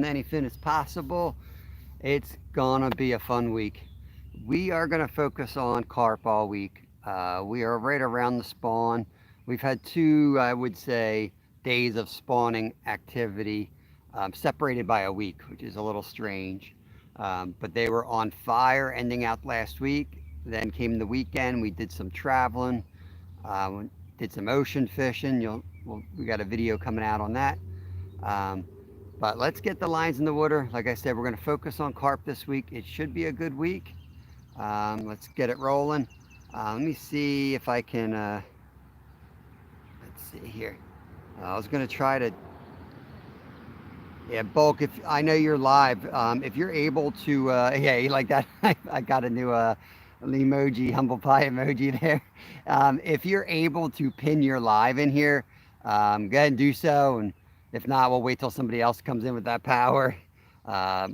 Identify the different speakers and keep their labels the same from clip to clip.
Speaker 1: anything as possible. It's gonna be a fun week. We are gonna focus on carp all week. We are right around the spawn. We've had two, I would say, days of spawning activity, separated by a week, which is a little strange. But they were on fire ending out last week. Then came the weekend. We did some traveling, did some ocean fishing. We got a video coming out on that. Um, but let's get the lines in the water. Like I said, we're going to focus on carp this week. It should be a good week. Let's get it rolling. Let me see if I can. Let's see here. I was going to try to. Yeah, bulk. If I know you're live, if you're able to, yeah, you like that. I got a new emoji, humble pie emoji there. If you're able to pin your live in here, go ahead and do so. And if not, we'll wait till somebody else comes in with that power. I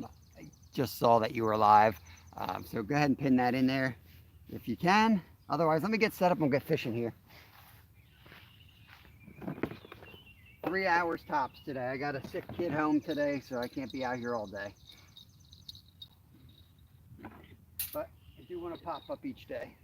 Speaker 1: just saw that you were live, so go ahead and pin that in there if you can. Otherwise, let me get set up and get fishing here. 3 hours tops today. I got a sick kid home today, so I can't be out here all day. But I do want to pop up each day.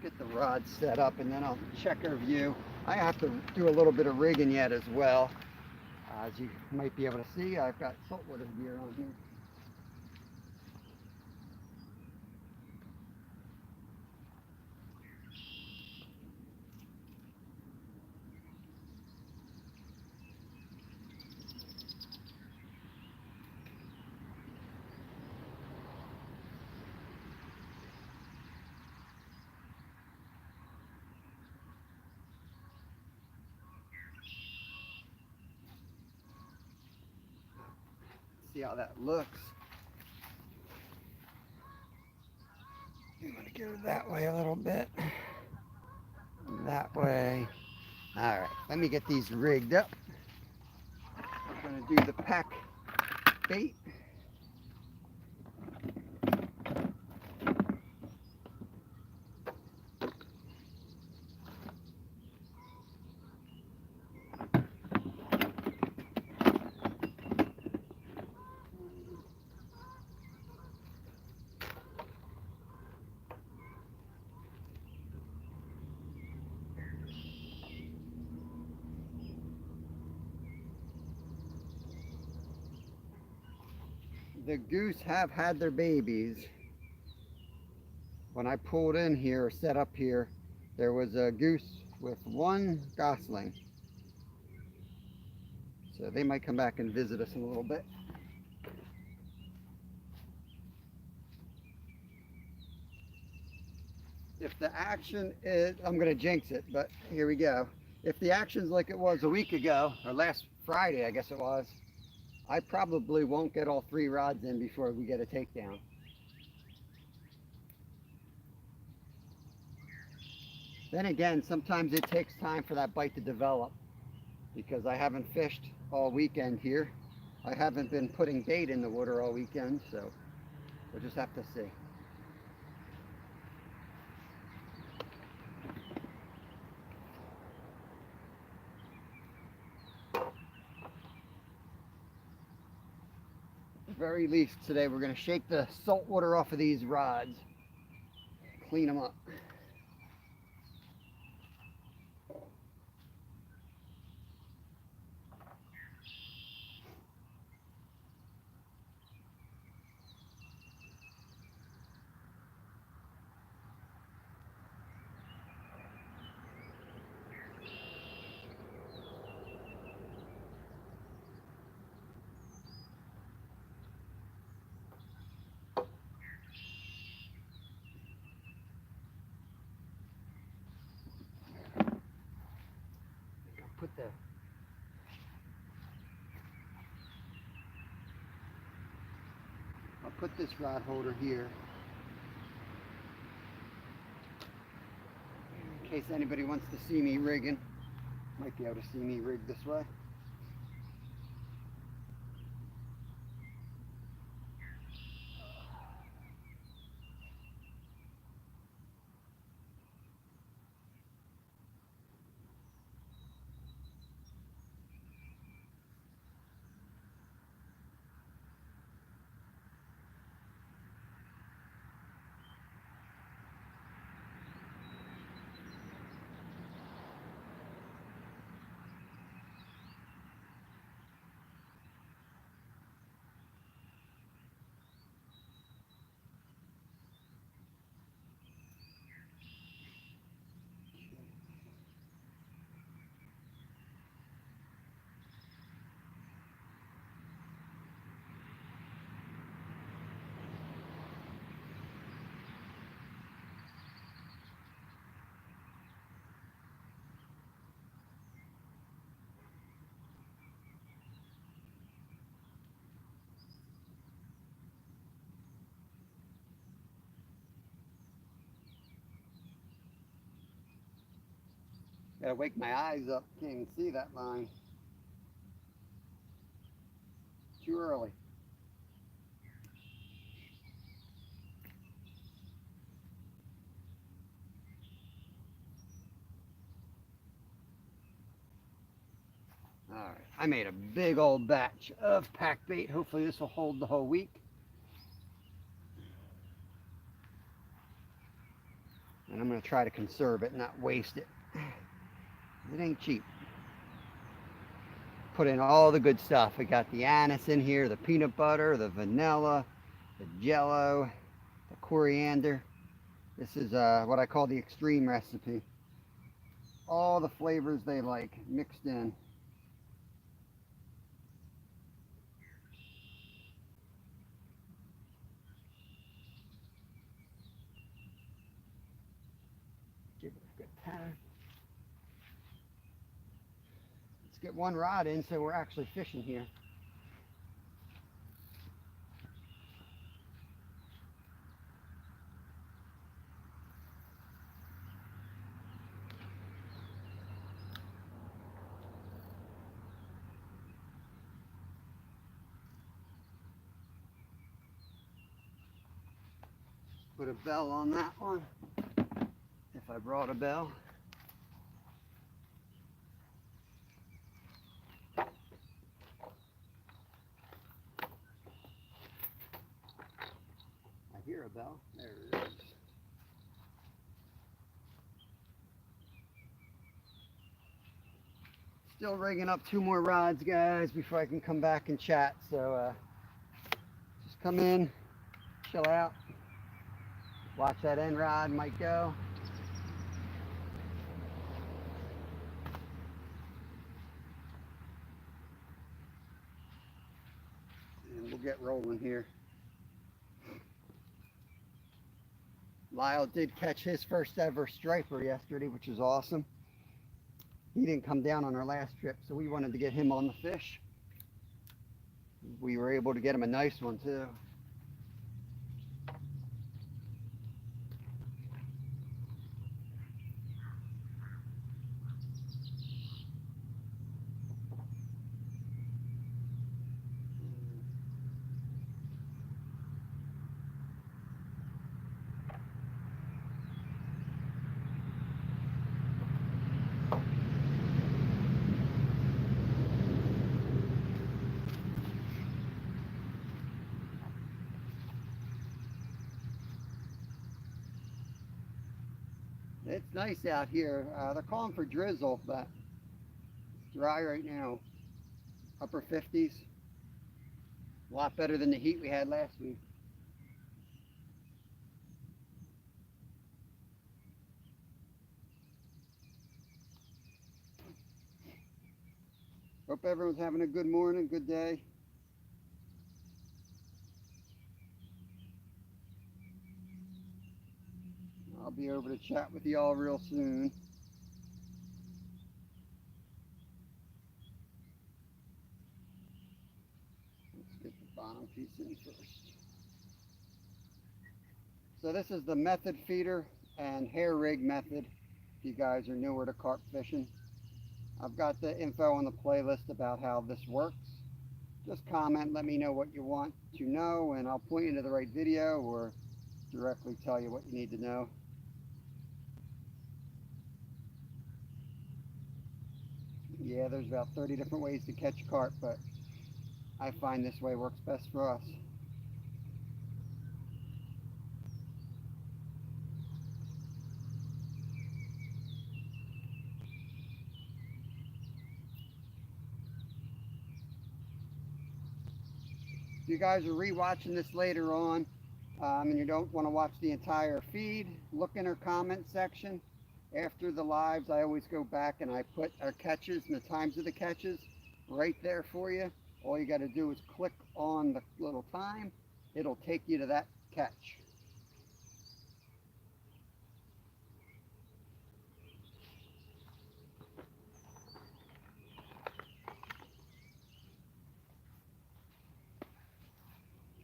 Speaker 1: Get the rod set up and then I'll check our view. I have to do a little bit of rigging yet as well. As you might be able to see, I've got saltwater gear on here. See how that looks. I'm going to go that way a little bit. That way. All right, let me get these rigged up. I'm going to do the pack bait. The goose have had their babies. When I pulled in here, or set up here, there was a goose with one gosling. So they might come back and visit us in a little bit. If the action is, I'm going to jinx it, but here we go. If the action's like it was a week ago, or last Friday, I guess it was, I probably won't get all 3 rods in before we get a takedown. Then again, sometimes it takes time for that bite to develop because I haven't fished all weekend here. I haven't been putting bait in the water all weekend, so we'll just have to see. At the very least today, we're going to shake the salt water off of these rods, clean them up. I'll put this rod holder here in case anybody wants to see me rigging. Might be able to see me rig this way. Gotta wake my eyes up. Can't even see that line. Too early. Alright, I made a big old batch of pack bait. Hopefully this will hold the whole week. And I'm going to try to conserve it, not waste it. It ain't cheap. Put in all the good stuff. We got the anise in here, the peanut butter, the vanilla, the jello, the coriander. This is what I call the extreme recipe. All the flavors they like mixed in. Give it a good pat. Let's get one rod in so we're actually fishing here. Put a bell on that one, if I brought a bell. I hear a bell. There it is. Still rigging up 2 more rods, guys, before I can come back and chat. So just come in, chill out. Watch that end rod, might go. And we'll get rolling here. Lyle did catch his first ever striper yesterday, which is awesome. He didn't come down on our last trip, so we wanted to get him on the fish. We were able to get him a nice one too. It's nice out here. They're calling for drizzle, but it's dry right now. Upper 50s. A lot better than the heat we had last week. Hope everyone's having a good morning, good day. I'll be over to chat with y'all real soon. Let's get the bottom piece in first. So this is the method feeder and hair rig method. If you guys are newer to carp fishing, I've got the info on the playlist about how this works. Just comment, let me know what you want to know, and I'll point you to the right video or directly tell you what you need to know. Yeah, there's about 30 different ways to catch carp, but I find this way works best for us. If you guys are re-watching this later on and you don't want to watch the entire feed, look in our comment section. After the lives, I always go back and I put our catches and the times of the catches right there for you. All you got to do is click on the little time. It'll take you to that catch.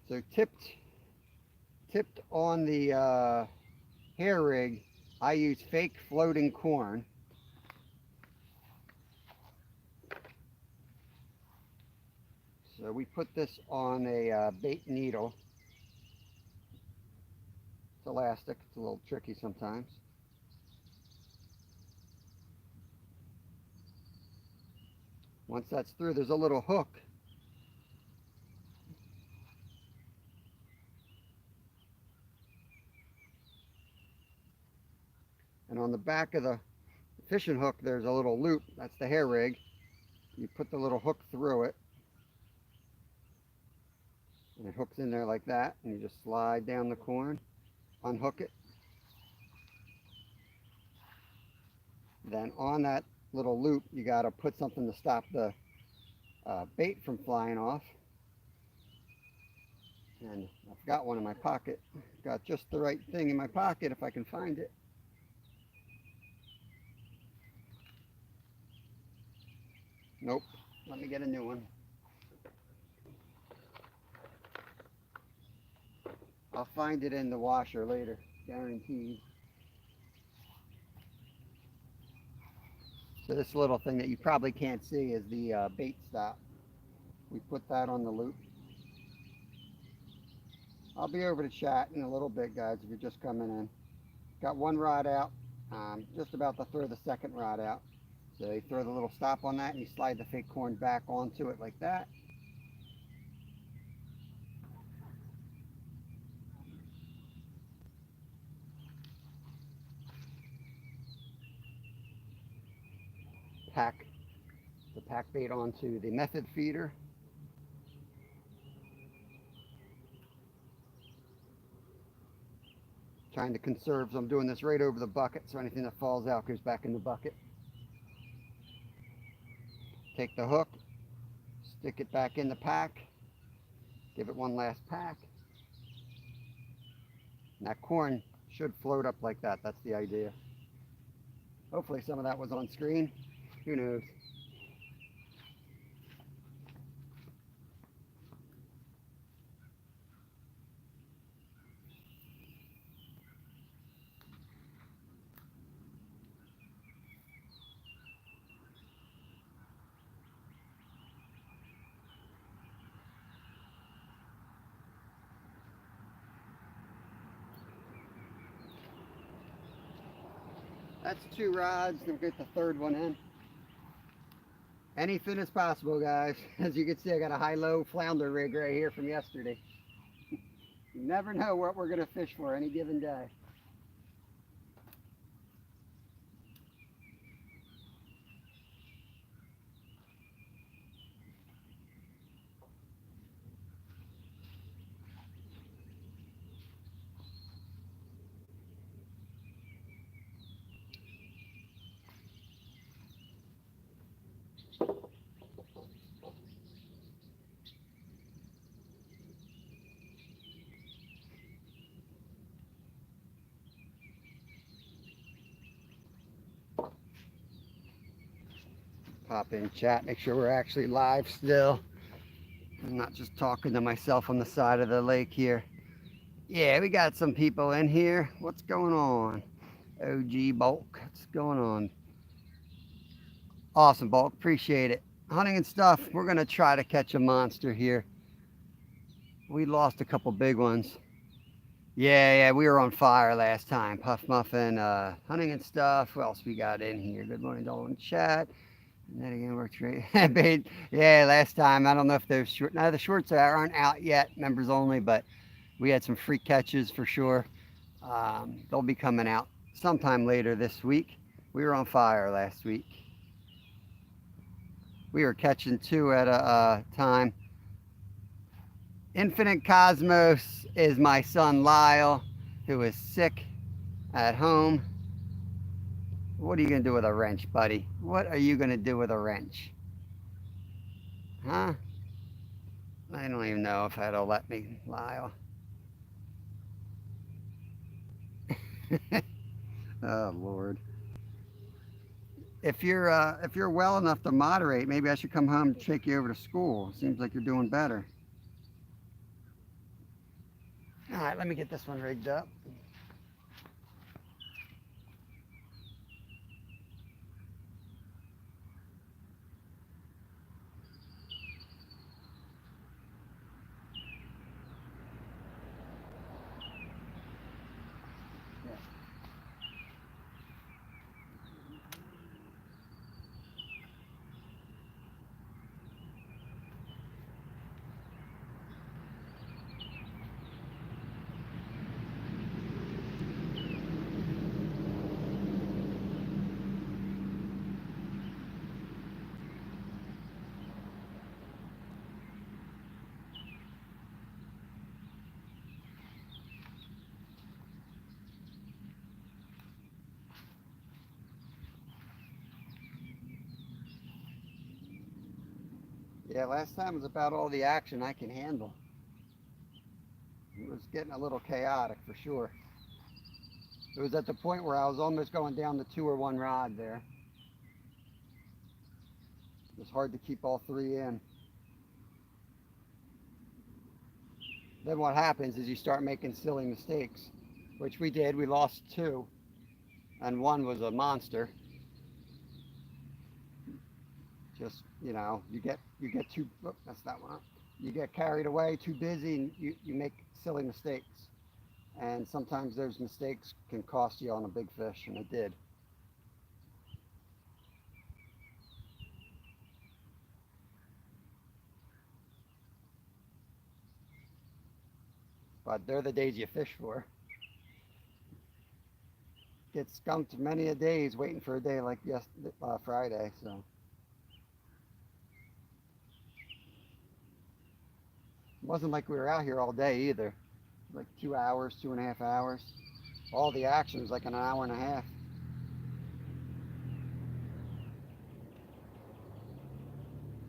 Speaker 1: So tipped on the hair rig, I use fake floating corn. So we put this on a bait needle. It's elastic, it's a little tricky sometimes. Once that's through, there's a little hook. And on the back of the fishing hook, there's a little loop. That's the hair rig. You put the little hook through it. And it hooks in there like that. And you just slide down the corn, unhook it. Then on that little loop, you got to put something to stop the bait from flying off. And I've got one in my pocket. Got just the right thing in my pocket if I can find it. Nope. Let me get a new one. I'll find it in the washer later, guaranteed. So this little thing that you probably can't see is the bait stop. We put that on the loop. I'll be over to chat in a little bit, guys, if you're just coming in. Got one rod out, just about to throw the second rod out. So you throw the little stop on that and you slide the fake corn back onto it like that. Pack the pack bait onto the method feeder. Trying to conserve, so I'm doing this right over the bucket so anything that falls out goes back in the bucket. Take the hook, stick it back in the pack, give it one last pack. And that corn should float up like that. That's the idea. Hopefully some of that was on screen. Who knows? That's 2 rods. We'll get the third one in. Anything is possible, guys. As you can see, I got a high-low flounder rig right here from yesterday. You never know what we're going to fish for any given day. Pop in chat, make sure we're actually live still. I'm not just talking to myself on the side of the lake here. Yeah, we got some people in here. What's going on? OG Bulk, what's going on? Awesome, Bulk. Appreciate it. Hunting and stuff. We're gonna try to catch a monster here. We lost a couple big ones. Yeah, we were on fire last time. Puff Muffin, hunting and stuff. Who else we got in here? Good morning, all in chat. And then again, we're trade. Yeah, last time. I don't know if those short. No, the shorts aren't out yet. Members only, but we had some free catches for sure. They'll be coming out sometime later this week. We were on fire last week. We were catching two at a time. Infinite Cosmos is my son Lyle, who is sick at home. What are you going to do with a wrench, buddy? What are you going to do with a wrench? Huh? I don't even know if that'll let me, Lyle. Oh, Lord. If you're well enough to moderate, maybe I should come home and take you over to school. Seems like you're doing better. All right, let me get this one rigged up. Yeah, last time was about all the action I can handle. It was getting a little chaotic for sure. It was at the point where I was almost going down the 2 or 1 rod there. It was hard to keep all three in. Then what happens is you start making silly mistakes, which we did. We lost two, and one was a monster. Just you get too. Oh, that's that one. You get carried away, too busy, and you make silly mistakes. And sometimes those mistakes can cost you on a big fish, and it did. But they're the days you fish for. Get skunked many a days waiting for a day like Friday. So it wasn't like we were out here all day either. Like 2 hours, 2.5 hours. All the action was like an hour and a half.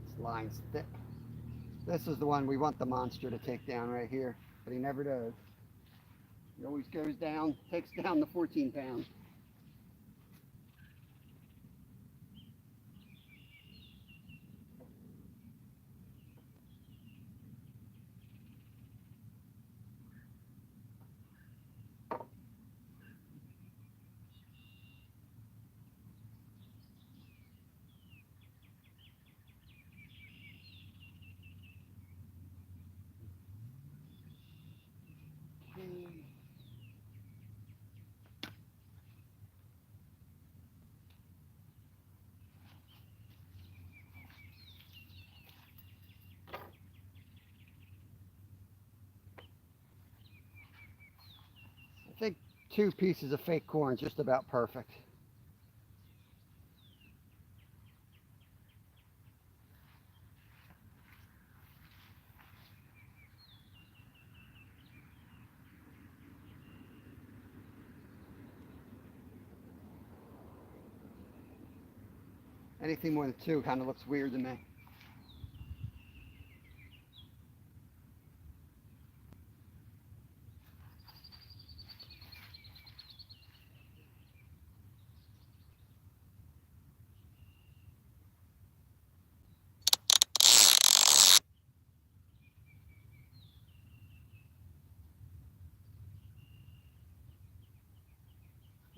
Speaker 1: This line's thick. This is the one we want the monster to take down right here, but he never does. He always goes down, takes down the 14 pounds. I think 2 pieces of fake corn is just about perfect. Anything more than 2 kind of looks weird to me.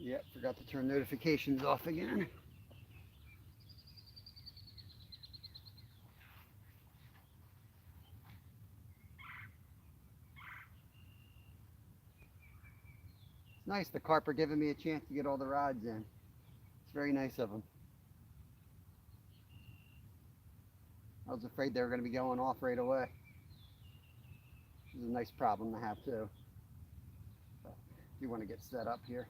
Speaker 1: Yep, forgot to turn notifications off again. It's nice the Carp are giving me a chance to get all the rods in. It's very nice of them. I was afraid they were going to be going off right away. This is a nice problem to have too. But you want to get set up here.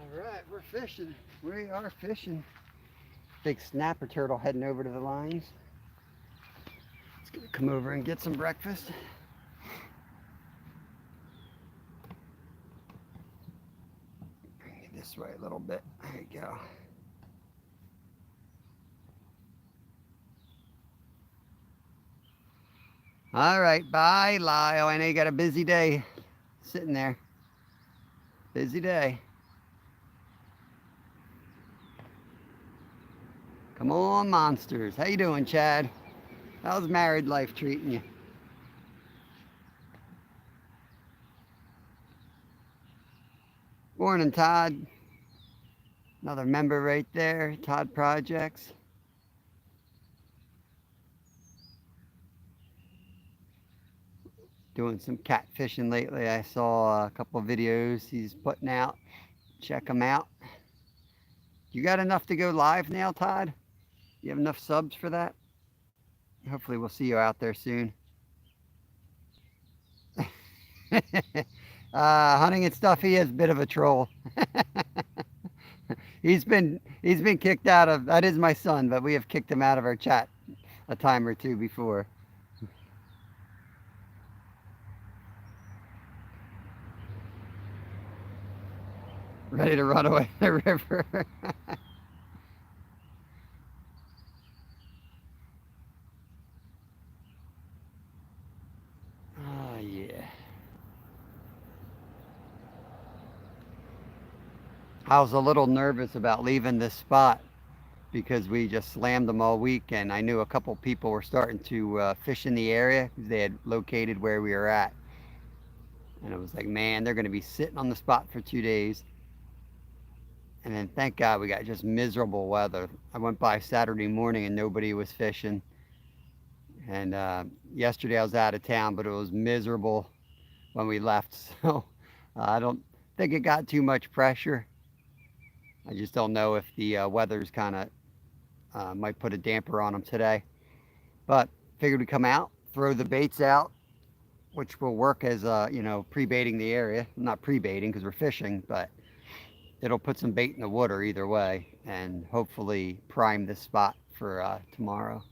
Speaker 1: All right, we're fishing. We are fishing. Big snapper turtle heading over to the lines. It's gonna come over and get some breakfast. Bring it this way a little bit. There you go. All right, bye, Lyle. I know you got a busy day sitting there. Busy day. Come on, monsters. How you doing, Chad? How's married life treating you? Morning, Todd. Another member right there, Todd Projects. Doing some catfishing lately. I saw a couple of videos he's putting out. Check them out. You got enough to go live now, Todd? You have enough subs for that? Hopefully we'll see you out there soon. Hunting and stuff, he is a bit of a troll. he's been kicked out of, that is my son, but we have kicked him out of our chat a time or two before. Ready to run away the river. Oh, yeah. I was a little nervous about leaving this spot because we just slammed them all week, and I knew a couple people were starting to fish in the area because they had located where we were at. And it was like, man, they're going to be sitting on the spot for 2 days. And then thank God we got just miserable weather. I went by Saturday morning and nobody was fishing. And yesterday I was out of town, but it was miserable when we left. So I don't think it got too much pressure. I just don't know if the weather's kind of might put a damper on them today. But figured we'd come out, throw the baits out, which will work as, pre-baiting the area. Not pre-baiting because we're fishing, but it'll put some bait in the water either way and hopefully prime this spot for tomorrow.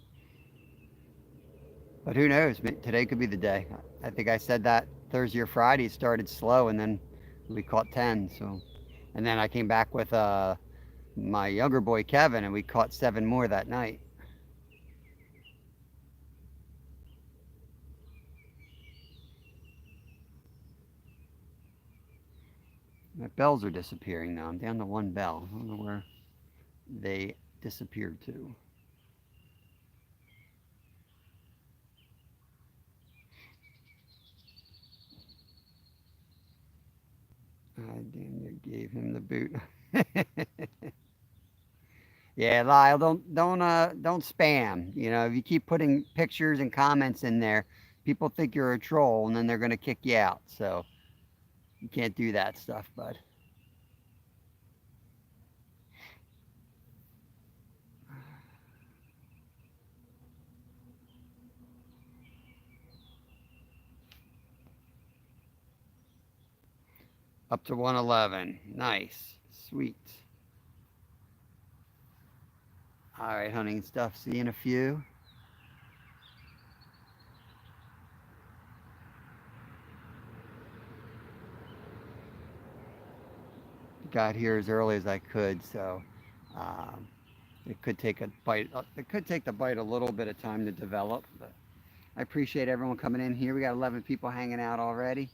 Speaker 1: But who knows? Today could be the day. I think I said that Thursday or Friday started slow and then we caught 10. So, and then I came back with my younger boy Kevin and we caught 7 more that night. My bells are disappearing now. I'm down to 1 bell. I don't know where they disappeared to. I damn near gave him the boot. Yeah, Lyle, don't spam. You know, if you keep putting pictures and comments in there, people think you're a troll and then they're gonna kick you out. So you can't do that stuff, bud. Up to 111. Nice. Sweet. All right, hunting stuff. See you in a few. got here as early as I could, so it could take a bite. It could take the bite a little bit of time to develop, but I appreciate everyone coming in here. We got 11 people hanging out already.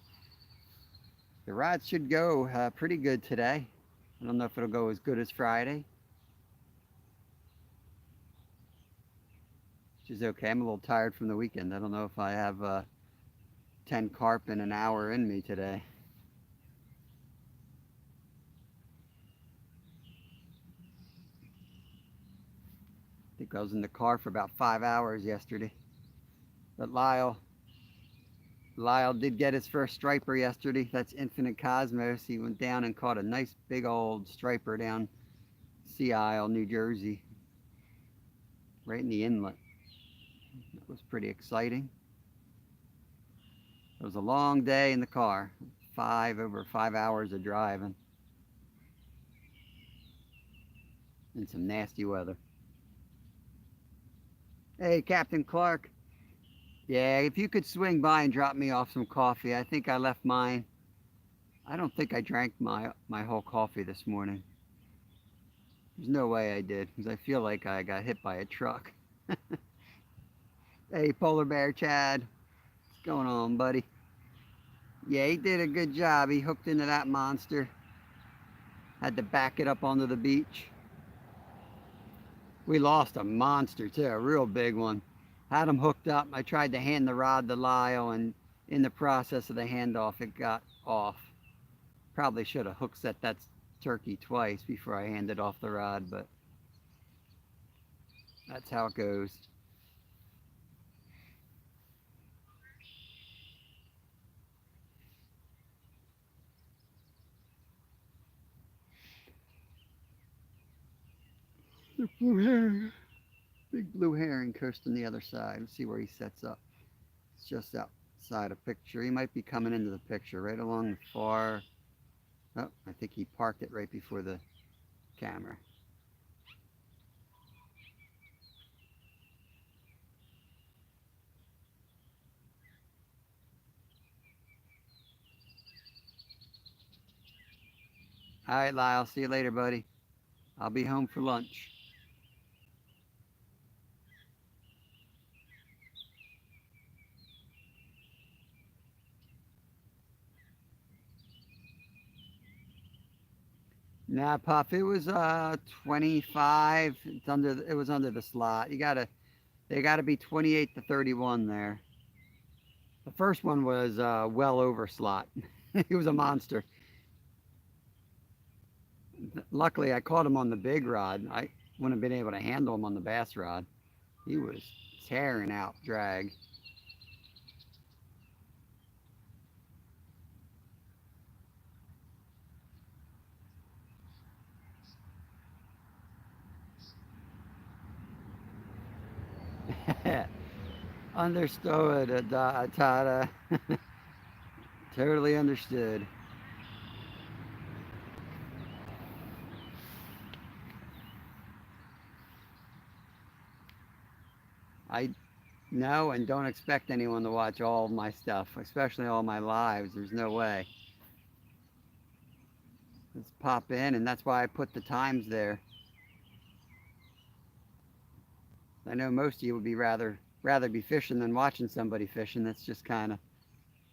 Speaker 1: The rod should go pretty good today. I don't know if it'll go as good as Friday, which is okay. I'm a little tired from the weekend. I don't know if I have 10 carp in an hour in me today. I think I was in the car for about 5 hours yesterday. But Lyle did get his first striper yesterday. That's Infinite Cosmos. He went down and caught a nice big old striper down Sea Isle, New Jersey, right in the inlet. That was pretty exciting. It was a long day in the car, over 5 hours of driving, in some nasty weather. Hey, Captain Clark. Yeah, if you could swing by and drop me off some coffee. I think I left mine. I don't think I drank my whole coffee this morning. There's no way I did, because I feel like I got hit by a truck. Hey, Polar Bear Chad. What's going on, buddy? Yeah, he did a good job. He hooked into that monster. Had to back it up onto the beach. We lost a monster too, a real big one. Had him hooked up. I tried to hand the rod to Lyle, and in the process of the handoff, it got off. Probably should have hook set that turkey twice before I handed off the rod, but that's how it goes. The blue herring, big blue herring coasting the other side. Let's see where he sets up. It's just outside a picture. He might be coming into the picture right along the far. Oh, I think he parked it right before the camera. All right, Lyle. See you later, buddy. I'll be home for lunch. Nah, Puff, it was 25. It was under the slot. They gotta be 28 to 31 there. The first one was well over slot. He was a monster. Luckily, I caught him on the big rod. I wouldn't have been able to handle him on the bass rod. He was tearing out drag. Understood, Tata. Totally understood. I know and don't expect anyone to watch all of my stuff, especially all my lives. There's no way. Let's pop in, and that's why I put the times there. I know most of you would be rather be fishing than watching somebody fishing. That's just kind of,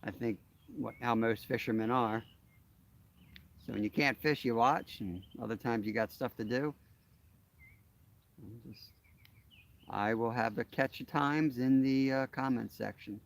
Speaker 1: I think, how most fishermen are. So when you can't fish, you watch, and other times you got stuff to do. I will have the catch times in the comments section.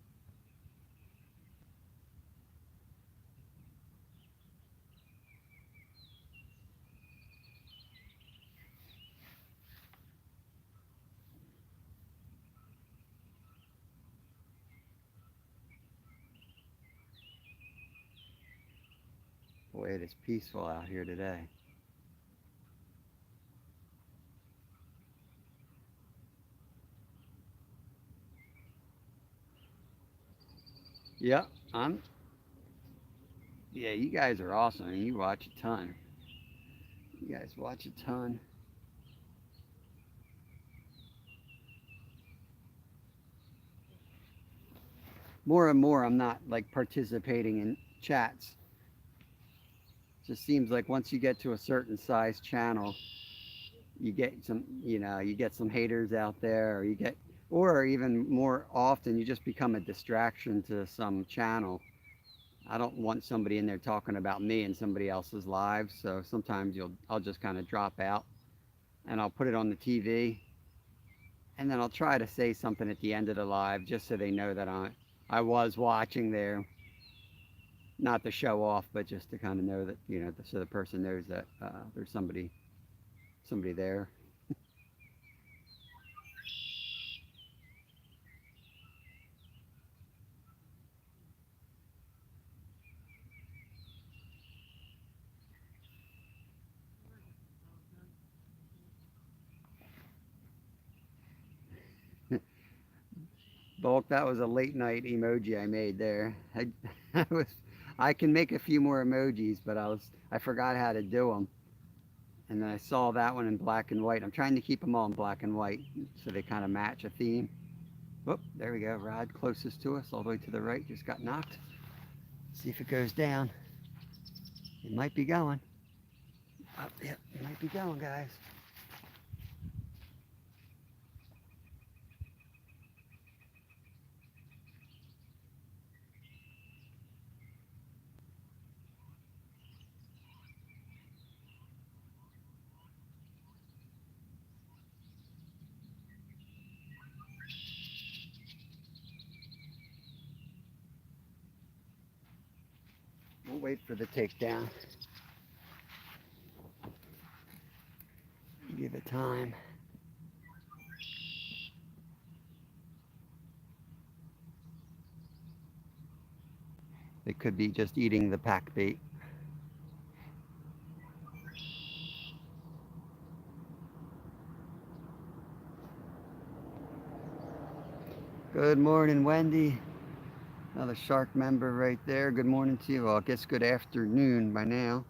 Speaker 1: Boy, it is peaceful out here today. Yep, yeah, you guys are awesome. I mean, you watch a ton. You guys watch a ton. More and more, I'm not like participating in chats. Just seems like once you get to a certain size channel, you get some, you get some haters out there, or or even more often, you just become a distraction to some channel. I don't want somebody in there talking about me and somebody else's lives, so sometimes I'll just kind of drop out and I'll put it on the TV, and then I'll try to say something at the end of the live just so they know that I was watching there, not to show off, but just to kind of know that, so the person knows that there's somebody there. Bulk, that was a late night emoji I made there. I was, I can make a few more emojis, but I forgot how to do them. And then I saw that one in black and white. I'm trying to keep them all in black and white so they kind of match a theme. Whoop, there we go. Rod closest to us, all the way to the right, just got knocked. See if it goes down. It might be going. Oh, yeah, it might be going, guys. We'll wait for the takedown. Give it time. They could be just eating the pack bait. Good morning, Wendy. Another shark member right there. Good morning to you. Well, I guess good afternoon by now.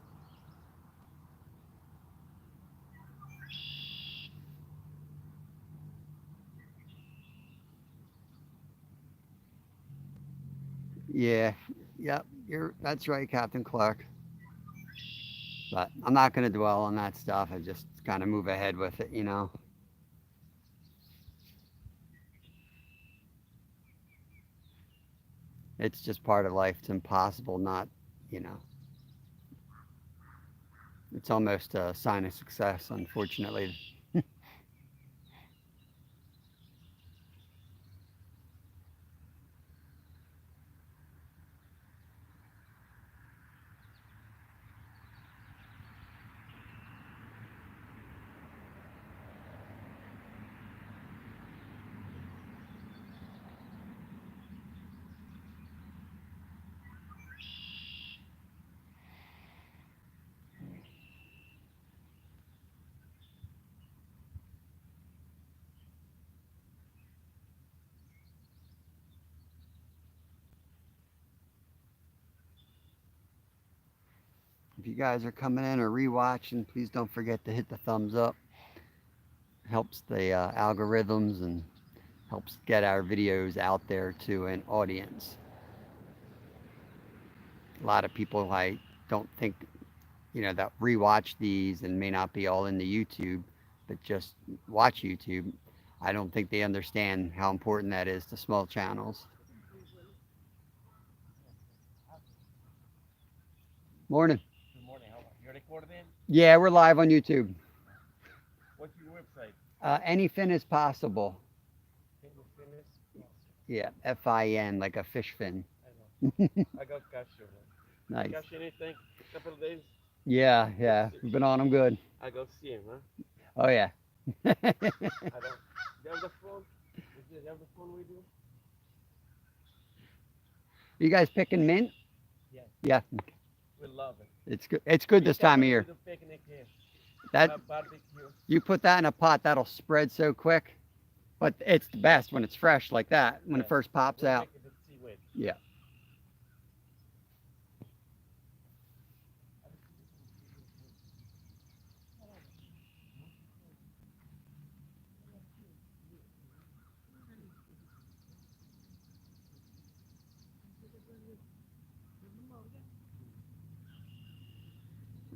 Speaker 1: Yeah, yep, that's right, Captain Clark. But I'm not going to dwell on that stuff. I just kind of move ahead with it. It's just part of life. It's impossible not, you know, it's almost a sign of success, unfortunately. If you guys are coming in or rewatching, please don't forget to hit the thumbs up. It helps the algorithms and helps get our videos out there to an audience. A lot of people I don't think, that rewatch these and may not be all into YouTube, but just watch YouTube. I don't think they understand how important that is to small channels. Morning.
Speaker 2: Good morning. How are you recording?
Speaker 1: Yeah, we're live on YouTube.
Speaker 2: What's your website?
Speaker 1: Anyfin is possible.
Speaker 2: Can you finish?
Speaker 1: Yeah, Fin, like a fish fin.
Speaker 2: I know. I got cash here.
Speaker 1: Nice.
Speaker 2: Cash anything? Couple of days.
Speaker 1: Yeah. We've been on them good.
Speaker 2: I go see him, huh?
Speaker 1: Oh, yeah.
Speaker 2: I don't. Do you have the phone? Do you have the phone with you?
Speaker 1: You guys picking mint?
Speaker 2: Yes.
Speaker 1: Yeah.
Speaker 2: We love it.
Speaker 1: It's good. It's good this time of year.
Speaker 2: Do picnic here.
Speaker 1: That
Speaker 2: Barbecue.
Speaker 1: You put that in a pot, that'll spread so quick. But it's the best when it's fresh like that, when it first pops
Speaker 2: We'll
Speaker 1: out.
Speaker 2: make it seaweed.
Speaker 1: Yeah.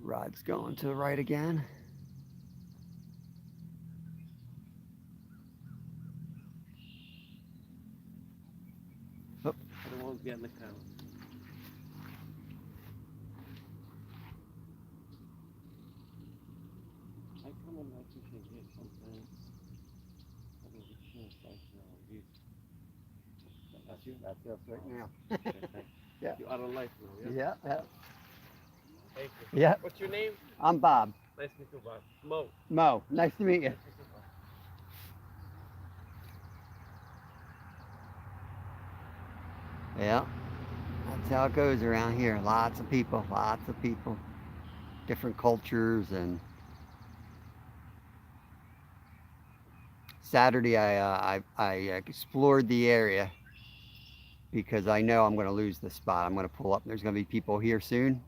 Speaker 1: Rod's going to the right again. Oh,
Speaker 2: I don't want to get in the camera. I come and I fishing here sometimes. I mean, it's just like you. That's you.
Speaker 1: that's us right now.
Speaker 2: Okay, thanks.
Speaker 1: Yeah.
Speaker 2: You are on life now, yeah?
Speaker 1: Yeah, yeah.
Speaker 2: Thank you.
Speaker 1: Yeah.
Speaker 2: What's your name?
Speaker 1: I'm Bob.
Speaker 2: Nice to meet you, Bob. Mo.
Speaker 1: Mo, nice to meet you.
Speaker 2: Nice to meet you, Bob.
Speaker 1: Yeah, that's how it goes around here. Lots of people, different cultures. And Saturday, I explored the area because I know I'm going to lose the spot. I'm going to pull up. There's going to be people here soon,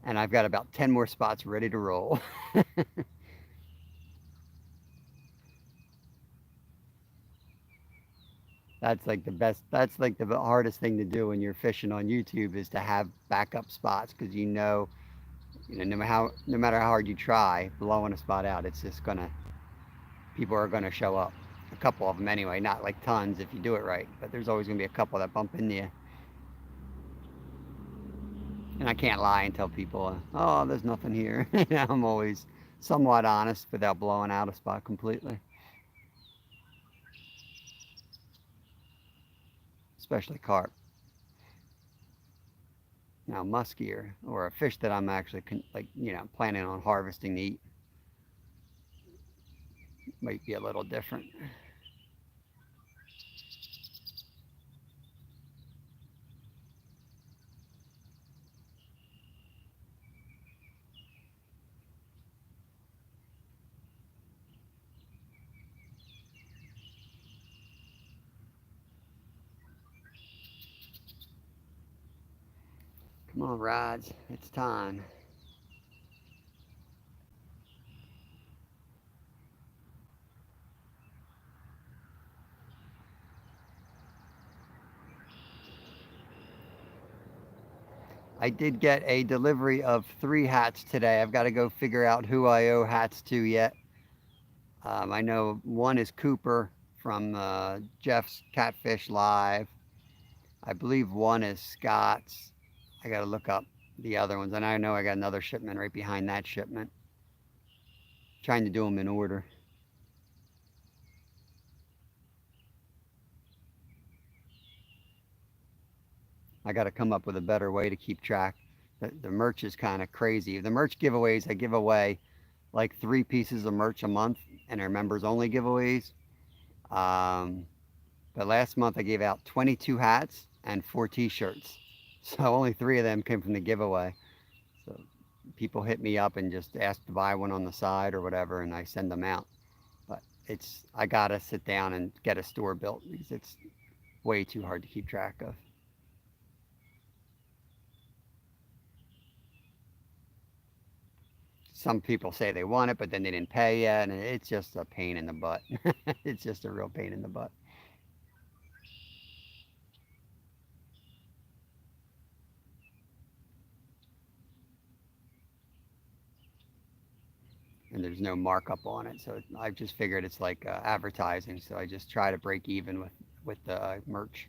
Speaker 1: and I've got about 10 more spots ready to roll. That's like the best. That's like the hardest thing to do when you're fishing on YouTube is to have backup spots because no matter how hard you try blowing a spot out, it's just gonna people are gonna show up. A couple of them anyway, not like tons if you do it right, but there's always gonna be a couple that bump into you. And I can't lie and tell people, oh, there's nothing here. I'm always somewhat honest without blowing out a spot completely, especially carp. Now, muskie or a fish that I'm actually planning on harvesting to eat might be a little different. Come on, rods, it's time. I did get a delivery of 3 hats today. I've got to go figure out who I owe hats to yet. I know one is Cooper from Jeff's Catfish Live. I believe one is Scott's. I got to look up the other ones. And I know I got another shipment right behind that shipment. Trying to do them in order. I got to come up with a better way to keep track. The merch is kind of crazy. The merch giveaways, I give away like 3 pieces of merch a month, and they're members only giveaways. But last month I gave out 22 hats and 4 t-shirts. So only 3 of them came from the giveaway. So people hit me up and just ask to buy one on the side or whatever, and I send them out. But I gotta sit down and get a store built because it's way too hard to keep track of. Some people say they want it, but then they didn't pay yet, and it's just a pain in the butt. It's just a real pain in the butt. And there's no markup on it, so I just figured it's like advertising. So I just try to break even with the merch.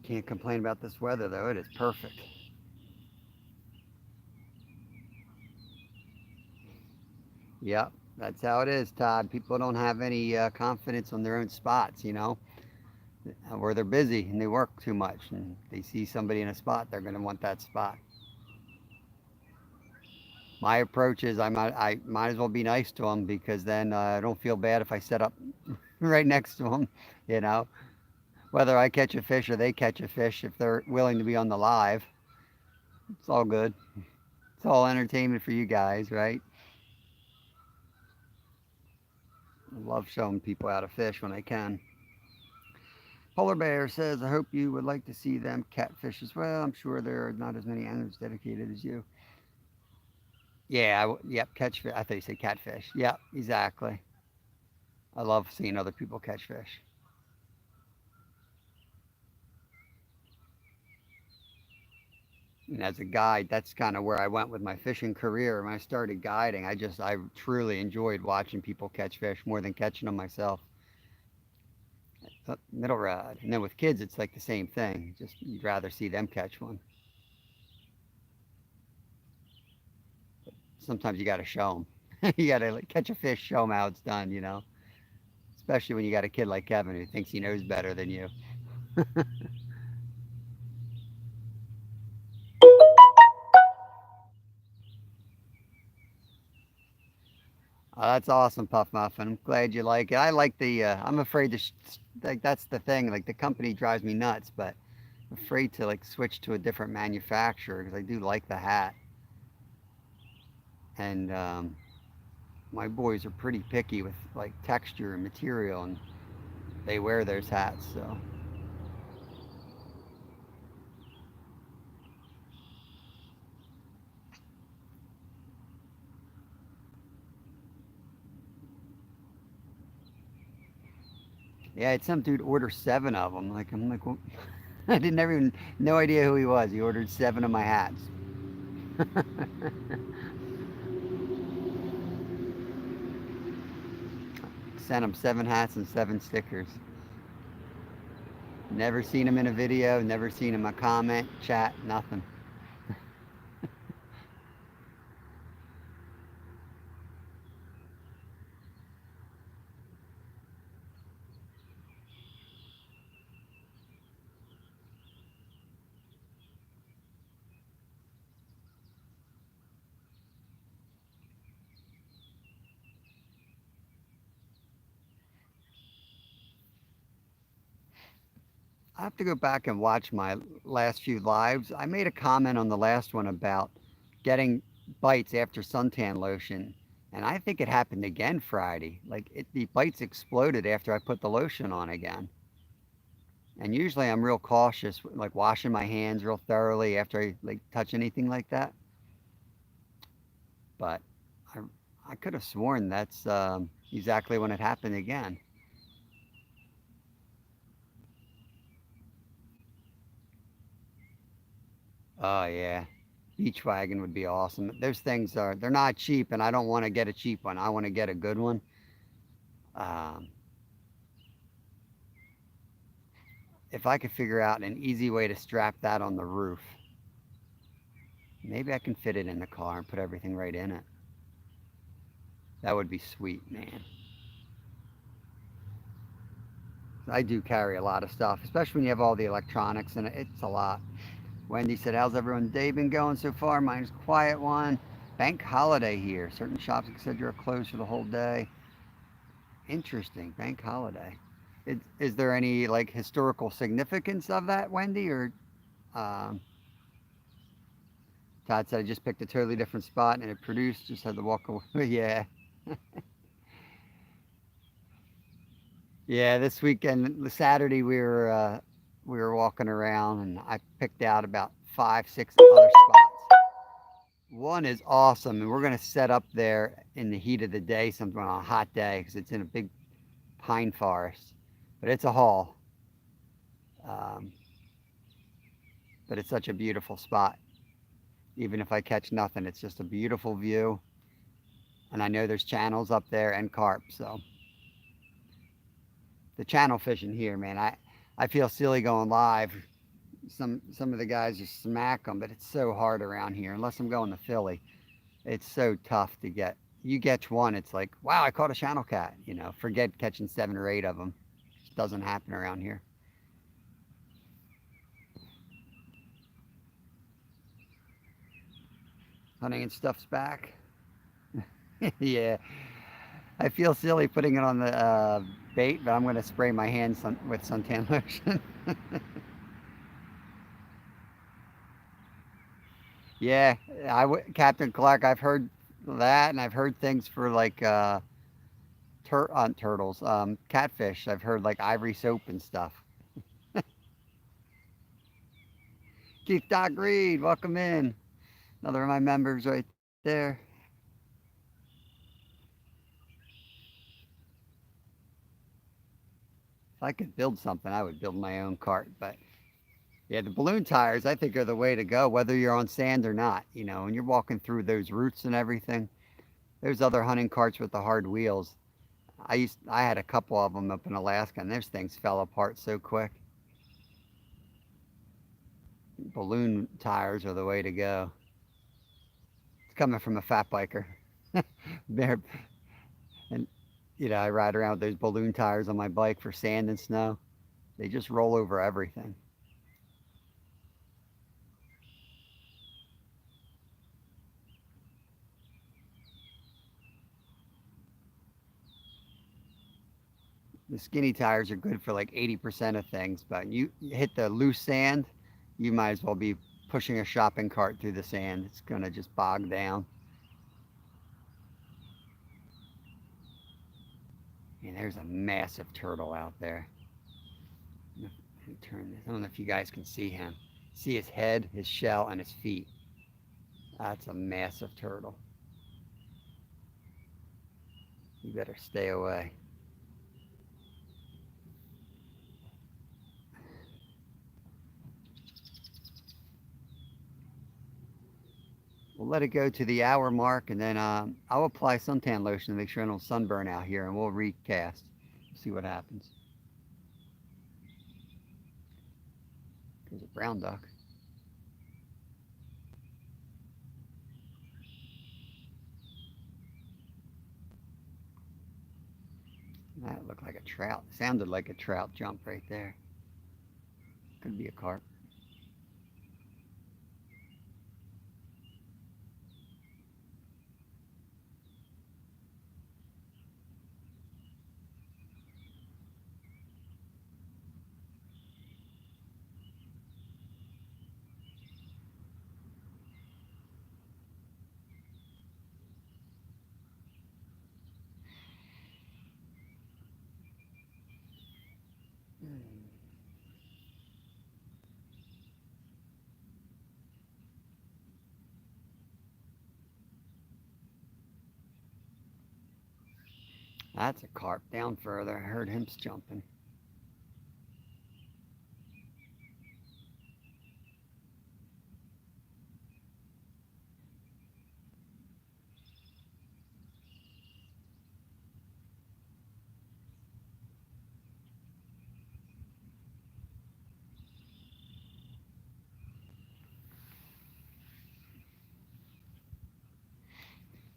Speaker 1: Can't complain about this weather though; it is perfect. Yep, that's how it is, Todd. People don't have any confidence on their own spots, where they're busy and they work too much, and they see somebody in a spot, they're going to want that spot. My approach is I might as well be nice to them because then I don't feel bad if I set up right next to them, you know. Whether I catch a fish or they catch a fish, if they're willing to be on the live, it's all good. It's all entertainment for you guys, right? I love showing people how to fish when I can. Polar Bear says, I hope you would like to see them catfish as well. I'm sure there are not as many anglers dedicated as you. Yeah, yep, catch fish. I thought you said catfish. Yep, exactly. I love seeing other people catch fish. And as a guide, that's kind of where I went with my fishing career. When I started guiding, I truly enjoyed watching people catch fish more than catching them myself. Middle rod. And then with kids, it's like the same thing. Just you'd rather see them catch one. Sometimes you got to show them. You got to like, catch a fish, show them how it's done, you know? Especially when you got a kid like Kevin who thinks he knows better than you. Oh, that's awesome, Puff Muffin. I'm glad you like it. I like the. I'm afraid to. Like that's the thing. Like the company drives me nuts, but I'm afraid to like switch to a different manufacturer because I do like the hat. And my boys are pretty picky with like texture and material, and they wear those hats. So yeah, it's some dude order 7 of them. Like I'm like, well, I didn't ever even no idea who he was. He ordered 7 of my hats. Sent him 7 hats and 7 stickers. Never seen him in a video. Never seen him a comment, chat, nothing. I have to go back and watch my last few lives. I made a comment on the last one about getting bites after suntan lotion, and I think it happened again Friday. The bites exploded after I put the lotion on again. And usually I'm real cautious, like washing my hands real thoroughly after I like touch anything like that. But I, I could have sworn that's exactly when it happened again. Oh yeah, beach wagon would be awesome. Those things are they're not cheap, and I don't want to get a cheap one. I want to get a good one. Um, if I could figure out an easy way to strap that on the roof, maybe I can fit it in the car and put everything right in it. That would be sweet, man. I do carry a lot of stuff, especially when you have all the electronics, and it's a lot. Wendy said, "How's everyone's day been going so far? Mine's a quiet one. Bank holiday here. Certain shops etc. are closed for the whole day. Interesting. Bank holiday. Is there any like historical significance of that, Wendy? Or um, Todd said I just picked a totally different spot and it produced. Just had to walk away. Yeah, yeah. This weekend, Saturday, we were walking around and I picked out about 5, 6 other spots. One is awesome, and we're gonna set up there in the heat of the day, something on a hot day, because it's in a big pine forest. But it's a haul. Um, but it's such a beautiful spot. Even if I catch nothing, it's just a beautiful view. And I know there's channels up there and carp. So the channel fishing here, man, I feel silly going live. Some of the guys just smack them, but it's so hard around here. Unless I'm going to Philly, it's so tough to get. You catch one, it's like, wow, I caught a channel cat. You know, forget catching 7 or 8 of them. It doesn't happen around here. Hunting and stuff's back. Yeah, I feel silly putting it on the bait, but I'm going to spray my hands with suntan lotion. Yeah, Captain Clark. I've heard that, and I've heard things for like turtles, catfish. I've heard like ivory soap and stuff. Keith Doc Reed, welcome in. Another of my members right there. If I could build something, I would build my own cart. But yeah, the balloon tires I think are the way to go, whether you're on sand or not. You know, when you're walking through those roots and everything. There's other hunting carts with the hard wheels. I had a couple of them up in Alaska, and those things fell apart so quick. Balloon tires are the way to go. It's coming from a fat biker. They're, and I ride around with those balloon tires on my bike for sand and snow. They just roll over everything. The skinny tires are good for like 80% of things, but you hit the loose sand, you might as well be pushing a shopping cart through the sand. It's gonna just bog down. And there's a massive turtle out there. Let me turn this. I don't know if you guys can see him. See his head, his shell, and his feet. That's a massive turtle. You better stay away. We'll let it go to the hour mark, and then I'll apply suntan lotion to make sure I don't sunburn out here, and we'll recast. See what happens. There's a brown duck. That looked like a trout. Sounded like a trout jump right there. Could be a carp. That's a carp down further. I heard him jumping.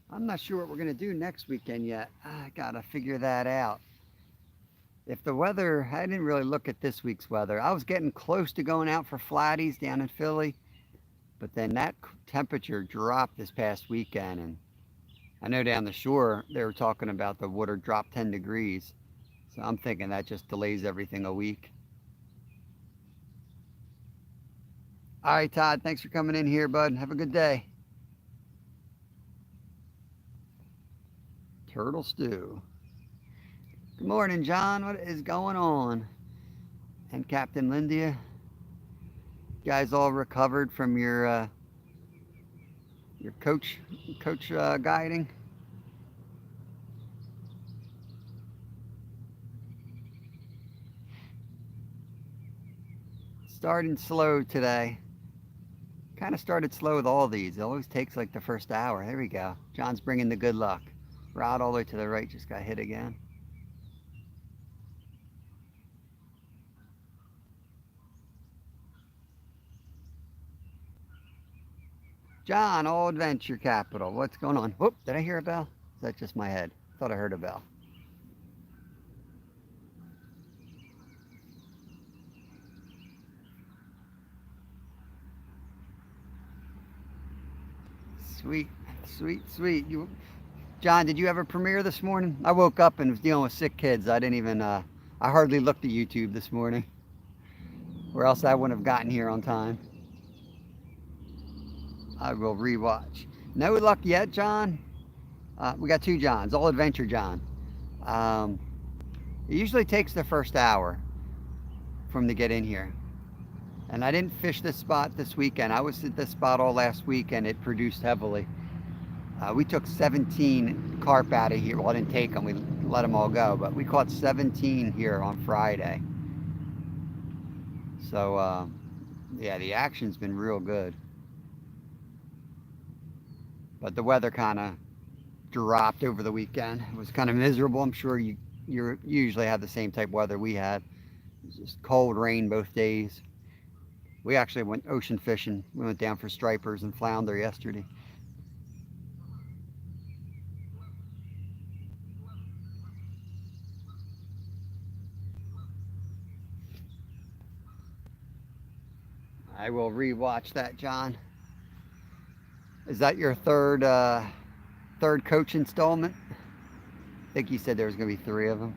Speaker 1: I'm not sure what we're going to do next weekend yet. I got to figure that out. If the weather, I didn't really look at this week's weather. I was getting close to going out for flatties down in Philly, but then that temperature dropped this past weekend. And I know down the shore they were talking about the water dropped 10 degrees. So I'm thinking that just delays everything a week. All right, Todd, thanks for coming in here, bud. Have a good day. Turtle stew. Good morning, John. What is going on? And Captain Lindia. You guys all recovered from your coach guiding? Starting slow today. Kind of started slow with all these. It always takes like the first hour. There we go. John's bringing the good luck. Rod all the way to the right just got hit again. John, All Adventure Capital. What's going on? Whoop, did I hear a bell? Is that just my head? I thought I heard a bell. Sweet, sweet, sweet. John, did you have a premiere this morning? I woke up and was dealing with sick kids. I didn't even, I hardly looked at YouTube this morning, or else I wouldn't have gotten here on time. I will rewatch. No luck yet, John. We got two Johns, all Adventure John. Um, it usually takes the first hour for him to get in here. And I didn't fish this spot this weekend. I was at this spot all last week and it produced heavily. We took 17 carp out of here. Well, I didn't take them. We let them all go. But we caught 17 here on Friday. So, yeah, the action's been real good. But the weather kind of dropped over the weekend. It was kind of miserable. I'm sure you usually have the same type of weather we had. It was just cold rain both days. We actually went ocean fishing. We went down for stripers and flounder yesterday. I will rewatch that, John. Is that your third coach installment? I think you said there was going to be three of them.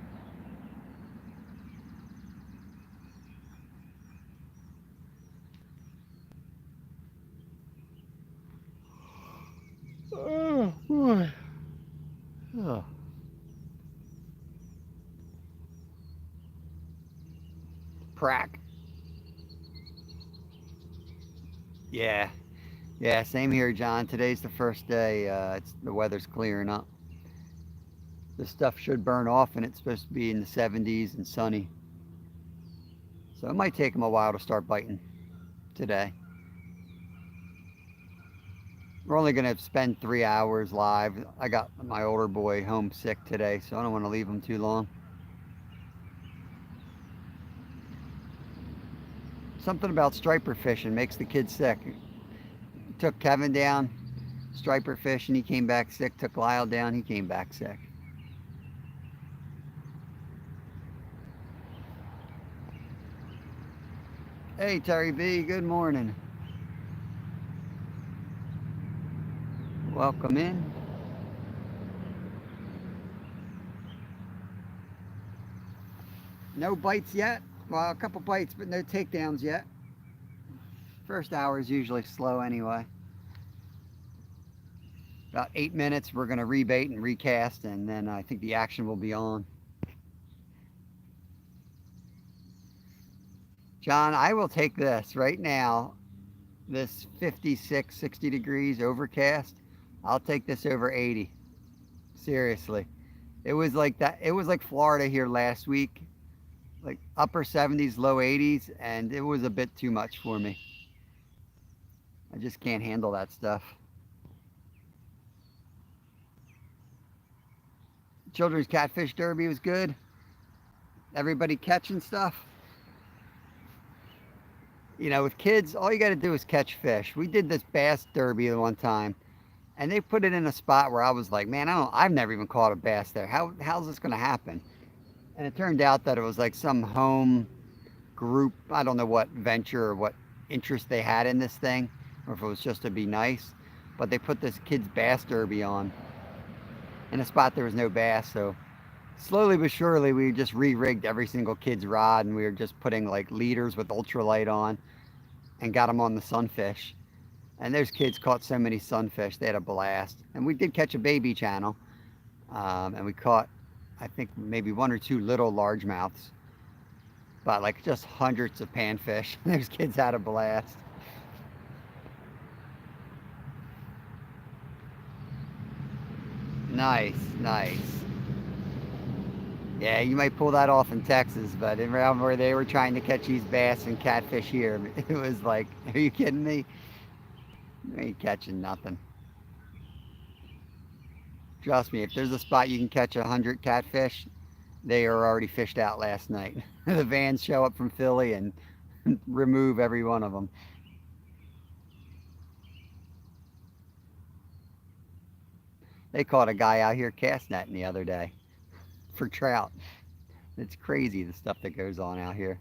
Speaker 1: Oh boy. Oh. Prac. Yeah. Yeah, same here, John. Today's the first day. The weather's clearing up. The stuff should burn off, and it's supposed to be in the 70s and sunny. So it might take them a while to start biting today. We're only going to spend 3 hours live. I got my older boy home sick today, so I don't want to leave him too long. Something about striper fishing makes the kids sick. Took Kevin down striper fishing, he came back sick. Took Lyle down, he came back sick. Hey Terry B, good morning. Welcome in. No bites yet. Well, a couple bites, but no takedowns yet. First hour is usually slow anyway. About 8 minutes, we're going to rebait and recast, and then I think the action will be on. John, I will take this right now. This 56, 60 degrees overcast. I'll take this over 80. Seriously. It was like that. It was like Florida here last week. Like upper 70s, low 80s, and it was a bit too much for me. I just can't handle that stuff. Children's Catfish Derby was good. Everybody catching stuff. You know, with kids, all you got to do is catch fish. We did this bass derby one time, and they put it in a spot where I was like, man, I've never even caught a bass there. How's this going to happen? And it turned out that it was like some home group. I don't know what venture or what interest they had in this thing, or if it was just to be nice. But they put this kids bass derby on in a spot there was no bass. So slowly but surely, we just re-rigged every single kid's rod, and we were just putting like leaders with ultralight on, and got them on the sunfish. And those kids caught so many sunfish, they had a blast. And we did catch a baby channel, and we caught, I think, maybe one or two little largemouths, but like just hundreds of panfish. Those kids had a blast. Nice, nice. Yeah, you might pull that off in Texas, but around where they were trying to catch these bass and catfish here, it was like, are you kidding me? You ain't catching nothing. Trust me, if there's a spot you can catch 100 catfish, they are already fished out last night. The vans show up from Philly and remove every one of them. They caught a guy out here cast netting the other day for trout. It's crazy the stuff that goes on out here.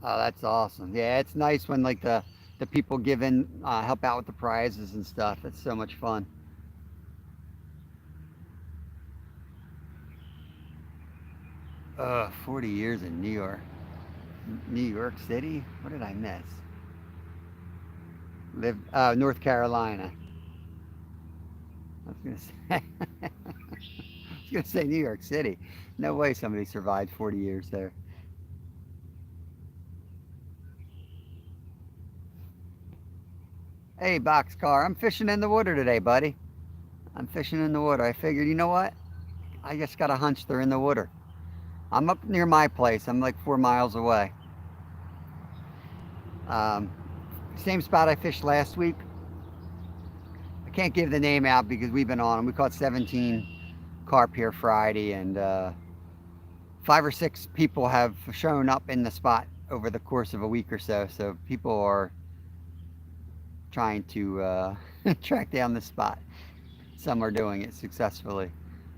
Speaker 1: Oh, that's awesome. Yeah, it's nice when like the people give in, help out with the prizes and stuff. It's so much fun. 40 years in New York. New York City? What did I miss? Lived North Carolina. I was gonna say I was gonna say New York City. No way somebody survived 40 years there. Hey, Boxcar, I'm fishing in the water today, buddy. I'm fishing in the water. I figured, you know what? I just got a hunch they're in the water. I'm up near my place. I'm like 4 miles away. Um, Same spot I fished last week. I can't give the name out because we've been on them. We caught 17 carp here Friday, and 5 or 6 people have shown up in the spot over the course of a week or so. So people are trying to track down the spot. Some are doing it successfully.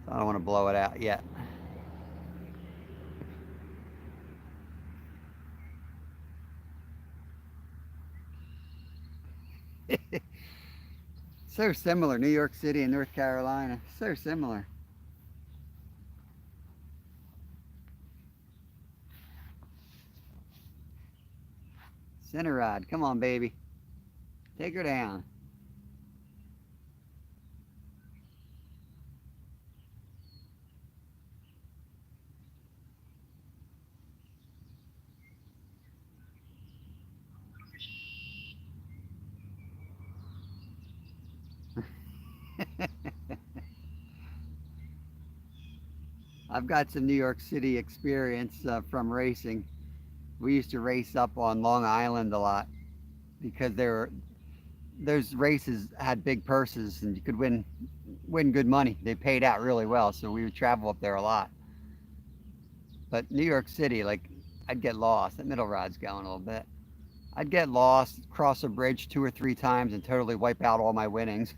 Speaker 1: So I don't want to blow it out yet. So similar, New York City and North Carolina. So similar. Center rod, come on, baby. Take her down. I've got some New York City experience from racing. We used to race up on Long Island a lot because those races had big purses and you could win good money. They paid out really well, so we would travel up there a lot. But New York City, like I'd get lost. That middle rod's going a little bit. I'd get lost, cross a bridge 2 or 3 times, and totally wipe out all my winnings.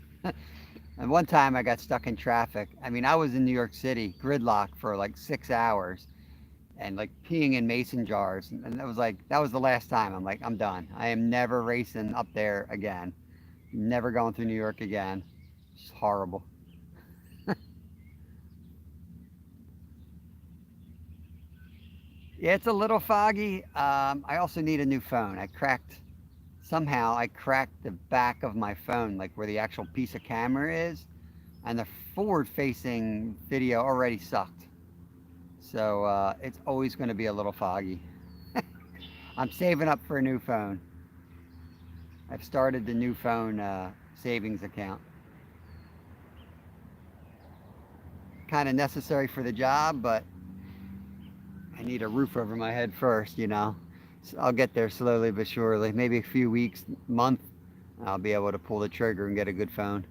Speaker 1: And one time I got stuck in traffic. I mean, I was in New York City, gridlock for like 6 hours, and like peeing in mason jars. And that was the last time. I'm like, I'm done. I am never racing up there again. Never going through New York again. It's horrible. Yeah, it's a little foggy. I also need a new phone. I cracked the back of my phone, like where the actual piece of camera is, and the forward facing video already sucked. So it's always going to be a little foggy. I'm saving up for a new phone. I've started the new phone savings account. Kind of necessary for the job, but I need a roof over my head first, you know. So I'll get there slowly but surely. Maybe a few weeks, month, I'll be able to pull the trigger and get a good phone.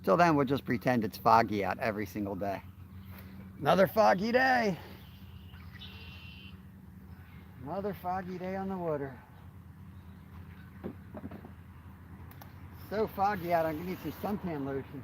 Speaker 1: Till then, we'll just pretend it's foggy out every single day. Another foggy day. Another foggy day on the water. So foggy out, I'm gonna need some suntan lotion.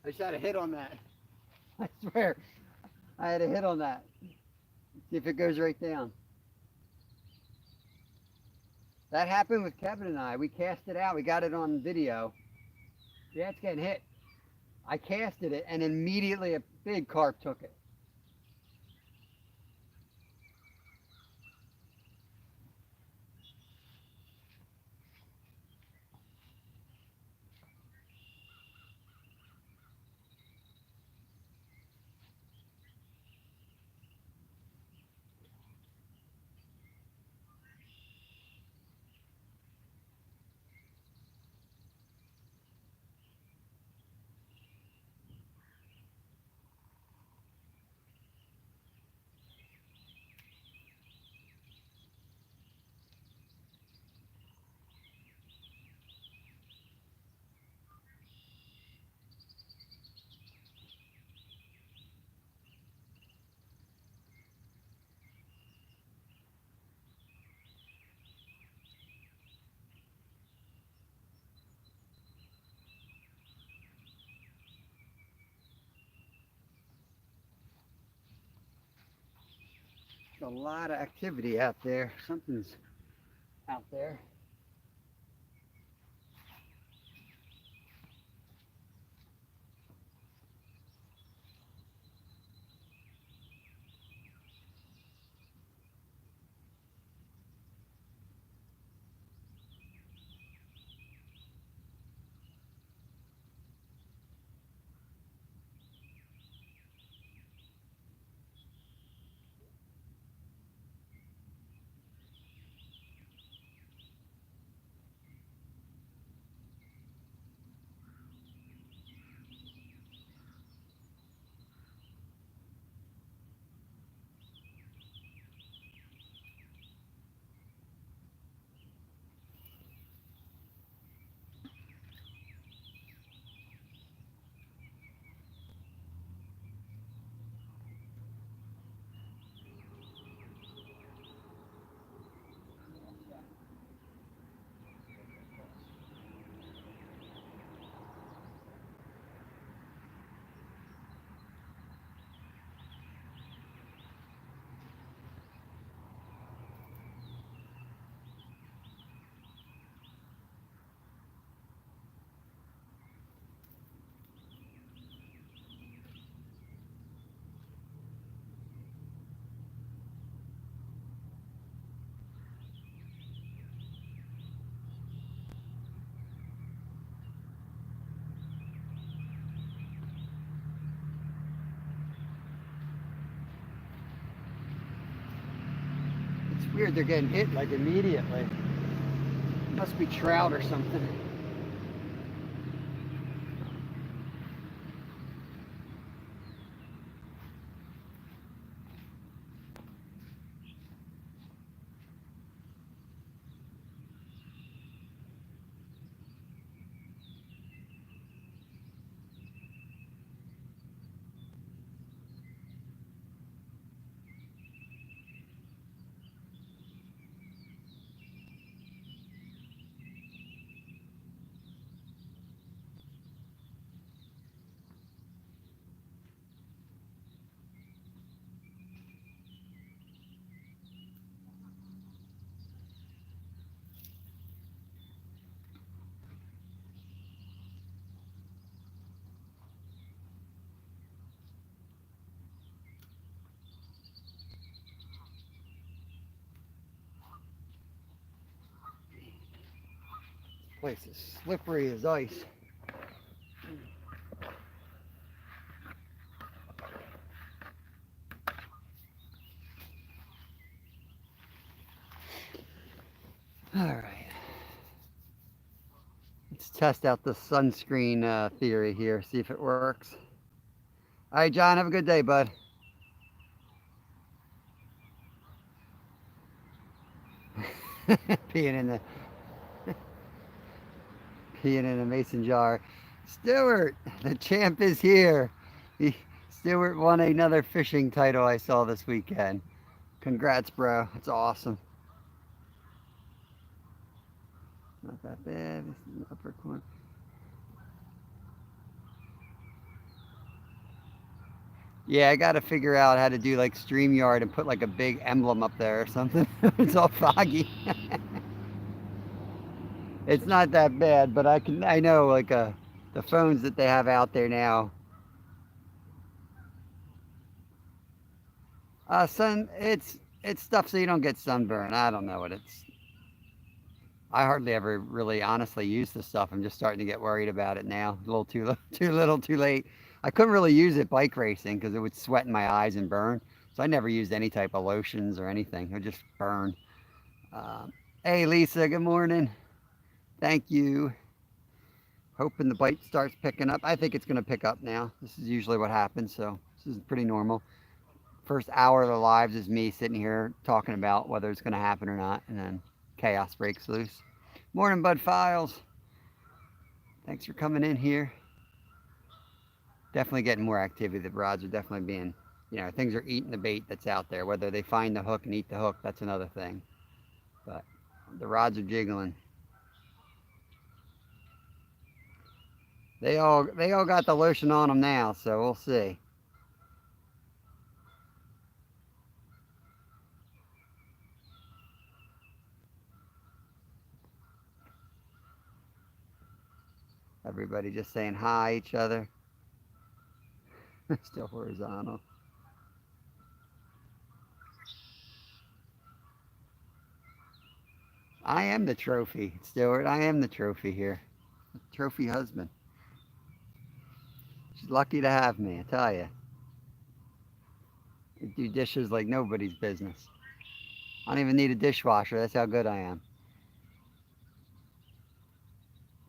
Speaker 1: I just had a hit on that. I swear, I had a hit on that. See if it goes right down. That happened with Kevin and I. We cast it out. We got it on video. Yeah, it's getting hit. I casted it, and immediately a big carp took it. There's a lot of activity out there. Something's out there. It's weird they're getting hit like immediately. Must be trout or something. Place is slippery as ice. All right. Let's test out the sunscreen theory here, see if it works. All right, John, have a good day, bud. peeing in the peeing in a mason jar. Stewart, the champ is here. Stewart won another fishing title I saw this weekend. Congrats, bro. It's awesome. Not that bad. It's in the upper corner. Yeah, I got to figure out how to do like StreamYard and put like a big emblem up there or something. It's all foggy. It's not that bad, but I know like the phones that they have out there now. It's stuff so you don't get sunburn. I don't know what it's. I hardly ever really honestly use this stuff. I'm just starting to get worried about it now. A little too too little, too late. I couldn't really use it bike racing because it would sweat in my eyes and burn. So I never used any type of lotions or anything. It would just burn. Um, hey Lisa, good morning. Thank you. Hoping the bite starts picking up. I think it's going to pick up now. This is usually what happens, so this is pretty normal. First hour of their lives is me sitting here talking about whether it's going to happen or not, and then chaos breaks loose. Morning, Bud Files. Thanks for coming in here. Definitely getting more activity. The rods are definitely being, things are eating the bait that's out there. Whether they find the hook and eat the hook, that's another thing. But the rods are jiggling. They all got the lotion on them now, so we'll see. Everybody just saying hi each other. Still horizontal. I am the trophy, Stewart. I am the trophy here. Trophy husband. She's lucky to have me, I tell you. I do dishes like nobody's business. I don't even need a dishwasher. That's how good I am.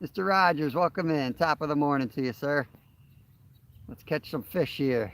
Speaker 1: Mr. Rogers, welcome in. Top of the morning to you, sir. Let's catch some fish here.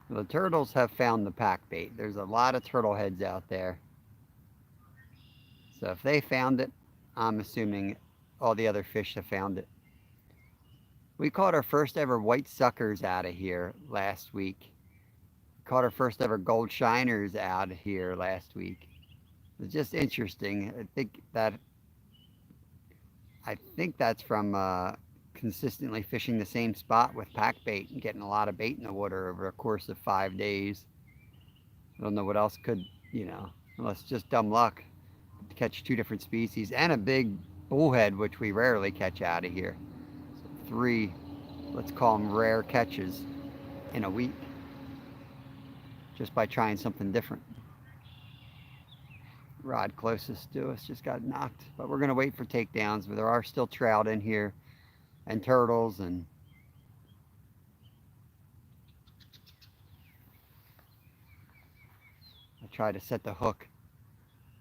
Speaker 1: The turtles have found the pack bait. There's a lot of turtle heads out there. So if they found it, I'm assuming all the other fish have found it. We caught our first ever white suckers out of here last week. Caught our first ever gold shiners out of here last week. It's just interesting. I think that's from consistently fishing the same spot with pack bait and getting a lot of bait in the water over a course of 5 days. I don't know what else could, unless just dumb luck to catch two different species and a big bullhead, which we rarely catch out of here. So three, let's call them rare catches in a week just by trying something different. Rod closest to us just got knocked, but we're going to wait for takedowns. But there are still trout in here and turtles, and I try to set the hook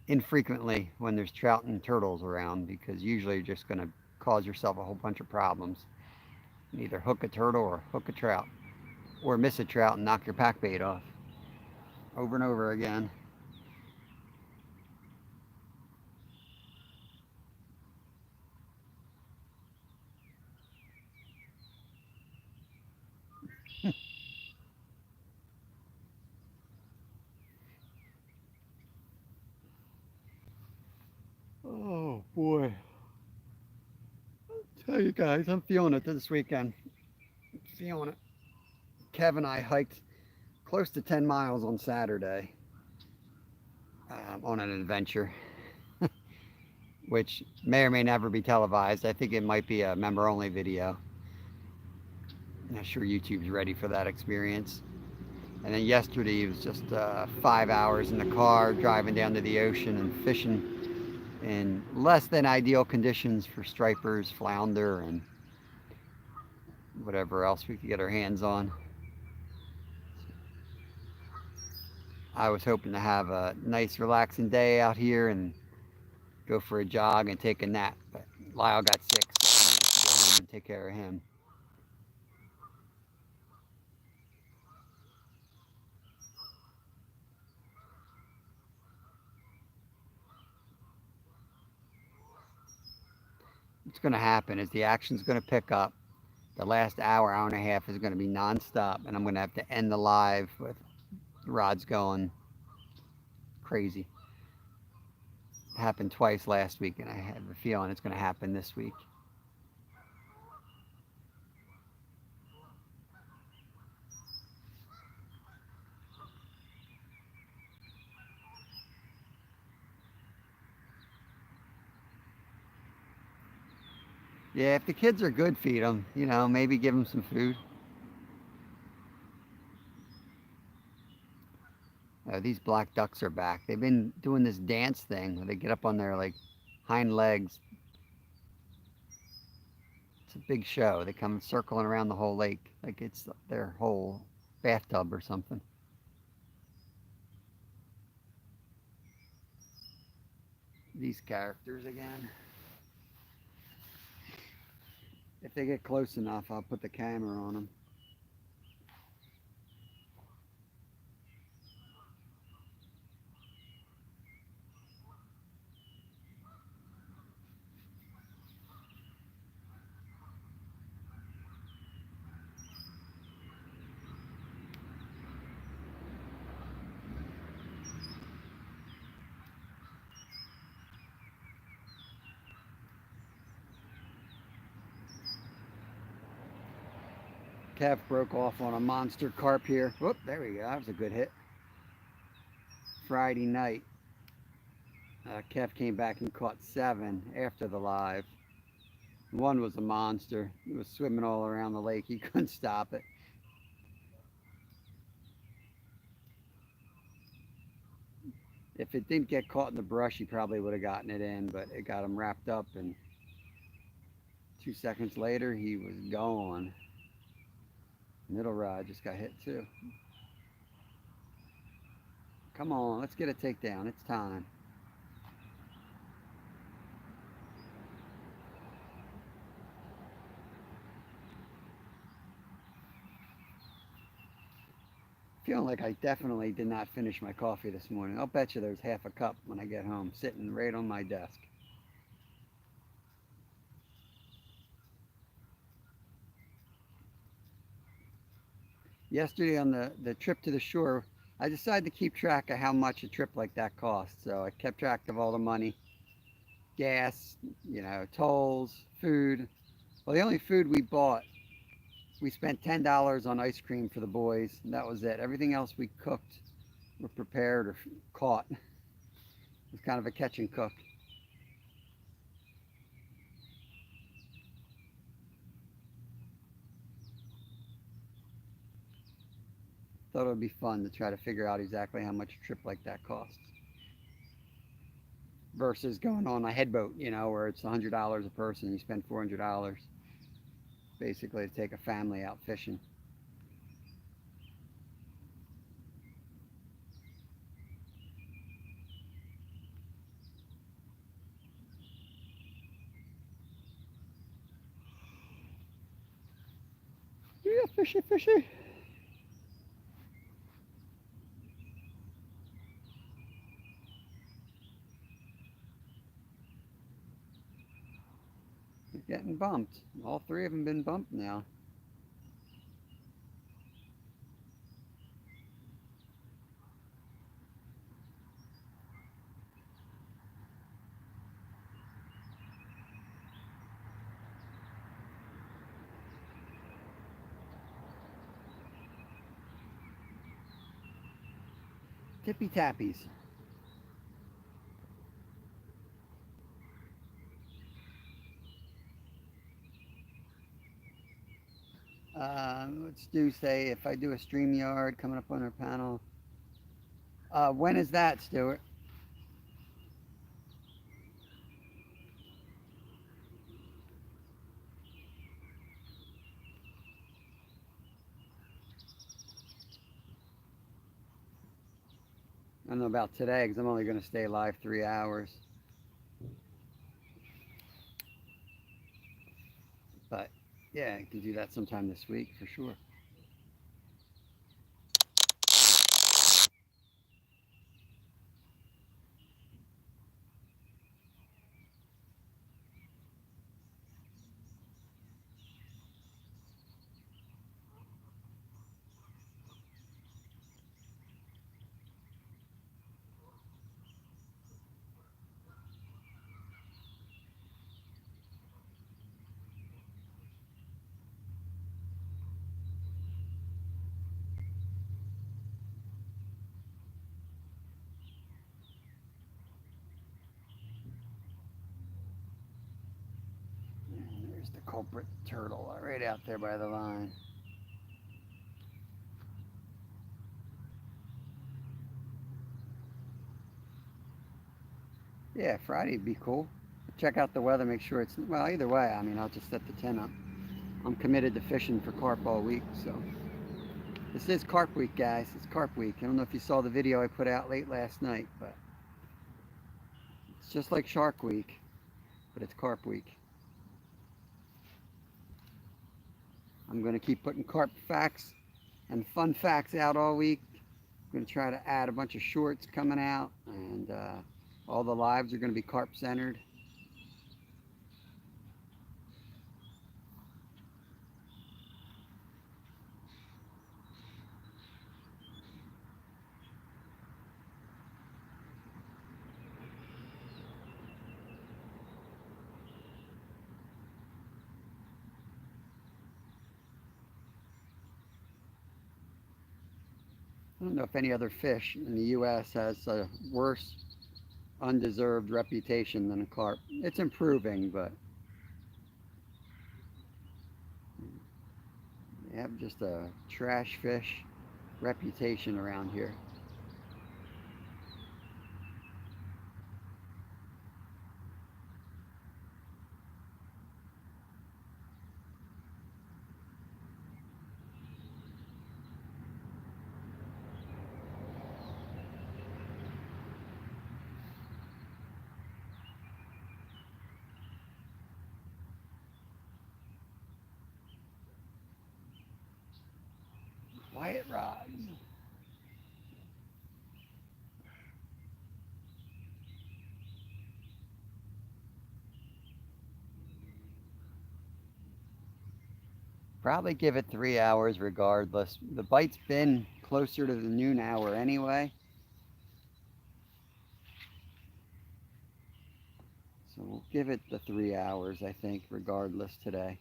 Speaker 1: infrequently when there's trout and turtles around because usually you're just going to cause yourself a whole bunch of problems. You either hook a turtle or hook a trout, or miss a trout and knock your pack bait off over and over again. Oh boy. I'll tell you guys, I'm feeling it this weekend. Feeling it. Kev and I hiked close to 10 miles on Saturday on an adventure, which may or may never be televised. I think it might be a member only video. I'm not sure YouTube's ready for that experience. And then yesterday it was just 5 hours in the car driving down to the ocean and fishing in less than ideal conditions for stripers, flounder, and whatever else we could get our hands on. I was hoping to have a nice relaxing day out here and go for a jog and take a nap, but Lyle got sick, so I needed to go home and take care of him. What's going to happen is the action's going to pick up. The last hour, hour and a half is going to be nonstop, and I'm going to have to end the live with rods going crazy. It happened twice last week, and I have a feeling it's going to happen this week. Yeah, if the kids are good, feed them. You know, maybe give them some food. These black ducks are back. They've been doing this dance thing where they get up on their like hind legs. It's a big show. They come circling around the whole lake like it's their whole bathtub or something. These characters again. If they get close enough, I'll put the camera on them. Kev broke off on a monster carp here. Whoop, there we go. That was a good hit. Friday night. Kev came back and caught 7 after the live. One was a monster. He was swimming all around the lake. He couldn't stop it. If it didn't get caught in the brush, he probably would have gotten it in, but it got him wrapped up, and 2 seconds later, he was gone. Middle rod just got hit too. Come on, let's get a takedown. It's time. Feeling like I definitely did not finish my coffee this morning. I'll bet you there's half a cup when I get home, sitting right on my desk. Yesterday on the trip to the shore, I decided to keep track of how much a trip like that costs. So I kept track of all the money, gas, tolls, food. Well, the only food we bought, we spent $10 on ice cream for the boys, and that was it. Everything else we cooked or prepared or caught. It was kind of a catch and cook. Thought it would be fun to try to figure out exactly how much a trip like that costs. Versus going on a headboat, where it's $100 a person, you spend $400 basically to take a family out fishing. Yeah, fishy, fishy. They're getting bumped. All 3 of them been bumped now. Tippy tappies. Let's do, say, if I do a StreamYard coming up on our panel. When is that, Stuart? I don't know about today because I'm only going to stay live 3 hours. But yeah, I can do that sometime this week for sure. And there's the culprit turtle right out there by the line. Yeah, Friday'd be cool. Check out the weather, make sure it's, well, either way, I mean, I'll just set the tent up. I'm committed to fishing for carp all week, so. This is carp week, guys. It's carp week. I don't know if you saw the video I put out late last night, but it's just like shark week, but it's carp week. I'm going to keep putting carp facts and fun facts out all week. I'm going to try to add a bunch of shorts coming out, and all the lives are going to be carp centered. I don't know if any other fish in the U.S. has a worse undeserved reputation than a carp. It's improving, but they have just a trash fish reputation around here. Quiet rods. Probably give it 3 hours regardless. The bite's been closer to the noon hour anyway. So we'll give it the 3 hours, I think, regardless today.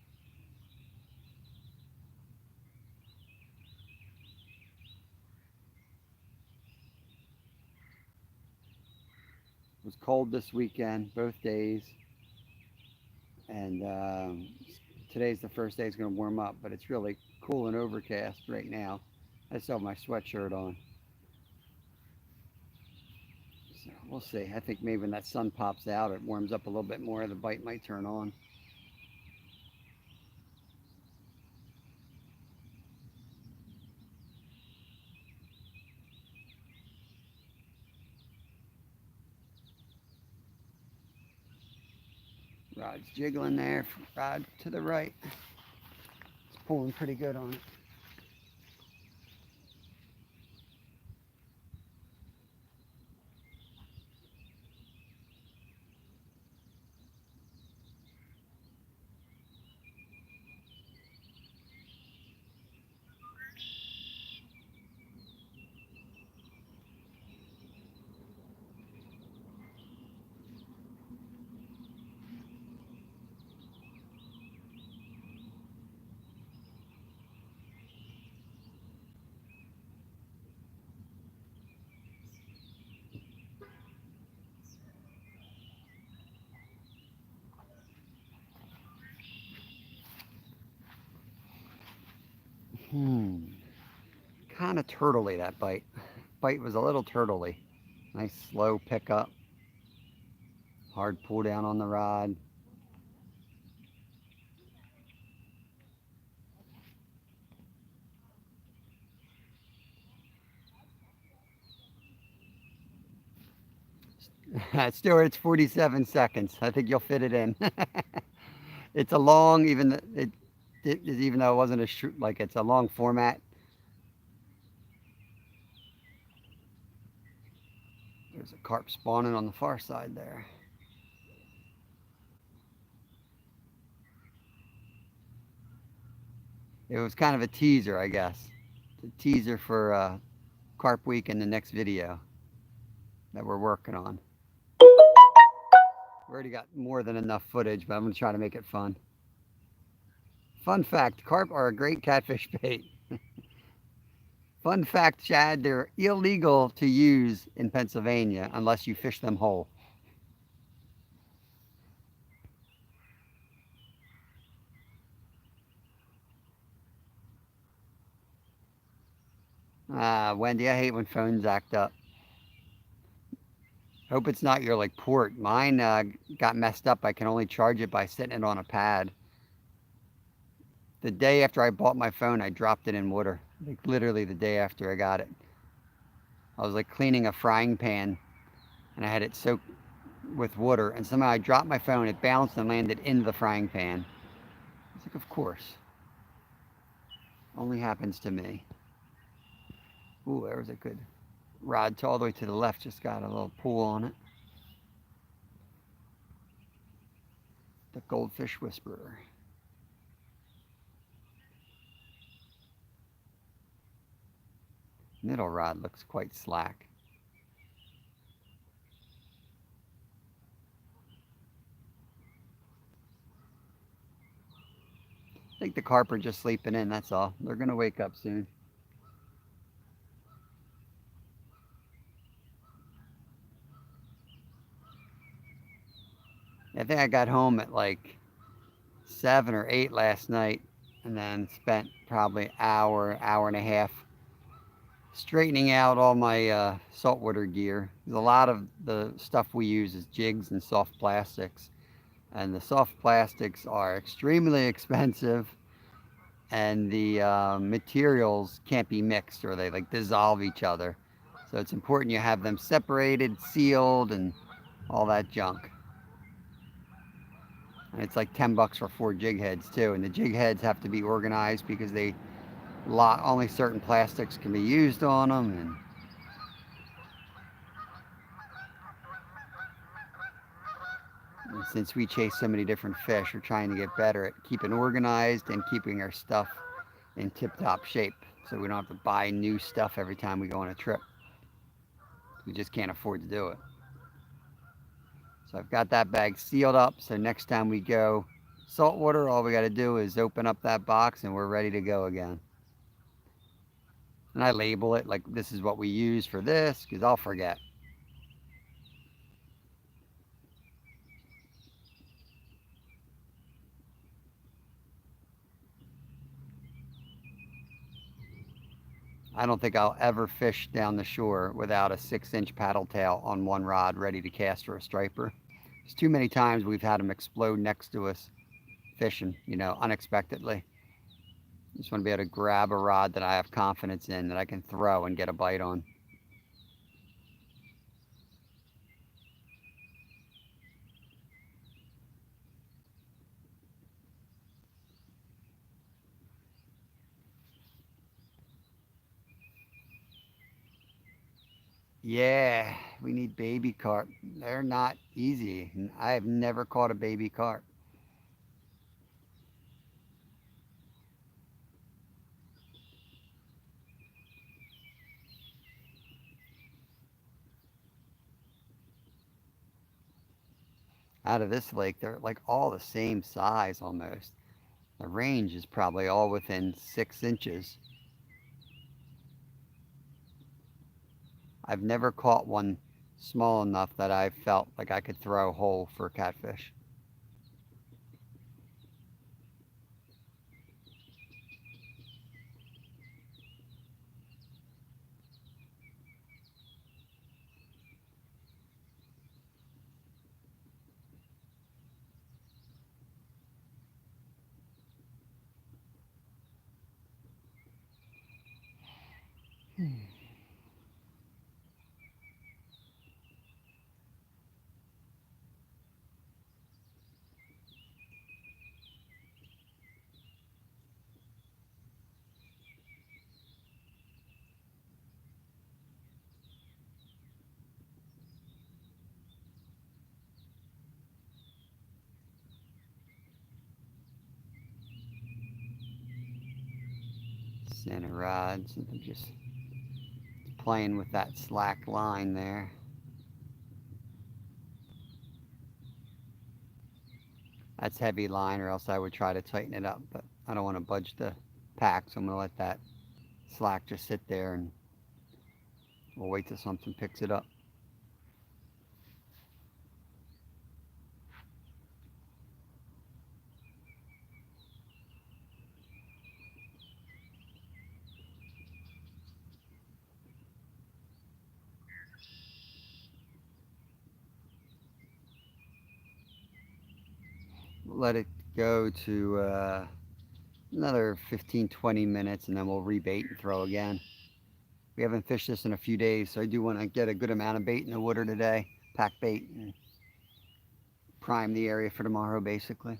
Speaker 1: It was cold this weekend, both days. And today's the first day it's going to warm up, but it's really cool and overcast right now. I still have my sweatshirt on. So we'll see. I think maybe when that sun pops out, it warms up a little bit more. The bite might turn on. Rod's jiggling there. Rod to the right. It's pulling pretty good on it. Kind of turtley, that bite. Bite was a little turtley. Nice slow pickup. Hard pull down on the rod. Stuart, it's 47 seconds. I think you'll fit it in. It's a long, even though it wasn't a like it's a long format. There's a carp spawning on the far side there. It was kind of a teaser, I guess. It's a teaser for Carp Week in the next video that we're working on. We already got more than enough footage, but I'm going to try to make it fun. Fun fact, carp are a great catfish bait. Fun fact, Chad, they're illegal to use in Pennsylvania unless you fish them whole. Ah, Wendy, I hate when phones act up. Hope it's not your like port. Mine got messed up. I can only charge it by sitting it on a pad. The day after I bought my phone, I dropped it in water. Like literally the day after I got it. I was like cleaning a frying pan and I had it soaked with water and somehow I dropped my phone. It bounced and landed into the frying pan. I was like, of course. Only happens to me. Ooh, there was a good rod all the way to the left. Just got a little pull on it. The Goldfish Whisperer. Middle rod looks quite slack. I think the carp are just sleeping in, that's all. They're going to wake up soon. I think I got home at like 7 or 8 last night and then spent probably an hour and a half straightening out all my saltwater gear. A lot of the stuff we use is jigs and soft plastics. And the soft plastics are extremely expensive and the materials can't be mixed or they like dissolve each other. So it's important you have them separated, sealed, and all that junk. And it's like 10 bucks for 4 jig heads too. And the jig heads have to be organized because they only certain plastics can be used on them. And since we chase so many different fish, we're trying to get better at keeping organized and keeping our stuff in tip-top shape so we don't have to buy new stuff every time we go on a trip. We just can't afford to do it. So I've got that bag sealed up, so next time we go saltwater, all we got to do is open up that box and we're ready to go again. And I label it like this is what we use for this because I'll forget. I don't think I'll ever fish down the shore without a 6-inch paddle tail on one rod ready to cast for a striper. There's too many times we've had them explode next to us fishing, unexpectedly. Just want to be able to grab a rod that I have confidence in that I can throw and get a bite on. Yeah, we need baby carp. They're not easy. I have never caught a baby carp. Out of this lake, they're like all the same size almost. The range is probably all within 6 inches. I've never caught one small enough that I felt like I could throw whole for catfish. center rods, and I'm just playing with that slack line there. That's heavy line, or else I would try to tighten it up, but I don't want to budge the pack, so I'm going to let that slack just sit there and we'll wait till something picks it up. Let it go to another 15-20 minutes, and then we'll rebait and throw again. We haven't fished this in a few days, so I do want to get a good amount of bait in the water today, pack bait, and prime the area for tomorrow basically.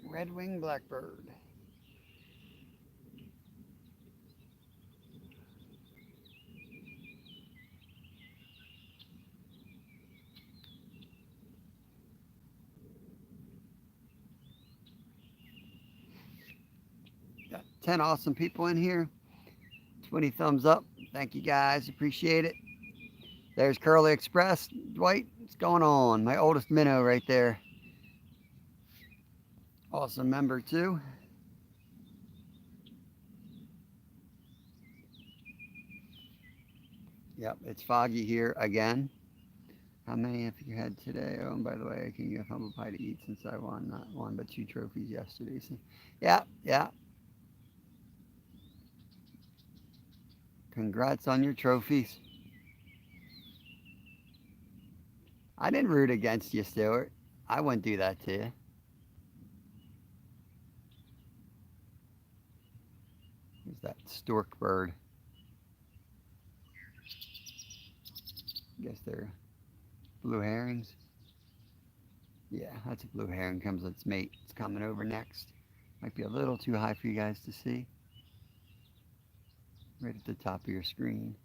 Speaker 1: Red-winged blackbird. Got 10 awesome people in here. 20 thumbs up. Thank you guys. Appreciate it. There's Curly Express. Dwight, what's going on? My oldest minnow right there. Awesome member too. Yep, it's foggy here again. How many have you had today? Oh, and by the way, I can get humble pie to eat since I won not one but two trophies yesterday. So, yeah, yeah. Congrats on your trophies. I didn't root against you, Stuart. I wouldn't do that to you. Who's that stork bird? I guess they're blue herrings. Yeah, that's a blue heron. Comes with its mate. It's coming over next. Might be a little too high for you guys to see. Right at the top of your screen.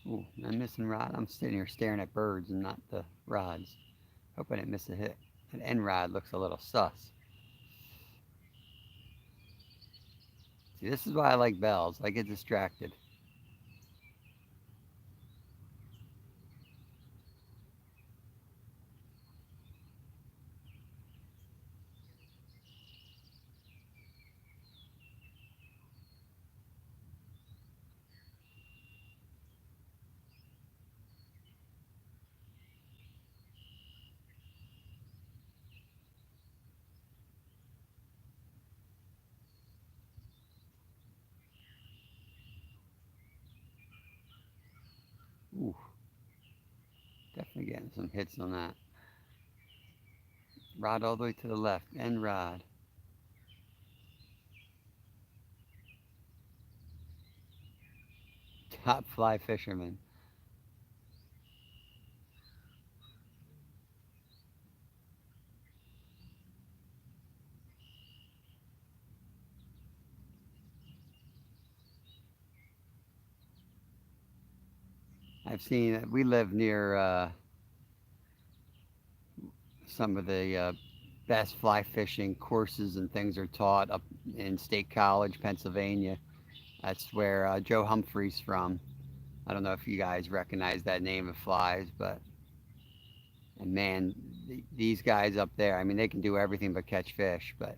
Speaker 1: Ooh, I'm missing rod. I'm sitting here staring at birds and not the rods. Hope I didn't miss a hit. That end rod looks a little sus. See, this is why I like bells. I get distracted. Ooh, definitely getting some hits on that. Rod all the way to the left. End rod. Top fly fisherman. I've seen. We live near some of the best fly fishing courses and things are taught up in State College, Pennsylvania. That's where Joe Humphrey's from. I don't know if you guys recognize that name of flies, but and man, these guys up there, I mean, they can do everything but catch fish, but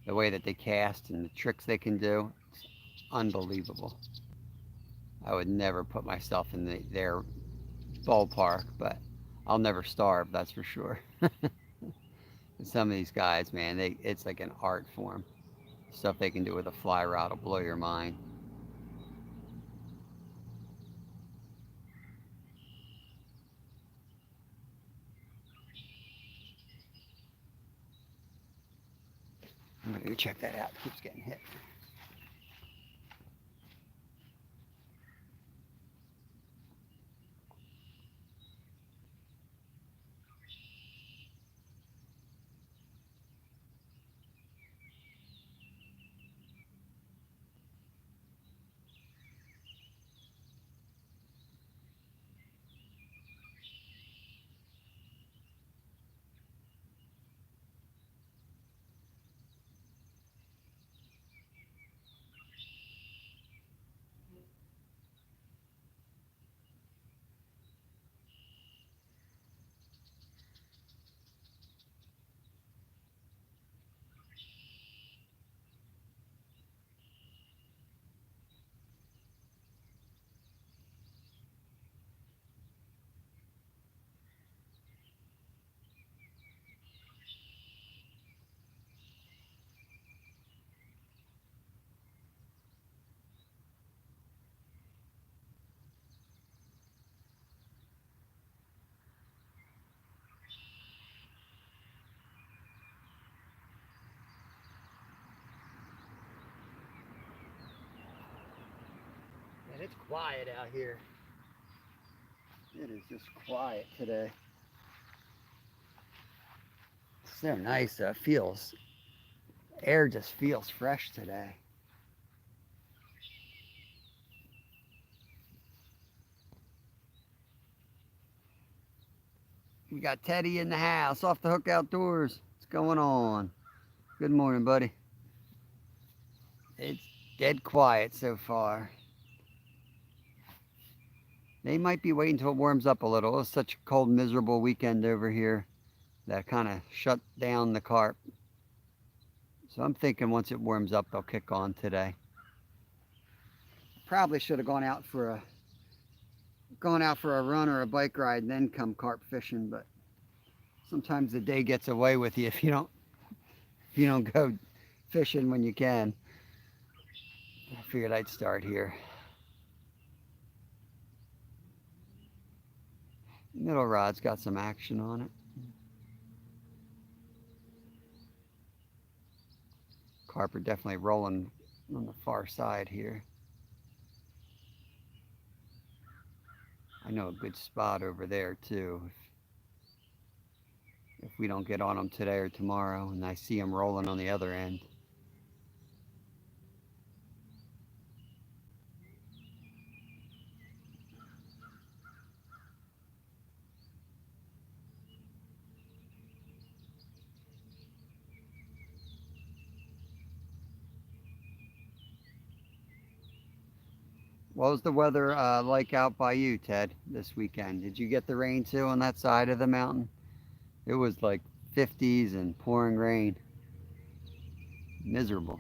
Speaker 1: the way that they cast and the tricks they can do, it's unbelievable. I would never put myself in their ballpark, but I'll never starve, that's for sure. Some of these guys, man, it's like an art form. Stuff they can do with a fly rod will blow your mind. I'm gonna go check that out. It keeps getting hit. And it's quiet out here. It is just quiet today. So nice. Feels air just feels fresh today. We got Teddy in the house, off the hook outdoors. What's going on? Good morning, buddy. It's dead quiet so far. They might be waiting until it warms up a little. It was such a cold, miserable weekend over here that kind of shut down the carp. So I'm thinking once it warms up, they'll kick on today. Probably should have gone out for a run or a bike ride and then come carp fishing, but sometimes the day gets away with you if you don't go fishing when you can. I figured I'd start here. Middle rod's got some action on it. Carp are definitely rolling on the far side here. I know a good spot over there too. If we don't get on them today or tomorrow, and I see them rolling on the other end. What was the weather like out by you, Ted, this weekend? Did you get the rain too on that side of the mountain? It was like 50s and pouring rain. Miserable.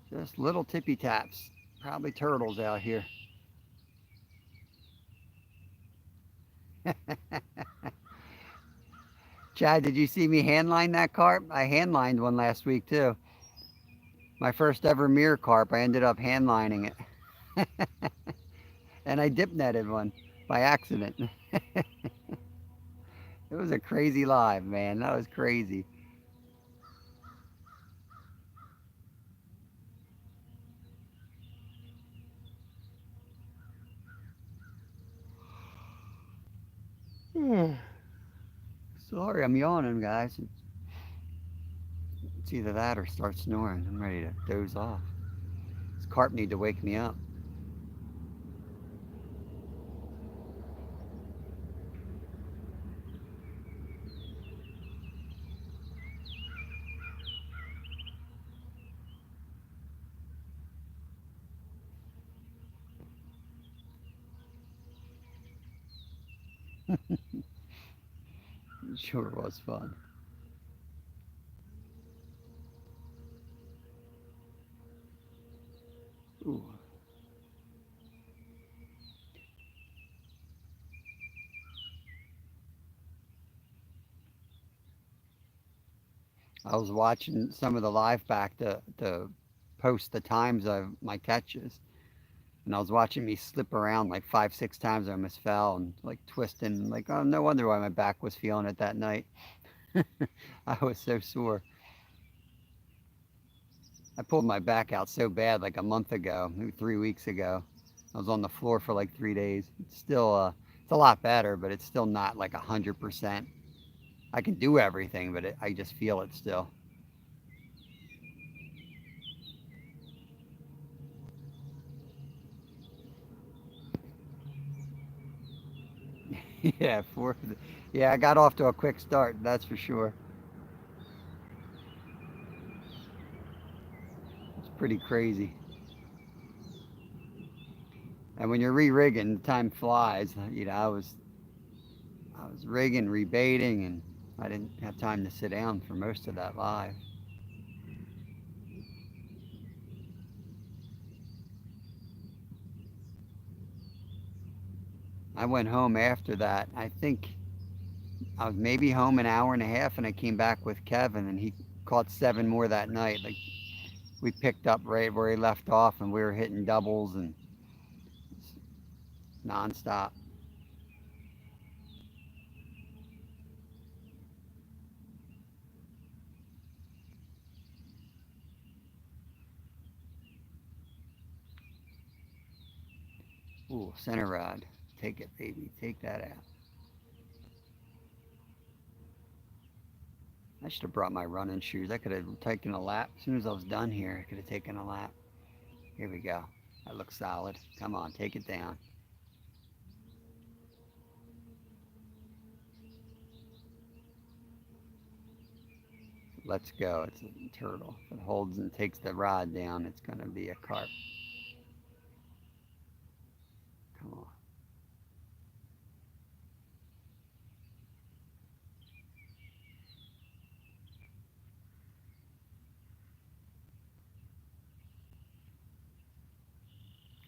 Speaker 1: Just little tippy taps. Probably turtles out here. Chad, did you see me handline that carp? I handlined one last week too. My first ever mirror carp. I ended up handlining it. And I dip netted one by accident. It was a crazy live, man. That was crazy. So Sorry, I'm yawning, guys. It's either that or start snoring. I'm ready to doze off. This carp need to wake me up. It sure was fun. Ooh. I was watching some of the live back to post the times of my catches, and I was watching me slip around like 5, 6 times. I almost fell and like twisting. Like, oh, no wonder why my back was feeling it that night. I was so sore. I pulled my back out so bad like a month ago, maybe 3 weeks ago. I was on the floor for like 3 days. It's still, it's a lot better, but it's still not like 100%. I can do everything, but I just feel it still. Yeah, yeah, I got off to a quick start, that's for sure. It's pretty crazy. And when you're re-rigging, time flies. I was rigging, rebaiting, and I didn't have time to sit down for most of that live. I went home after that. I think I was maybe home an hour and a half, and I came back with Kevin, and he caught 7 more that night. Like we picked up right where he left off, and we were hitting doubles and nonstop. Ooh, center rod. Take it, baby. Take that out. I should have brought my running shoes. I could have taken a lap. As soon as I was done here, I could have taken a lap. Here we go. That looks solid. Come on, take it down. Let's go. It's a turtle. If it holds and takes the rod down, it's going to be a carp. Come on.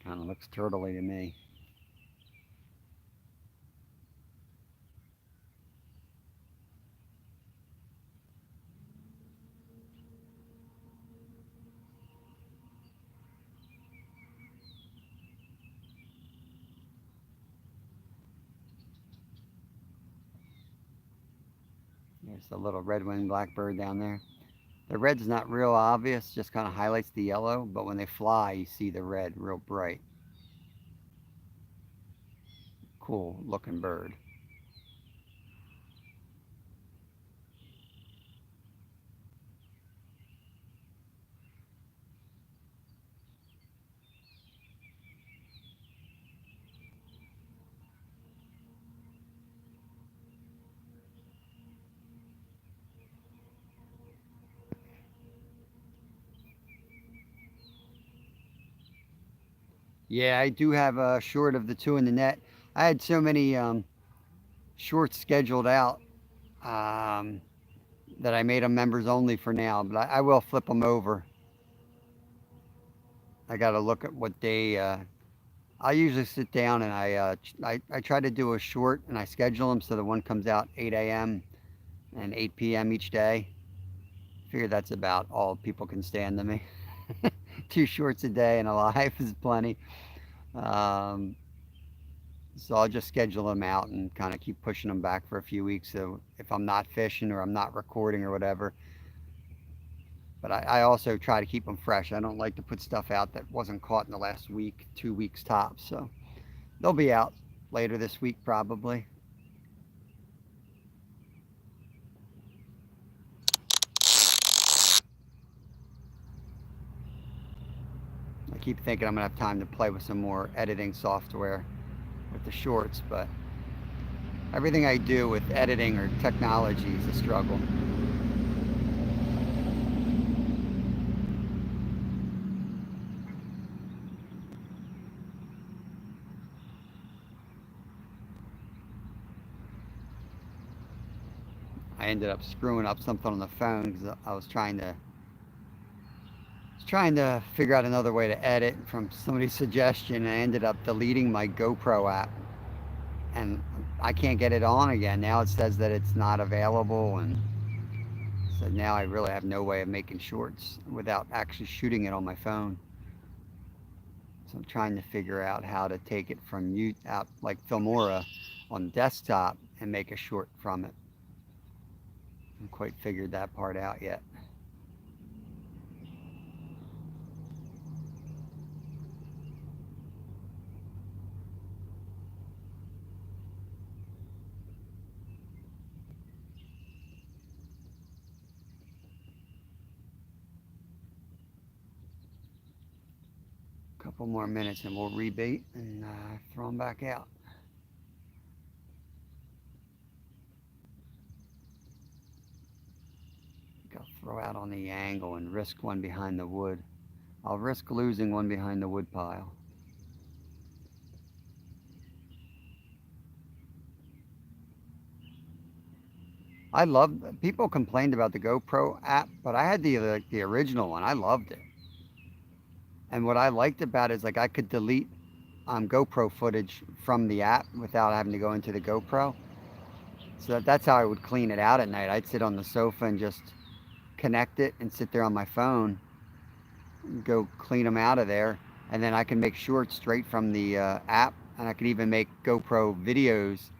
Speaker 1: Kind of looks turtley to me. There's the little red-winged blackbird down there. The red's not real obvious, just kind of highlights the yellow, but when they fly, you see the red real bright. Cool looking bird. Yeah, I do have a short of the two in the net. I had so many shorts scheduled out um, that I made them members only for now, but I will flip them over. I got to look at what day. I usually sit down and I try to do a short and I schedule them so the one comes out 8 a.m. and 8 p.m. each day. Figure that's about all people can stand to me. Two shorts a day and a live is plenty. Um, so I'll just schedule them out and kind of keep pushing them back for a few weeks. So if I'm not fishing or I'm not recording or whatever, but I also try to keep them fresh. I don't like to put stuff out that wasn't caught in the last week, 2 weeks tops. So they'll be out later this week probably. I keep thinking I'm gonna have time to play with some more editing software with the shorts, but everything I do with editing or technology is a struggle. I ended up screwing up something on the phone because I was trying to figure out another way to edit from somebody's suggestion, and I ended up deleting my GoPro app, and I can't get it on again. Now it says that it's not available, and so now I really have no way of making shorts without actually shooting it on my phone. So I'm trying to figure out how to take it from you out like Filmora on desktop and make a short from it. I haven't quite figured that part out yet. A couple more minutes and we'll rebait and throw them back out. I'll throw out on the angle and risk one behind the wood. I'll risk losing one behind the wood pile. I love. People complained about the GoPro app, but I had the original one. I loved it. And what I liked about it is like I could delete GoPro footage from the app without having to go into the GoPro. So that's how I would clean it out at night. I'd sit on the sofa and just connect it and sit there on my phone, go clean them out of there, and then I can make shorts straight from the app, and I could even make GoPro videos.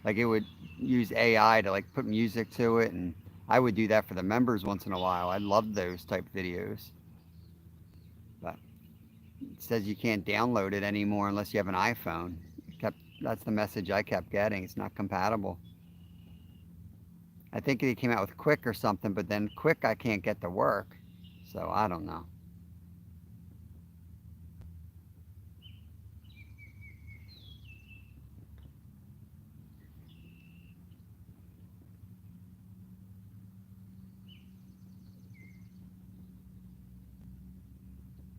Speaker 1: Like it would use AI to like put music to it, and I would do that for the members once in a while. I loved those type videos, but it says you can't download it anymore unless you have an iPhone. That's the message I kept getting. It's not compatible. I think they came out with Quick or something, but then Quick I can't get to work. So I don't know.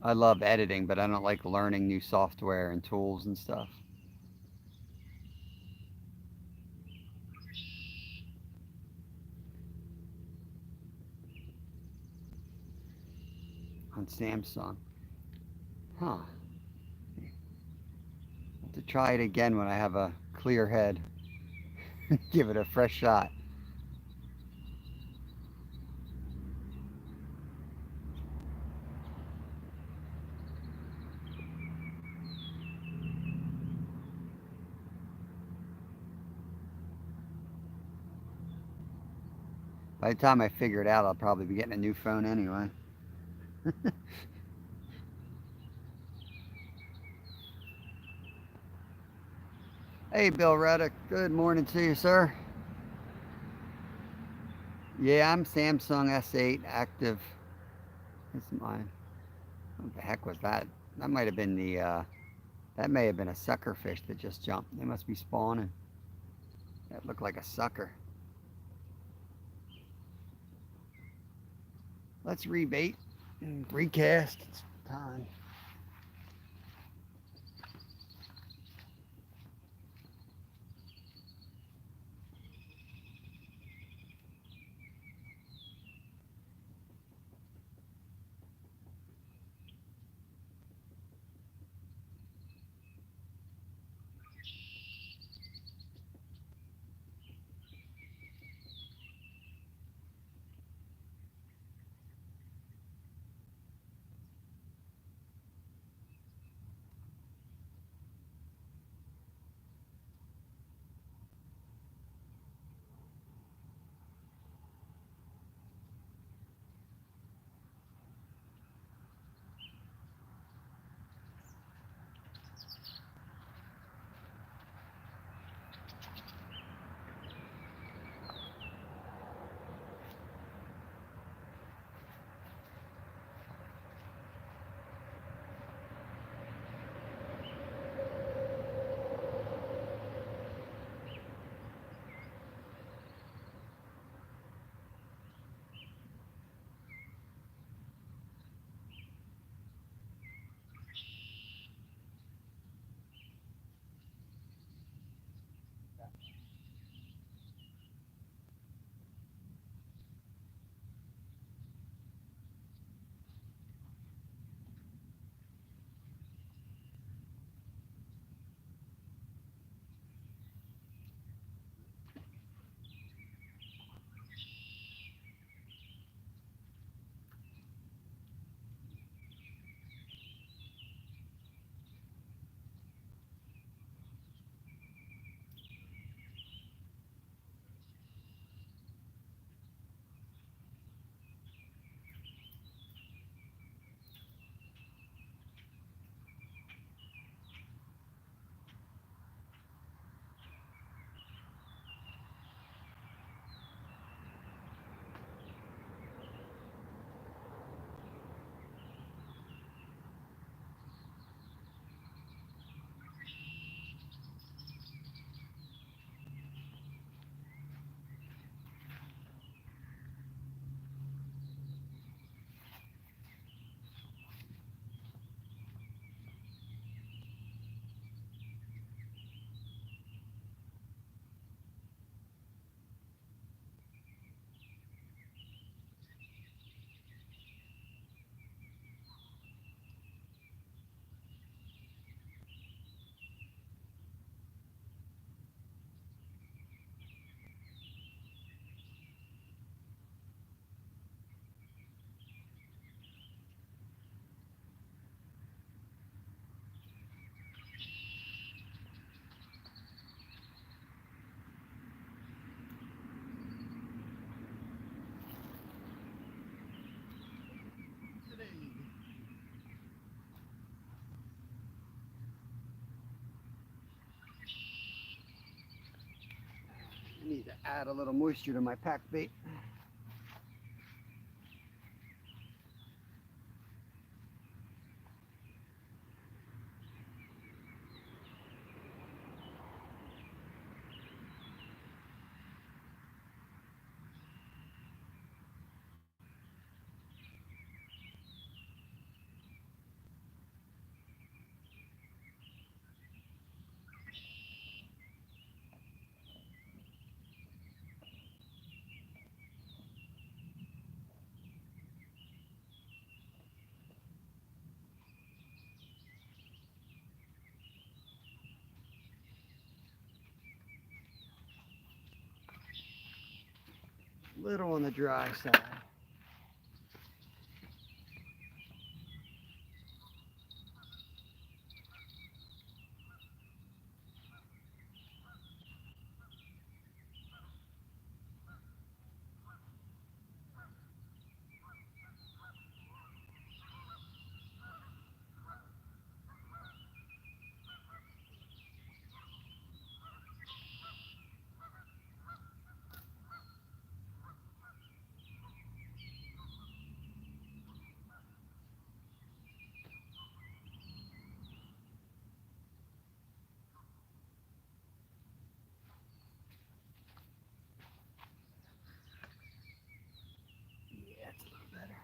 Speaker 1: I love editing, but I don't like learning new software and tools and stuff. On Samsung. Huh. I'll have to try it again when I have a clear head. Give it a fresh shot. By the time I figure it out, I'll probably be getting a new phone anyway. Hey, Bill Reddick. Good morning to you, sir. Yeah, I'm Samsung S8 active. That's mine. What the heck was that? That might have been that may have been a sucker fish that just jumped. They must be spawning. That looked like a sucker. Let's rebait and recast. It's time. add a little moisture to my pack bait. Little on the dry side. Yeah, it's a little better.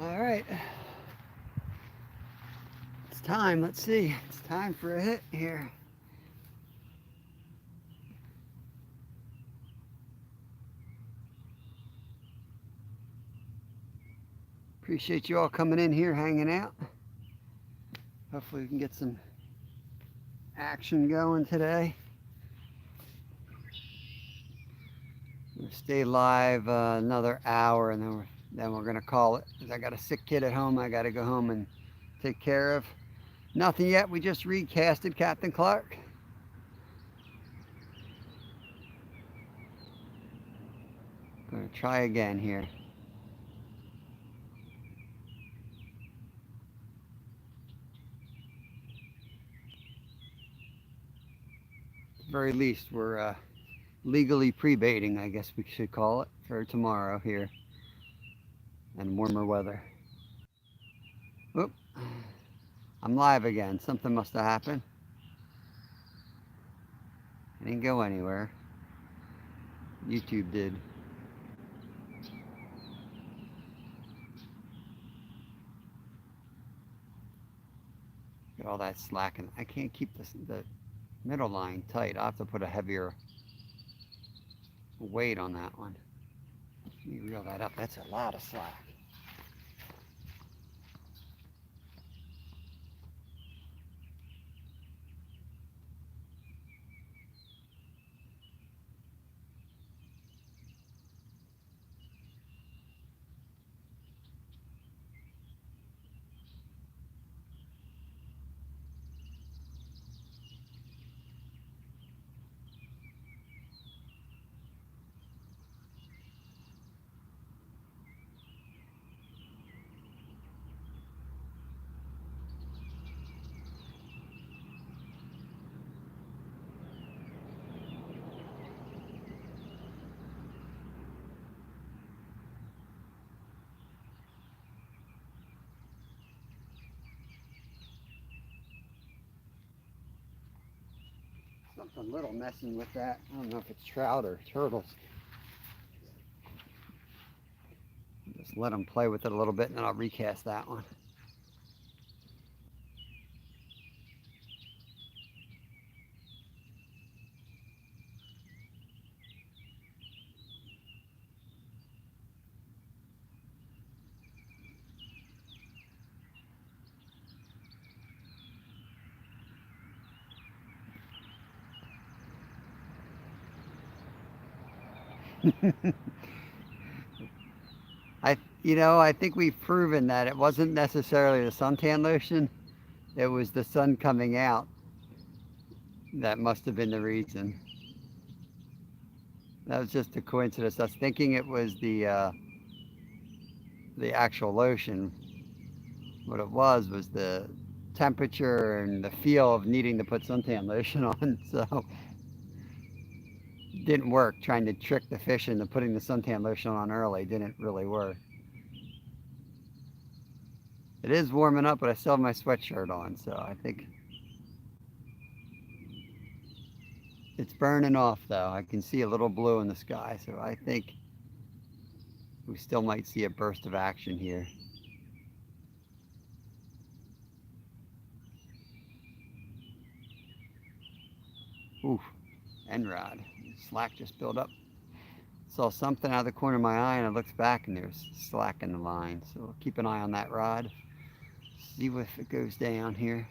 Speaker 1: All right. It's time. Let's see. It's time for a hit here. Appreciate you all coming in here, hanging out. Hopefully we can get some action going today. We'll stay live another hour, and then we're gonna call it. 'Cause I got a sick kid at home. I got to go home and take care of. Nothing yet. We just recasted Captain Clark. Gonna try again here. At the very least, we're legally pre-baiting, I guess we should call it, for tomorrow here, and warmer weather. Oop. I'm live again. Something must have happened. I didn't go anywhere. YouTube did. Get all that slacking. I can't keep the middle line tight. I'll have to put a heavier weight on that one. Let me reel that up. That's a lot of slack. something little messing with that. I don't know if it's trout or turtles. Just let them play with it a little bit and then I'll recast that one. I think we've proven that it wasn't necessarily the suntan lotion. It was the sun coming out that must have been the reason. That was just a coincidence. I was thinking it was the actual lotion. What it was the temperature and the feel of needing to put suntan lotion on. So it didn't work. Trying to trick the fish into putting the suntan lotion on early didn't really work. It is warming up, but I still have my sweatshirt on, so I think it's burning off though. I can see a little blue in the sky, so I think we still might see a burst of action here. Oof, end rod. Slack just built up. Saw something out of the corner of my eye and I looked back and there's slack in the line. So we'll keep an eye on that rod. See if it goes down here.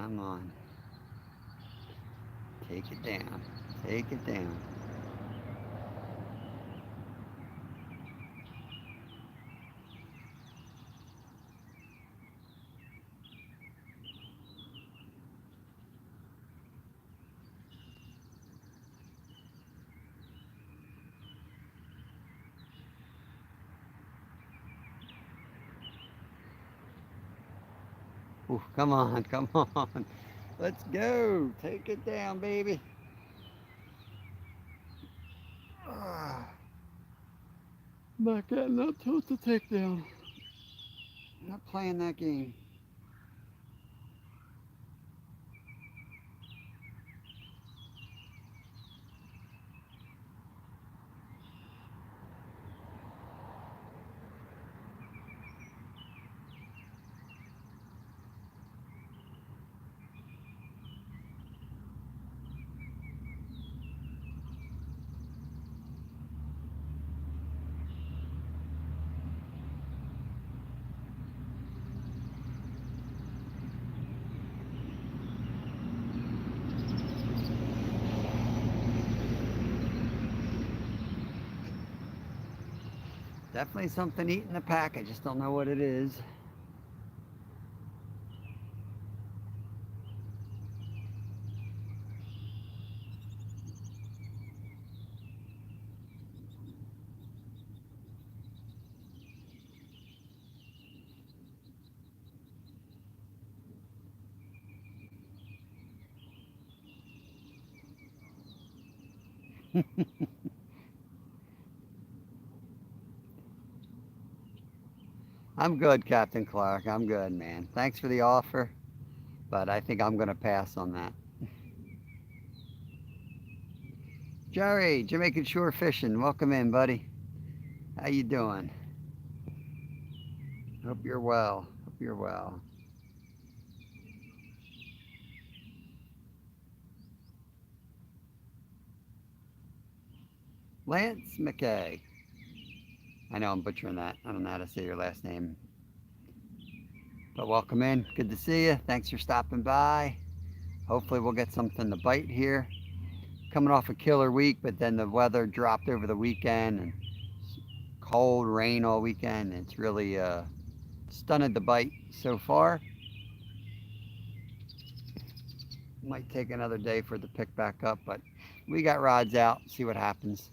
Speaker 1: Come on. Take it down. Take it down. Ooh, come on, come on. Let's go. Take it down, baby. Not getting up to the takedown. Not playing that game. Definitely something eating the pack. I just don't know what it is. I'm good, Captain Clark. I'm good, man. Thanks for the offer, but I think I'm going to pass on that. Jerry, Jamaican Shore Fishing. Welcome in, buddy. How you doing? Hope you're well. Hope you're well. Lance McKay. I know I'm butchering that. I don't know how to say your last name. But welcome in. Good to see you. Thanks for stopping by. Hopefully we'll get something to bite here. Coming off a killer week, but then the weather dropped over the weekend and cold rain all weekend. It's really stunted the bite so far. Might take another day for it to pick back up, but we got rods out. See what happens.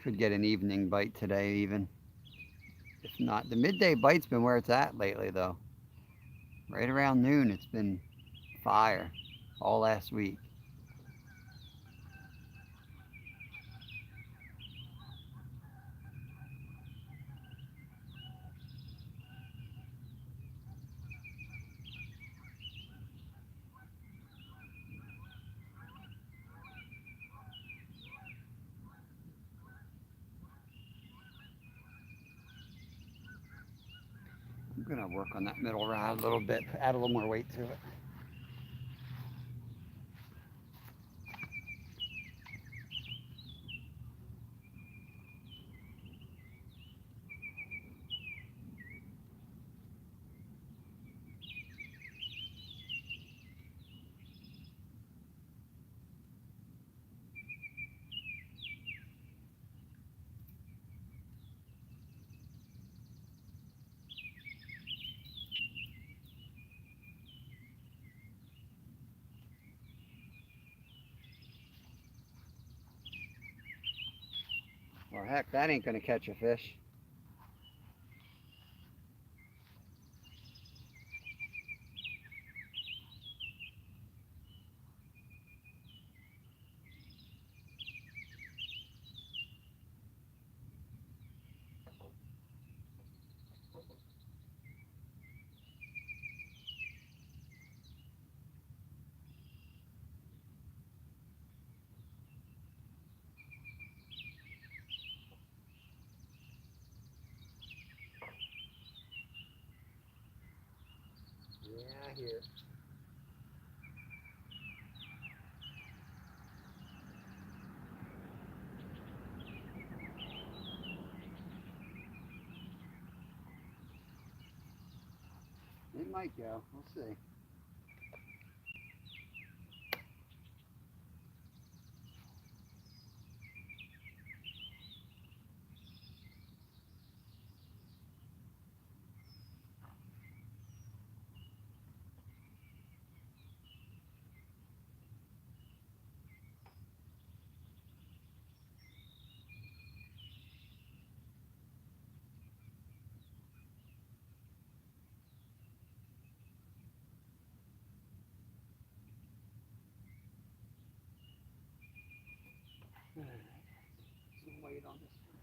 Speaker 1: Could get an evening bite today even. If not, the midday bite's been where it's at lately though. Right around noon, it's been fire all last week. I'm gonna work on that middle rod a little bit, add a little more weight to it. Well, heck, that ain't gonna catch a fish. Yeah, I hear it. It might go. We'll see. All right. Some weight on this one.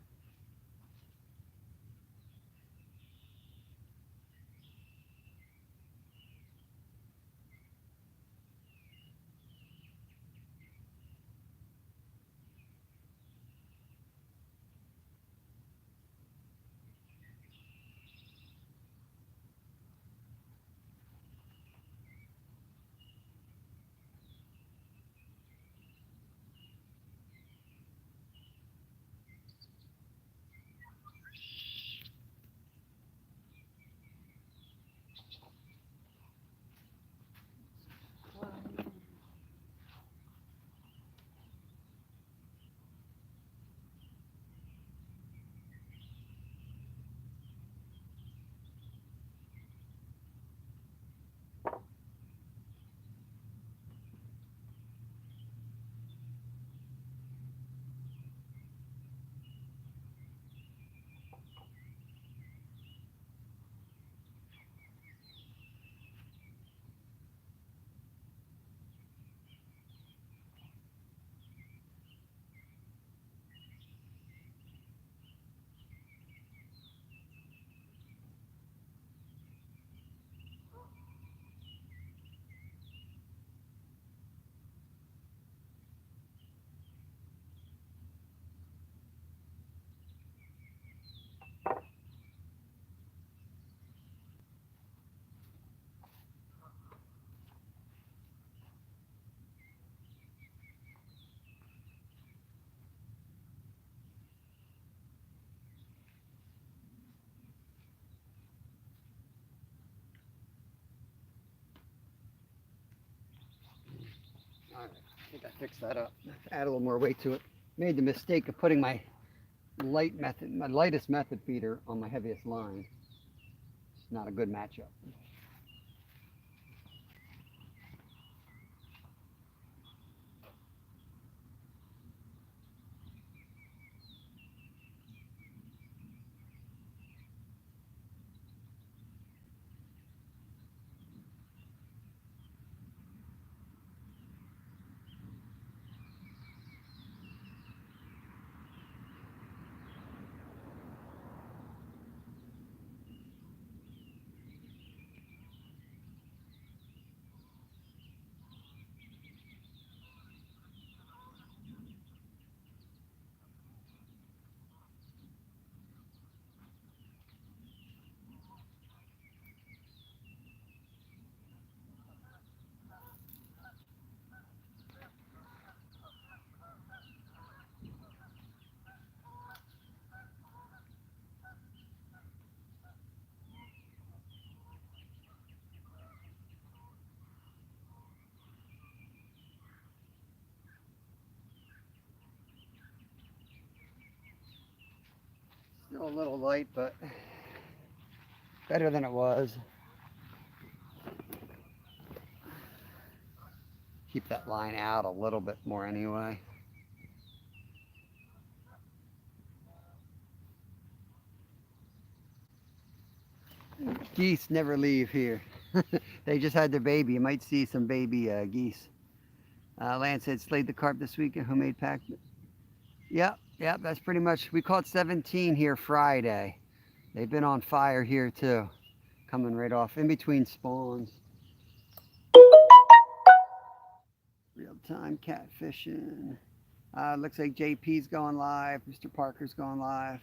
Speaker 1: All right. I think I fixed that up. Add a little more weight to it. made the mistake of putting my lightest method feeder on my heaviest line. It's not a good matchup. Still a little light, but better than it was. Keep that line out a little bit more anyway. Geese never leave here. They just had their baby. You might see some baby geese. Lance said slayed the carp this week at homemade pack. Yep, that's pretty much. We caught 17 here Friday. They've been on fire here too. Coming right off in between spawns. Real time catfishing. Looks like JP's going live. Mr. Parker's going live.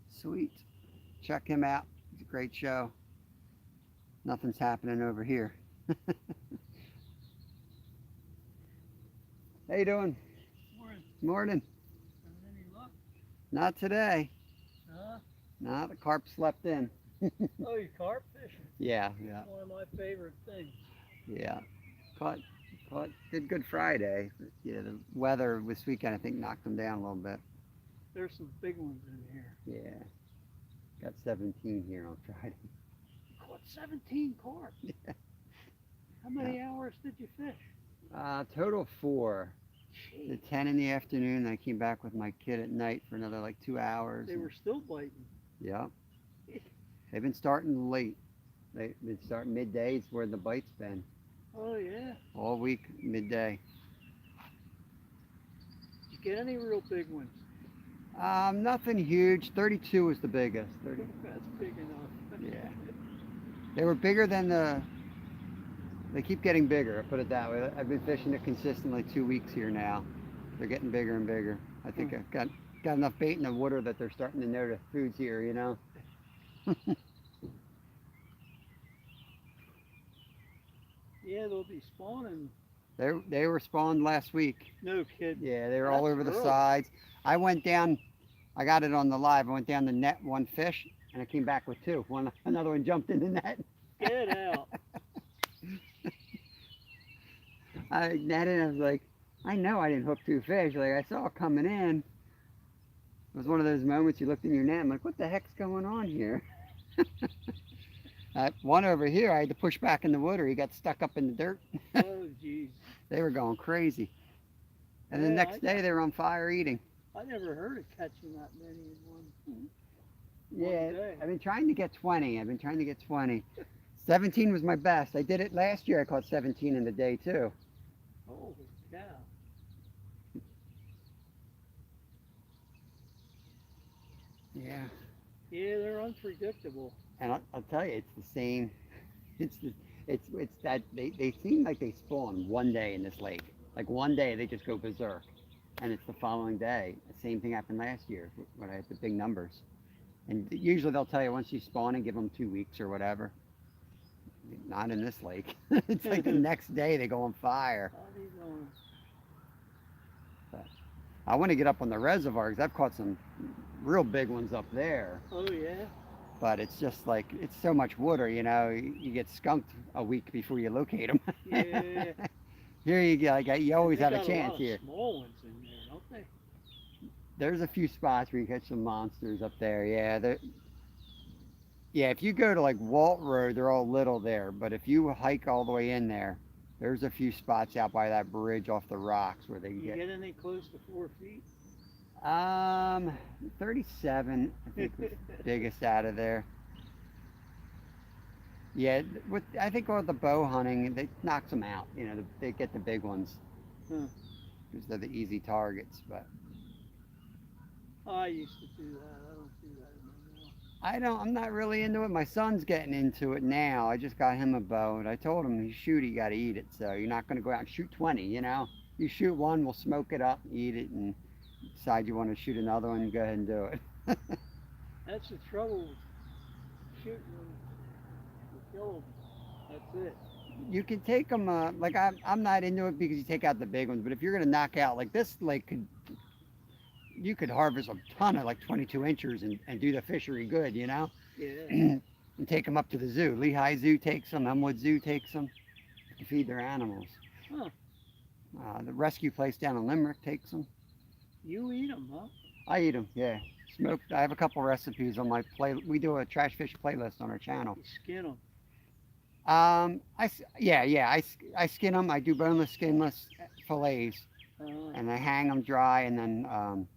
Speaker 1: Sweet. Check him out. It's a great show. Nothing's happening over here. How you doing?
Speaker 2: Morning.
Speaker 1: Morning.
Speaker 2: Any luck?
Speaker 1: Not today.
Speaker 2: Huh?
Speaker 1: Nah, the carp slept in.
Speaker 2: Oh, you carp fishing?
Speaker 1: Yeah.
Speaker 2: One of my favorite things.
Speaker 1: Yeah. Caught did good Friday. Yeah, the weather this weekend I think knocked them down a little bit.
Speaker 2: There's some big ones in here.
Speaker 1: Yeah. Got 17 here on Friday.
Speaker 2: You caught 17 carp.
Speaker 1: Yeah.
Speaker 2: How many hours did you fish?
Speaker 1: Total 4.
Speaker 2: Jeez.
Speaker 1: The 10 in the afternoon. I came back with my kid at night for another like 2 hours.
Speaker 2: They were still biting.
Speaker 1: Yeah. They've been starting late. They've been starting midday is where the bite's been.
Speaker 2: Oh, yeah.
Speaker 1: All week, midday.
Speaker 2: Did you get any real big ones?
Speaker 1: Nothing huge. 32 was the biggest. 30.
Speaker 2: That's big enough.
Speaker 1: Yeah. They were bigger than they keep getting bigger, put it that way. I've been fishing it consistently 2 weeks here now. They're getting bigger and bigger. I think I've got enough bait in the water that they're starting to know the food's here, you know?
Speaker 2: Yeah, they'll be spawning.
Speaker 1: They were spawned last week.
Speaker 2: No kidding.
Speaker 1: Yeah, they were all
Speaker 2: That's
Speaker 1: over the
Speaker 2: early.
Speaker 1: sides. I went down, I got it on the live. I went down the net, 1 fish, and I came back with 2. Another one jumped in the net.
Speaker 2: Get out.
Speaker 1: I netted and I was like, I know I didn't hook 2 fish. Like I saw it coming in. It was one of those moments you looked in your net. I'm like, what the heck's going on here? One over here, I had to push back in the water. He got stuck up in the dirt.
Speaker 2: Oh, jeez.
Speaker 1: They were going crazy. And the
Speaker 2: Yeah,
Speaker 1: next day, they were on fire eating.
Speaker 2: I never heard of catching that many in one.
Speaker 1: Yeah,
Speaker 2: day.
Speaker 1: I've been trying to get 20. 17 was my best. I did it last year. I caught 17 in the day too.
Speaker 2: Holy cow.
Speaker 1: Yeah.
Speaker 2: Yeah, they're unpredictable.
Speaker 1: And I'll tell you, it's the same. It's that they seem like they spawn one day in this lake. Like one day they just go berserk, and it's the following day. The same thing happened last year when I had the big numbers. And usually they'll tell you once you spawn and give them 2 weeks or whatever. Not in this lake. It's like the next day they go on fire.
Speaker 2: How are you going?
Speaker 1: I want to get up on the reservoir because I've caught some real big ones up there.
Speaker 2: Oh, yeah?
Speaker 1: But it's just like, it's so much water, you know, you get skunked a week before you locate them.
Speaker 2: Yeah.
Speaker 1: Here you go, you always
Speaker 2: They
Speaker 1: have a
Speaker 2: got
Speaker 1: chance
Speaker 2: lot
Speaker 1: here.
Speaker 2: Of small ones in there, don't they?
Speaker 1: There's a few spots where you catch some monsters up there. Yeah, yeah. If you go to like Walt Road, they're all little there. But if you hike all the way in there, there's a few spots out by that bridge off the rocks where they can
Speaker 2: You get any close to 4 feet?
Speaker 1: um 37. I think was the biggest out of there. Yeah, with I think with the bow hunting, they knocks them out. You know, they get the big ones
Speaker 2: Huh.
Speaker 1: because they're the easy targets. But
Speaker 2: I used to do that. I don't do that anymore.
Speaker 1: I don't. I'm not really into it. My son's getting into it now. I just got him a bow, and I told him, "You shoot it, you got to eat it. So you're not going to go out and shoot 20. You know, you shoot one, we'll smoke it up, eat it, and decide you want to shoot another one. You go ahead and do it."
Speaker 2: That's the trouble with shooting them. You kill them. That's it.
Speaker 1: You can take them. Like I'm not into it because you take out the big ones. But if you're going to knock out like this lake could you could harvest a ton of like 22 inchers and do the fishery good, you know,
Speaker 2: Yeah.
Speaker 1: and take them up to the zoo. Lehigh Zoo takes them, Elmwood Zoo takes them to feed their animals.
Speaker 2: Huh.
Speaker 1: The rescue place down in Limerick takes them.
Speaker 2: You eat them, huh?
Speaker 1: I eat them, yeah. Smoked. I have a couple recipes on my play. We do a trash fish playlist on our channel.
Speaker 2: You skin them.
Speaker 1: I skin them. I do boneless, skinless fillets, and I hang them dry and then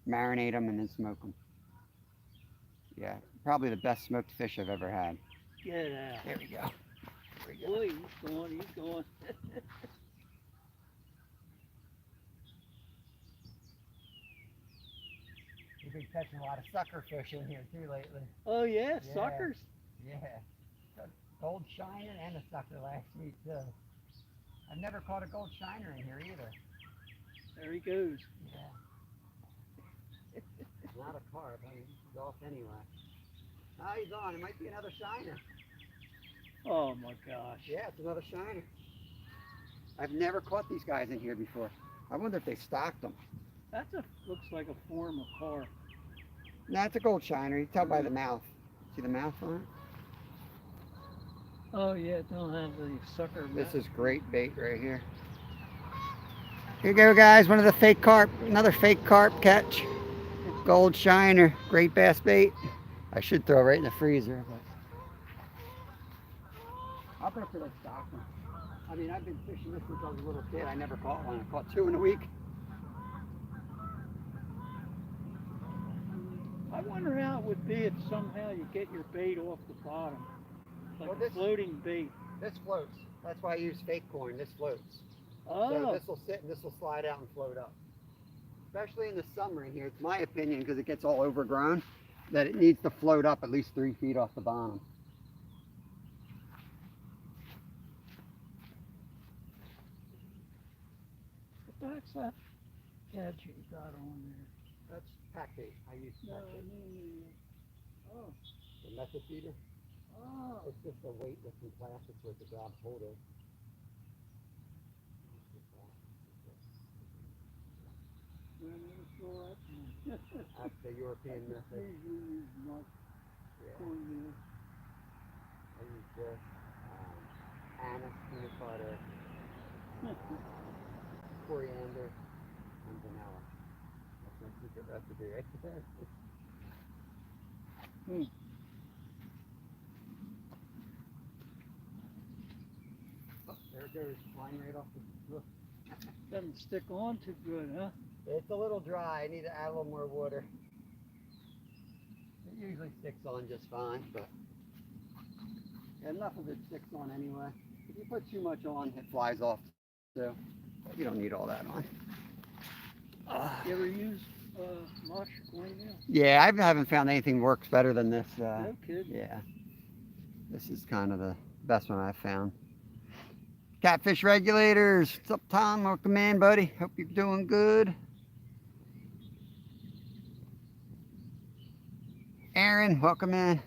Speaker 1: marinate them and then smoke them. Yeah, probably the best smoked fish I've ever had.
Speaker 2: Get out.
Speaker 1: There we go. There we go.
Speaker 2: Boy, he's going, he's going.
Speaker 1: We've been catching a lot of sucker fish in here too lately.
Speaker 2: Oh, yeah,
Speaker 1: Yeah.
Speaker 2: suckers.
Speaker 1: Yeah. Got gold shiner and a sucker last week too. I've never caught a gold shiner in here either.
Speaker 2: There he goes.
Speaker 1: Yeah. Not a carp. I mean, he's off anyway. Oh, he's on. It might be another shiner.
Speaker 2: Oh, my gosh.
Speaker 1: Yeah, it's another shiner. I've never caught these guys in here before. I wonder if they stocked them.
Speaker 2: Looks like a form of carp.
Speaker 1: No, it's a gold shiner. You can tell by the mouth. See the mouth on it?
Speaker 2: Oh, yeah, it don't have the sucker.
Speaker 1: This is great bait right here. Here you go, guys. One of the fake carp. Another fake carp catch. Gold shiner. Great bass bait. I should throw it right in the freezer. But I'll bet for like stock them. I mean, I've been fishing this since I was a little kid. I never caught one. I caught 2 in a week.
Speaker 2: I wonder how it would be if somehow you get your bait off the bottom. Like
Speaker 1: Well,
Speaker 2: a
Speaker 1: this-
Speaker 2: floating bait.
Speaker 1: This floats. That's why I use fake corn. This floats. So
Speaker 2: Oh,
Speaker 1: this will sit and this will slide out and float up. Especially in the summer in here, it's my opinion because it gets all overgrown that it needs to float up at least 3 feet off the bottom.
Speaker 2: what the heck's that catch you got on there?
Speaker 1: That's pack bait. I use
Speaker 2: No,
Speaker 1: pack
Speaker 2: I
Speaker 1: bait.
Speaker 2: mean, oh,
Speaker 1: The method feeder.
Speaker 2: oh.
Speaker 1: It's just a weight with some plastic with the grab hold of.
Speaker 2: I never saw that one.
Speaker 1: That's the European
Speaker 2: I
Speaker 1: method.
Speaker 2: usually use my
Speaker 1: Yeah.
Speaker 2: cornmeal.
Speaker 1: I use this. Anise, peanut butter, coriander, and vanilla. That's my secret recipe right there. Oh, there it goes, flying right off the roof.
Speaker 2: Doesn't stick on too good, huh?
Speaker 1: It's a little dry. I need to add a little more water. It usually sticks on just fine, but enough of it sticks on anyway. If you put too much on, it flies off. So you don't need all that on.
Speaker 2: You ever use mush cornmeal?
Speaker 1: Yeah, I haven't found anything works better than this.
Speaker 2: No kidding.
Speaker 1: Yeah, this is kind of the best one I've found. Catfish regulators. What's up, Tom? Welcome in, buddy. Hope you're doing good. Aaron, welcome in.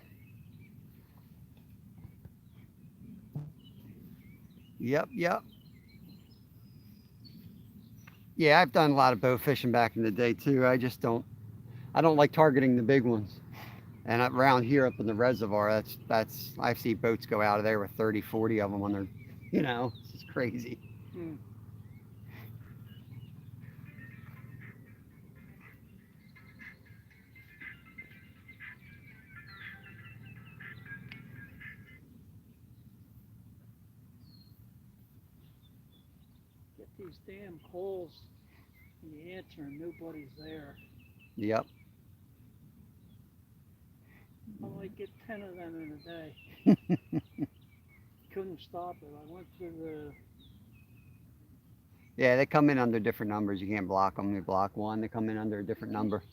Speaker 1: Yep. Yeah, I've done a lot of bow fishing back in the day too. I don't like targeting the big ones. And around here up in the reservoir, I see boats go out of there with 30, 40 of them on their, it's just crazy.
Speaker 2: these damn calls and you answer and nobody's there.
Speaker 1: Yep.
Speaker 2: I might get 10 of them in a day. Couldn't stop it. I went to the
Speaker 1: Yeah, they come in under different numbers. You can't block them. You block one, they come in under a different number.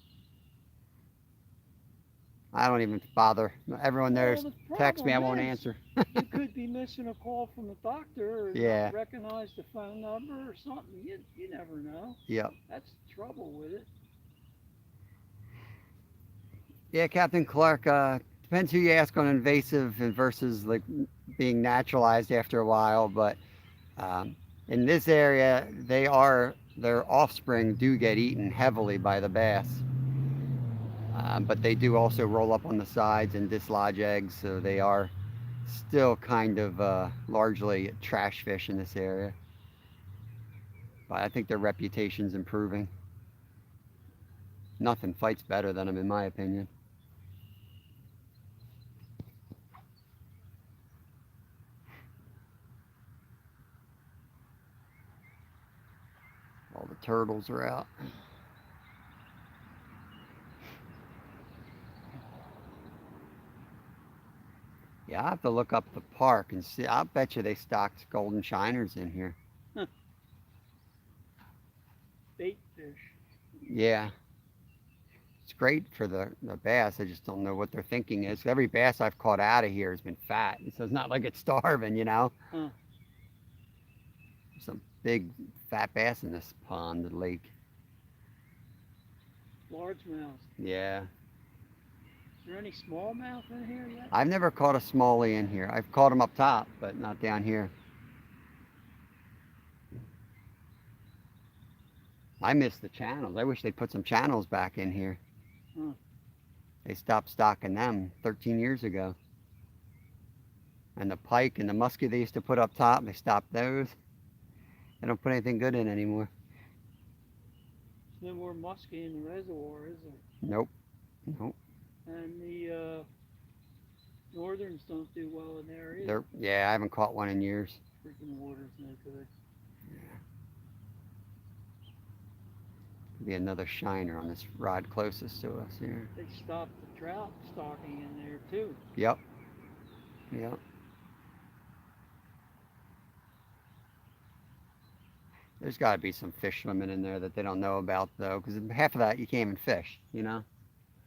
Speaker 1: I don't even bother. Everyone there
Speaker 2: well, the
Speaker 1: texts me, I won't
Speaker 2: problem is,
Speaker 1: answer.
Speaker 2: you could be missing a call from the doctor or
Speaker 1: Yeah.
Speaker 2: not recognize the phone number or something. You never know.
Speaker 1: Yep.
Speaker 2: That's the trouble with it.
Speaker 1: Yeah, Captain Clark, depends who you ask on invasive and versus like being naturalized after a while, but in this area, their offspring do get eaten heavily by the bass. But they do also roll up on the sides and dislodge eggs, so they are still kind of largely trash fish in this area. But I think their reputation's improving. Nothing fights better than them, in my opinion. All the turtles are out. Yeah, I have to look up the park and see. I'll bet you they stocked golden shiners in here.
Speaker 2: Bait fish.
Speaker 1: Yeah. It's great for the bass. I just don't know what their thinking is. Every bass I've caught out of here has been fat. So it's not like it's starving, you know?
Speaker 2: Huh.
Speaker 1: There's some big fat bass in this pond, the lake.
Speaker 2: Largemouth.
Speaker 1: Yeah.
Speaker 2: Is there any smallmouth in here yet?
Speaker 1: I've never caught a smallie in here. I've caught them up top, but not down here. I miss the channels. I wish they'd put some channels back in here.
Speaker 2: Huh.
Speaker 1: They stopped stocking them 13 years ago. And the pike and the muskie they used to put up top, they stopped those. They don't put anything good in anymore.
Speaker 2: There's no more muskie in the reservoir, is there?
Speaker 1: Nope. Nope.
Speaker 2: And the northerns don't do well in there either.
Speaker 1: Yeah, I haven't caught one in years.
Speaker 2: Freaking water's no good.
Speaker 1: Could be another shiner on this rod closest to us here.
Speaker 2: They stopped the trout stocking in there too.
Speaker 1: Yep. Yep. There's got to be some fish swimming in there that they don't know about, though, because half of that you can't even fish, you know?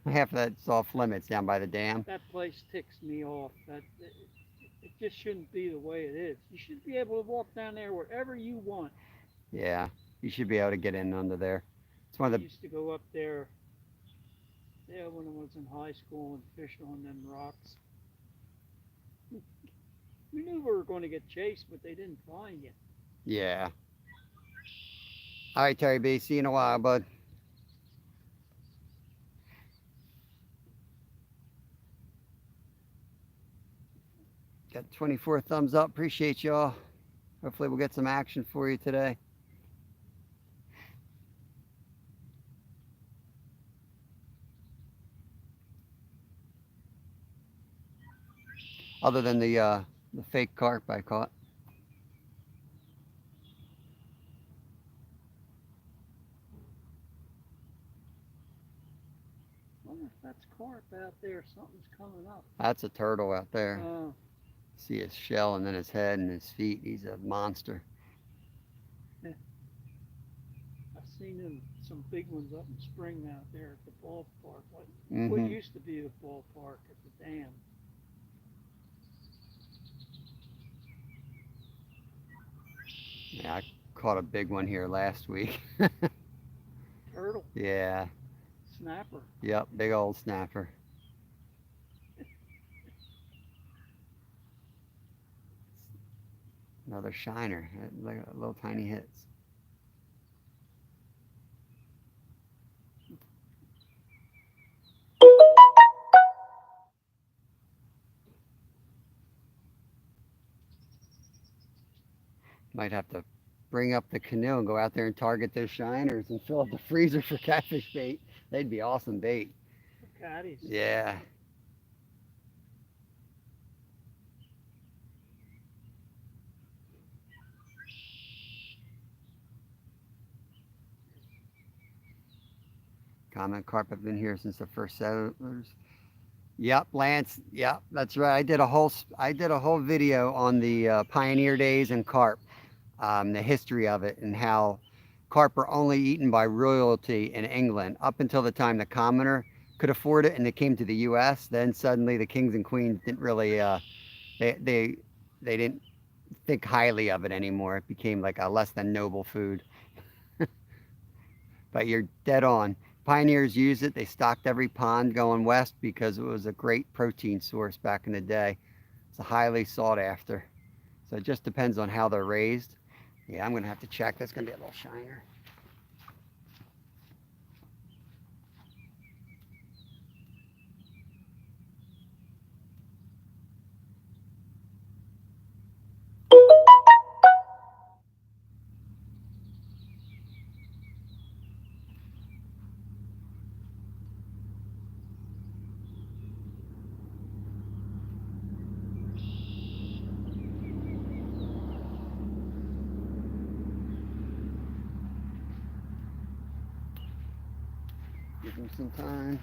Speaker 1: Half of that's off limits down by the dam.
Speaker 2: That place ticks me off. It just shouldn't be the way it is. You should be able to walk down there wherever you want.
Speaker 1: Yeah, you should be able to get in under there. It's one
Speaker 2: I
Speaker 1: of the...
Speaker 2: used to go up there, yeah, when I was in high school and fish on them rocks. We knew we were going to get chased, but they didn't find you.
Speaker 1: Yeah. All right, Terry B. See you in a while, bud. Got 24 thumbs up. Appreciate y'all. Hopefully we'll get some action for you today. Other than the fake carp I caught.
Speaker 2: I wonder if that's carp out there. Something's coming up.
Speaker 1: That's a turtle out there.
Speaker 2: Oh.
Speaker 1: See his shell and then his head and his feet. He's a monster.
Speaker 2: I've seen some big ones up in spring out there at the ballpark. What used to be the ballpark at the dam.
Speaker 1: Yeah, I caught a big one here last week.
Speaker 2: Turtle.
Speaker 1: Yeah.
Speaker 2: Snapper.
Speaker 1: Yep, big old snapper. Another shiner, like little tiny hits. Might have to bring up the canoe and go out there and target those shiners and fill up the freezer for catfish bait. They'd be awesome bait.
Speaker 2: Caddies.
Speaker 1: Yeah. Common carp have been here since the first settlers. Yep, Lance. Yep, that's right. I did a whole video on the pioneer days and carp, the history of it, and how carp were only eaten by royalty in England up until the time the commoner could afford it, and they came to the U.S. Then suddenly the kings and queens didn't really they they they didn't think highly of it anymore. It became like a less than noble food. But you're dead on. Pioneers used it. They stocked every pond going west because it was a great protein source back in the day. It's highly sought after. So it just depends on how they're raised. Yeah, I'm going to have to check. That's going to be a little shiner. Give them some time.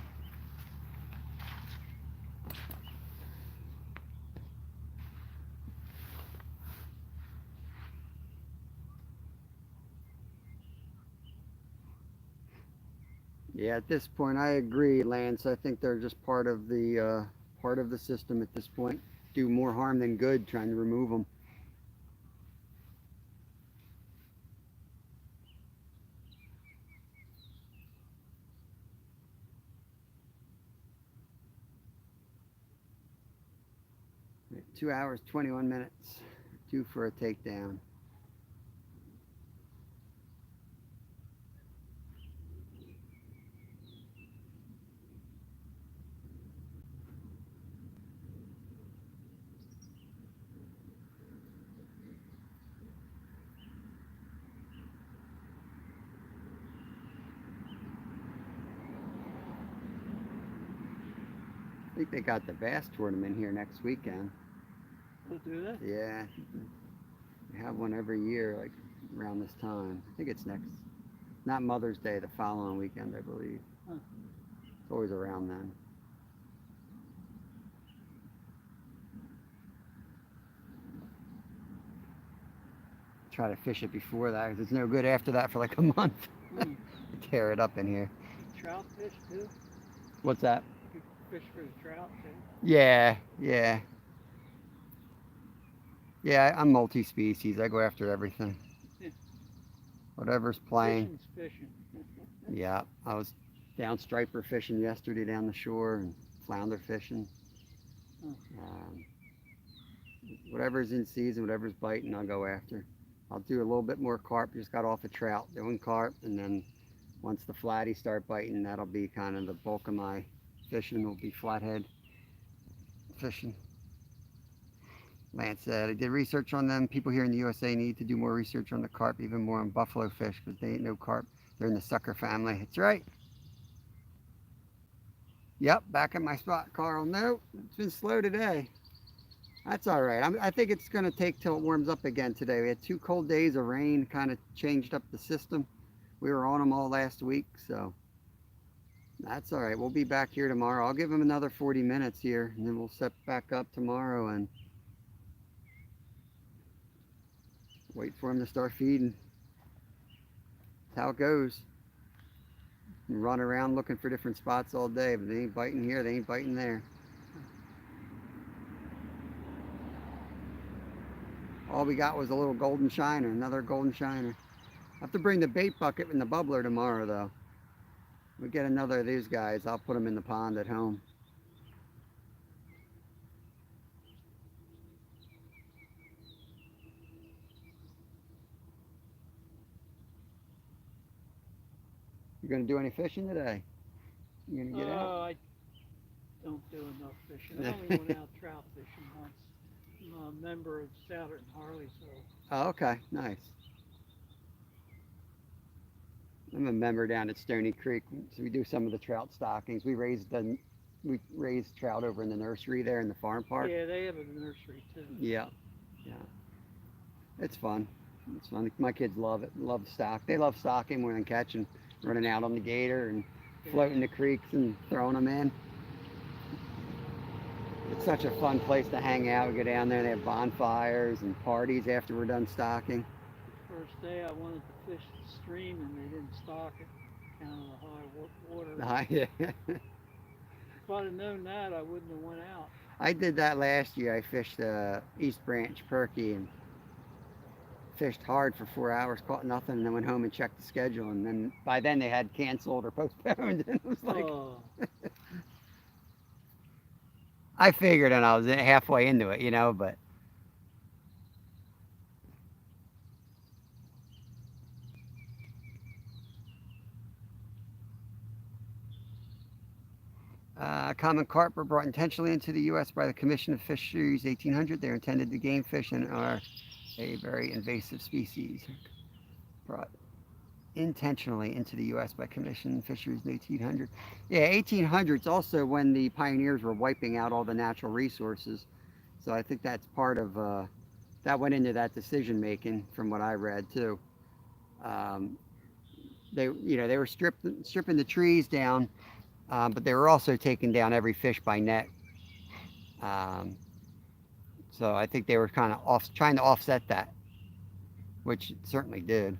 Speaker 1: Yeah, at this point, I agree, Lance. I think they're just part of the system at this point. Do more harm than good trying to remove them. Right, 2 hours, 21 minutes. Due for a takedown. I think they got the bass tournament here next weekend.
Speaker 2: We'll do that.
Speaker 1: Yeah, they have one every year, like around this time. I think it's next, not Mother's Day, the following weekend, I believe.
Speaker 2: Huh.
Speaker 1: It's always around then. Try to fish it before that, 'cause it's no good after that for like a month.
Speaker 2: Mm.
Speaker 1: Tear it up in here.
Speaker 2: Trout fish too.
Speaker 1: What's that?
Speaker 2: You can fish for the trout too.
Speaker 1: Yeah, yeah. Yeah, I'm multi-species. I go after everything.
Speaker 2: Yeah.
Speaker 1: Whatever's playing.
Speaker 2: Fishing's fishing.
Speaker 1: Yeah, I was down striper fishing yesterday down the shore and flounder fishing.
Speaker 2: Huh.
Speaker 1: Um, whatever's in season, whatever's biting, I'll go after. I'll do a little bit more carp. Just got off a trout doing carp, and then once the flatties start biting, that'll be kind of the bulk of my fishing. Will be flathead fishing. Lance said, I did research on them. People here in the USA need to do more research on the carp, even more on buffalo fish, because they ain't no carp. They're in the sucker family. That's right. Yep, back in my spot, Carl. No, it's been slow today. That's all right. I think it's going to take till it warms up again today. We had 2 cold days of rain, kind of changed up the system. We were on them all last week, so that's all right. We'll be back here tomorrow. I'll give them another 40 minutes here, and then we'll set back up tomorrow and wait for them to start feeding. That's how it goes. You run around looking for different spots all day, but they ain't biting here, they ain't biting there. All we got was a little golden shiner, another golden shiner. I have to bring the bait bucket and the bubbler tomorrow, though. We get another of these guys, I'll put them in the pond at home. You gonna do any fishing today? You gonna get out?
Speaker 2: I don't do enough fishing. I only went out trout fishing once. I'm a member of Southern Harleysville.
Speaker 1: Oh, okay, nice. I'm a member down at Stony Creek, so we do some of the trout stockings. We raise trout over in the nursery there in the farm park.
Speaker 2: Yeah, they have a nursery too.
Speaker 1: Yeah, yeah. It's fun. It's fun. My kids love it. Love stock. They love stocking more than catching, running out on the gator and floating the creeks and throwing them in. It's such a fun place to hang out. We go down there and they have bonfires and parties after we're done stocking.
Speaker 2: First day I wanted to fish the stream and they didn't stock it. Kind of the high water.
Speaker 1: Yeah.
Speaker 2: If I'd have known that, I wouldn't have went out.
Speaker 1: I did that last year. I fished East Branch Perky and fished hard for 4 hours, caught nothing, and then went home and checked the schedule. And then by then they had canceled or postponed. And it was like,
Speaker 2: Oh,
Speaker 1: I figured, and I was halfway into it, but common carp were brought intentionally into the U.S. by the Commission of Fisheries 1800. They're intended to game fish and are a very invasive species. Brought intentionally into the U.S. by Commission of Fisheries in 1800. Yeah, 1800s also when the pioneers were wiping out all the natural resources. So I think that's part of that went into that decision making from what I read too. Um, they were stripping the trees down, but they were also taking down every fish by net. Um, so I think they were kind of trying to offset that, which it certainly did.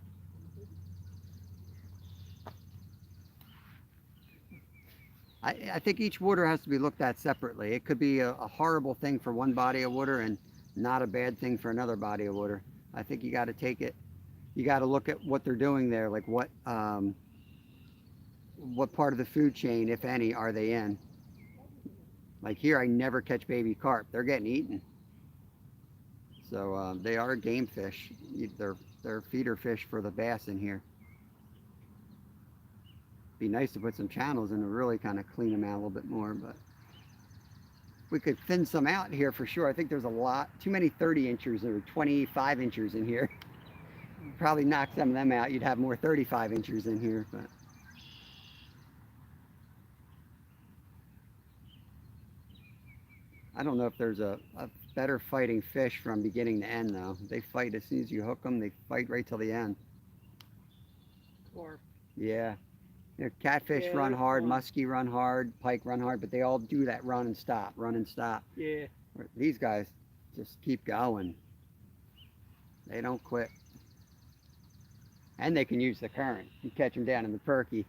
Speaker 1: I think each water has to be looked at separately. It could be a horrible thing for one body of water and not a bad thing for another body of water. I think you got to take it. You got to look at what they're doing there, like what part of the food chain, if any, are they in? Like here, I never catch baby carp. They're getting eaten. So they are game fish. They're feeder fish for the bass in here. Be nice to put some channels in to really kind of clean them out a little bit more, but we could thin some out here for sure. I think there's too many 30 inchers or 25 inchers in here. Probably knock some of them out. You'd have more 35 inchers in here, but I don't know if there's a better fighting fish from beginning to end though. They fight as soon as you hook them. They fight right till the end.
Speaker 2: carp.
Speaker 1: Yeah. Catfish run hard, muskie run hard, pike run hard, but they all do that run and stop, run and stop.
Speaker 2: Yeah.
Speaker 1: These guys just keep going. They don't quit. And they can use the current. You catch them down in the Perky,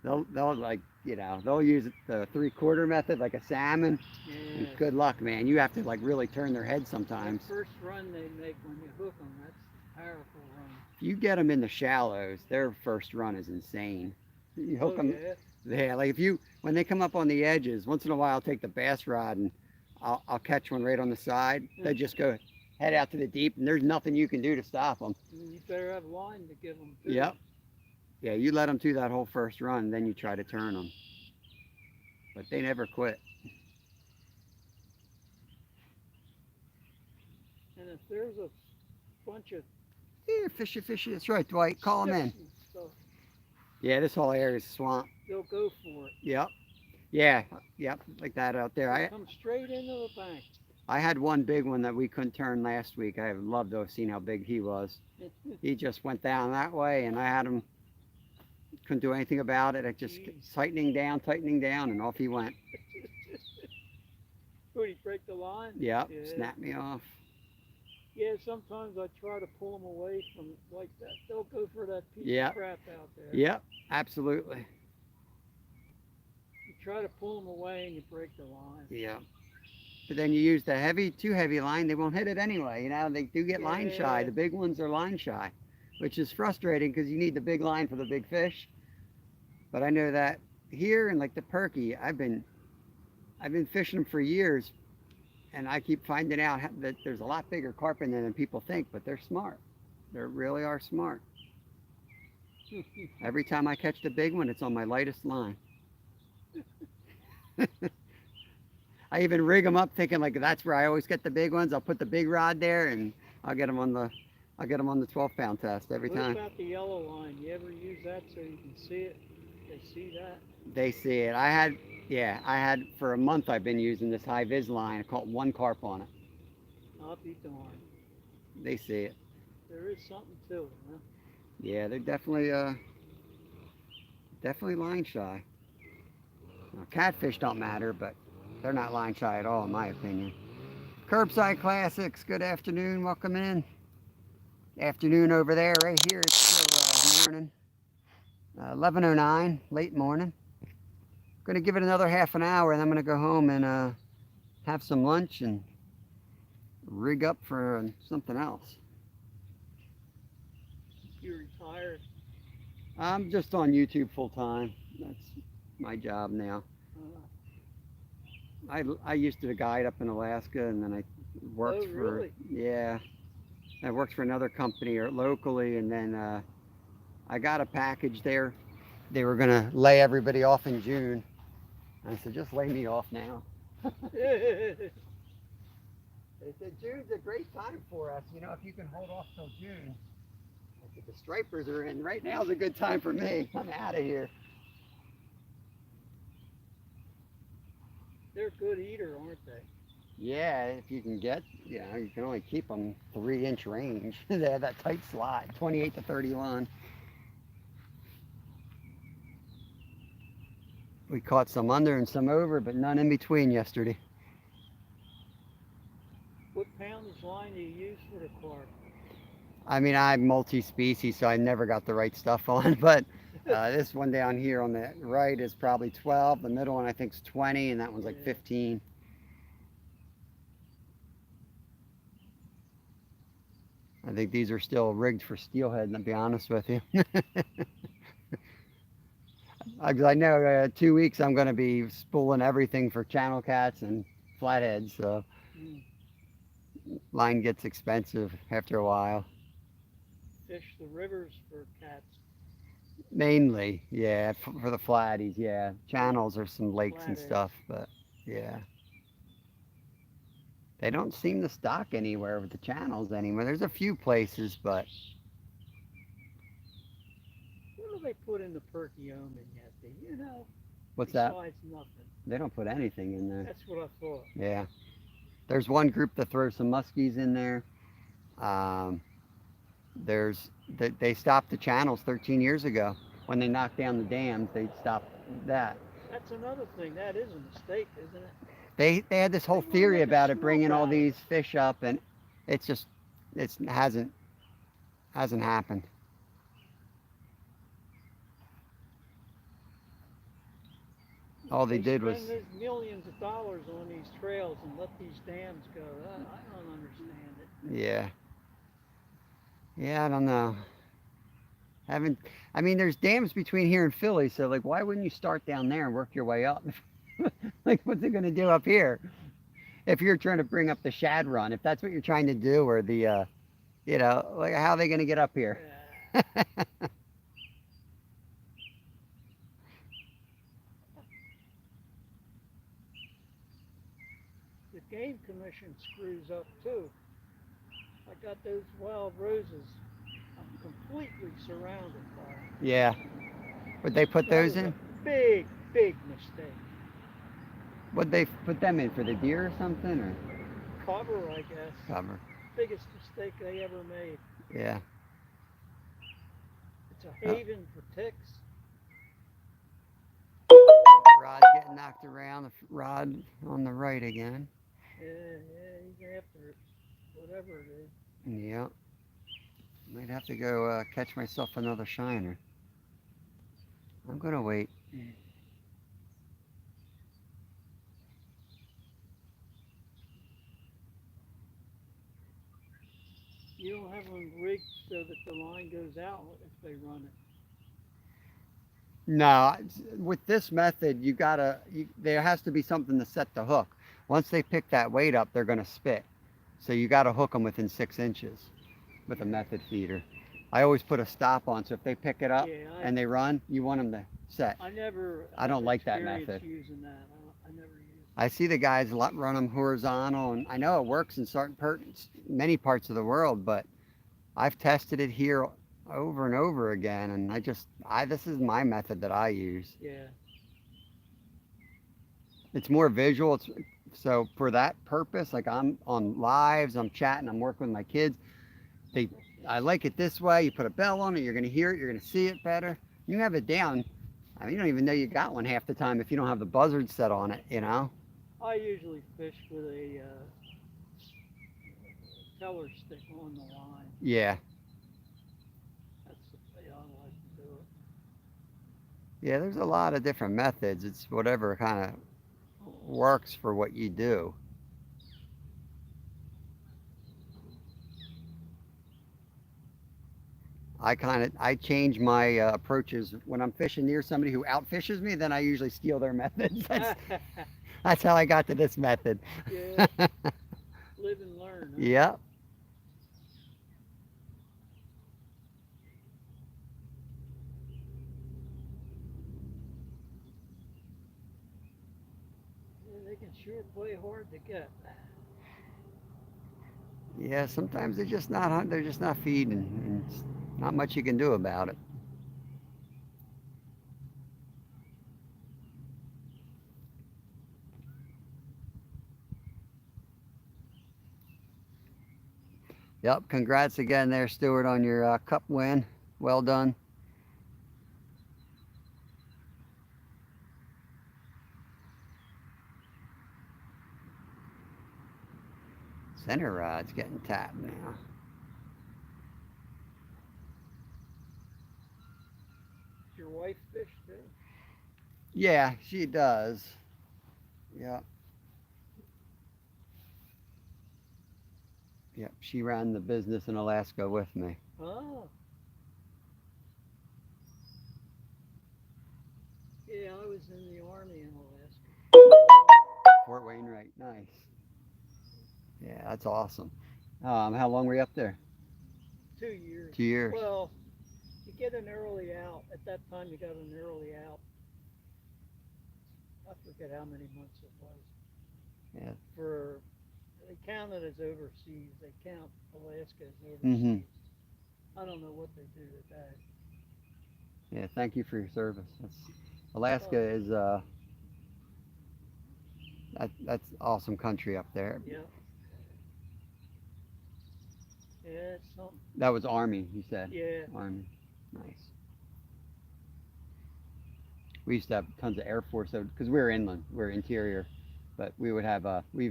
Speaker 1: they'll use the 3/4 method like a salmon.
Speaker 2: Yeah.
Speaker 1: And good luck, man. You have to like really turn their head sometimes.
Speaker 2: That first run they make when you hook them, that's a powerful run.
Speaker 1: If you get them in the shallows, their first run is insane. You hook them. Yeah, like when they come up on the edges, once in a while I'll take the bass rod and I'll catch one right on the side. They just go head out to the deep and there's nothing you can do to stop them.
Speaker 2: You better have line to give them too.
Speaker 1: Yep. Yeah, you let them do that whole first run, then you try to turn them. But they never quit.
Speaker 2: And if there's a bunch of
Speaker 1: Here, fishy. That's right, Dwight. Call them in.
Speaker 2: Stuff,
Speaker 1: Yeah, this whole area is swamp.
Speaker 2: they'll go for it.
Speaker 1: Yep. Yeah, yep, like that out there.
Speaker 2: They'll come straight into the bank.
Speaker 1: I had one big one that we couldn't turn last week. I would love to have seen how big he was. He just went down that way, and I had him, couldn't do anything about it. I just kept tightening down, and off he went.
Speaker 2: Would he break the line?
Speaker 1: Yep,
Speaker 2: Yeah.
Speaker 1: snapped me off.
Speaker 2: Yeah, sometimes I try to pull them away from like that. They'll go for that piece
Speaker 1: Yep.
Speaker 2: of crap out there.
Speaker 1: Yep, absolutely.
Speaker 2: You try to pull them away and you break the line.
Speaker 1: Yeah. But then you use the too heavy line, they won't hit it anyway. They do get line shy. The big ones are line shy, which is frustrating because you need the big line for the big fish. But I know that here in like the Perky, I've been fishing them for years, and I keep finding out that there's a lot bigger carp in there than people think, but they're smart. They really are smart. Every time I catch the big one, it's on my lightest line. I even rig them up thinking like that's where I always get the big ones. I'll put the big rod there and I'll get them on the 12-pound test every time.
Speaker 2: What about the yellow line? You ever use that so you can see it? They see that?
Speaker 1: They see it. I had for a month I've been using this high vis line. I caught one carp on it.
Speaker 2: I'll be darned.
Speaker 1: They see it.
Speaker 2: There is something to it, huh?
Speaker 1: Yeah, they're definitely line shy. Catfish don't matter, but they're not line shy at all, in my opinion. Curbside Classics, good afternoon, welcome in. Afternoon over there, right here, it's still morning. 11:09, late morning. Gonna give it another half an hour, and I'm gonna go home and have some lunch and rig up for something else.
Speaker 2: You retired?
Speaker 1: I'm just on YouTube full time. That's my job now. I used to guide up in Alaska, and then I worked
Speaker 2: Oh, really?
Speaker 1: yeah, I worked for another company or locally, and then I got a package there. They were gonna lay everybody off in June. I said, just lay me off now. They said June's a great time for us, you know, if you can hold off till June. I said, the stripers are in. Right now is a good time for me. I'm out of here.
Speaker 2: They're a good eater, aren't they?
Speaker 1: Yeah, if you can get, you know, you can only keep them 3-inch range. They have that tight slot, 28 to 31. We caught some under and some over, but none in between yesterday.
Speaker 2: What poundage line do you use for the carp?
Speaker 1: I mean, I'm multi-species, so I never got the right stuff on, but this one down here on the right is probably 12. The middle one I think is 20, and that one's like 15. I think these are still rigged for steelhead, to be honest with you. I know 2 weeks I'm going to be spooling everything for channel cats and flatheads, so line gets expensive after a while.
Speaker 2: Fish the rivers for cats.
Speaker 1: Mainly, yeah, for the flatties, yeah. Channels or some lakes and
Speaker 2: Flatheads.
Speaker 1: stuff, but yeah. They don't seem to stock anywhere with the channels anymore. There's a few places, but
Speaker 2: What do they put in the Perkiomen yet? Do you know?
Speaker 1: what's that?
Speaker 2: Besides nothing.
Speaker 1: They don't put anything in there.
Speaker 2: That's what I thought.
Speaker 1: Yeah. There's one group that throws some muskies in there. They stopped the channels 13 years ago. When they knocked down the dams, they stopped that.
Speaker 2: That's another thing. That is a mistake, isn't it?
Speaker 1: They had this whole
Speaker 2: They
Speaker 1: theory
Speaker 2: make a
Speaker 1: about it
Speaker 2: snook
Speaker 1: bringing all
Speaker 2: out of it.
Speaker 1: these fish up, and it hasn't happened. All they did was
Speaker 2: spend those millions of dollars on these trails and let these dams go. I don't understand it.
Speaker 1: yeah, I don't know. I mean, there's dams between here and Philly, so like, why wouldn't you start down there and work your way up? Like, what's it going to do up here? If you're trying to bring up the shad run, if that's what you're trying to do, or the, you know, like, how are they going to get up here?
Speaker 2: Yeah. The Game Commission screws up too. I got those wild roses. I'm completely surrounded by them.
Speaker 1: Yeah. Would they put
Speaker 2: That
Speaker 1: those
Speaker 2: was
Speaker 1: in?
Speaker 2: a big, big mistake.
Speaker 1: Would they put them in for the deer or something, or
Speaker 2: Cover, I guess.
Speaker 1: cover?
Speaker 2: Biggest mistake they ever made.
Speaker 1: Yeah.
Speaker 2: It's a haven for ticks.
Speaker 1: Rod's getting knocked around. The rod on the right again.
Speaker 2: Yeah, he's after it. Whatever it is.
Speaker 1: Yep. Might have to go catch myself another shiner. I'm gonna wait.
Speaker 2: You don't have them rigged so that the line goes out if they run it.
Speaker 1: No, with this method, there has to be something to set the hook. Once they pick that weight up, they're gonna spit. So you got to hook them within 6 inches with a method feeder. I always put a stop on, so if they pick it up and they run, you want them to set. I don't like that method.
Speaker 2: Using that. I never used it.
Speaker 1: I see the guys run them horizontal, and I know it works in many parts of the world, but I've tested it here over and over again, and this is my method that I use.
Speaker 2: Yeah.
Speaker 1: It's more visual. So for that purpose, like I'm on lives, I'm chatting, I'm working with my kids. I like it this way. You put a bell on it, you're gonna hear it, you're gonna see it better. You have it down, I mean, you don't even know you got one half the time if you don't have the buzzard set on it, you know?
Speaker 2: I usually fish with a teller stick on the line.
Speaker 1: Yeah.
Speaker 2: That's the way I like to do it.
Speaker 1: Yeah, there's a lot of different methods. It's whatever kind of works for what you do. I change my approaches when I'm fishing near somebody who outfishes me. Then I usually steal their methods. That's how I got to this method.
Speaker 2: Yeah, live and learn, huh?
Speaker 1: Yep.
Speaker 2: Yeah, they can sure play hard to get.
Speaker 1: Yeah. Sometimes they're just not they're just not feeding, and it's not much you can do about it. Yep. Congrats again there, Stuart, on your cup win. Well done. Center rod's getting tapped now.
Speaker 2: Does your wife fish too?
Speaker 1: Yeah, she does. Yep. Yep. She ran the business in Alaska with me.
Speaker 2: Oh, yeah, I was in the army in Alaska.
Speaker 1: Fort Wainwright. Nice. Yeah, that's awesome. How long were you up there?
Speaker 2: 2 years.
Speaker 1: 2 years.
Speaker 2: Well, you get an early out. At that time, you got an early out. I forget how many months it was.
Speaker 1: Yeah.
Speaker 2: For they count it as overseas. They count Alaska as
Speaker 1: Mm-hmm.
Speaker 2: overseas. I don't know what they do today.
Speaker 1: Yeah. Thank you for your service. Alaska
Speaker 2: Oh,
Speaker 1: is that's awesome country up there.
Speaker 2: yeah, yeah, it's something.
Speaker 1: That was Army, you said.
Speaker 2: Yeah,
Speaker 1: Army. Nice. We used to have tons of Air Force because we were inland, we were interior, but we would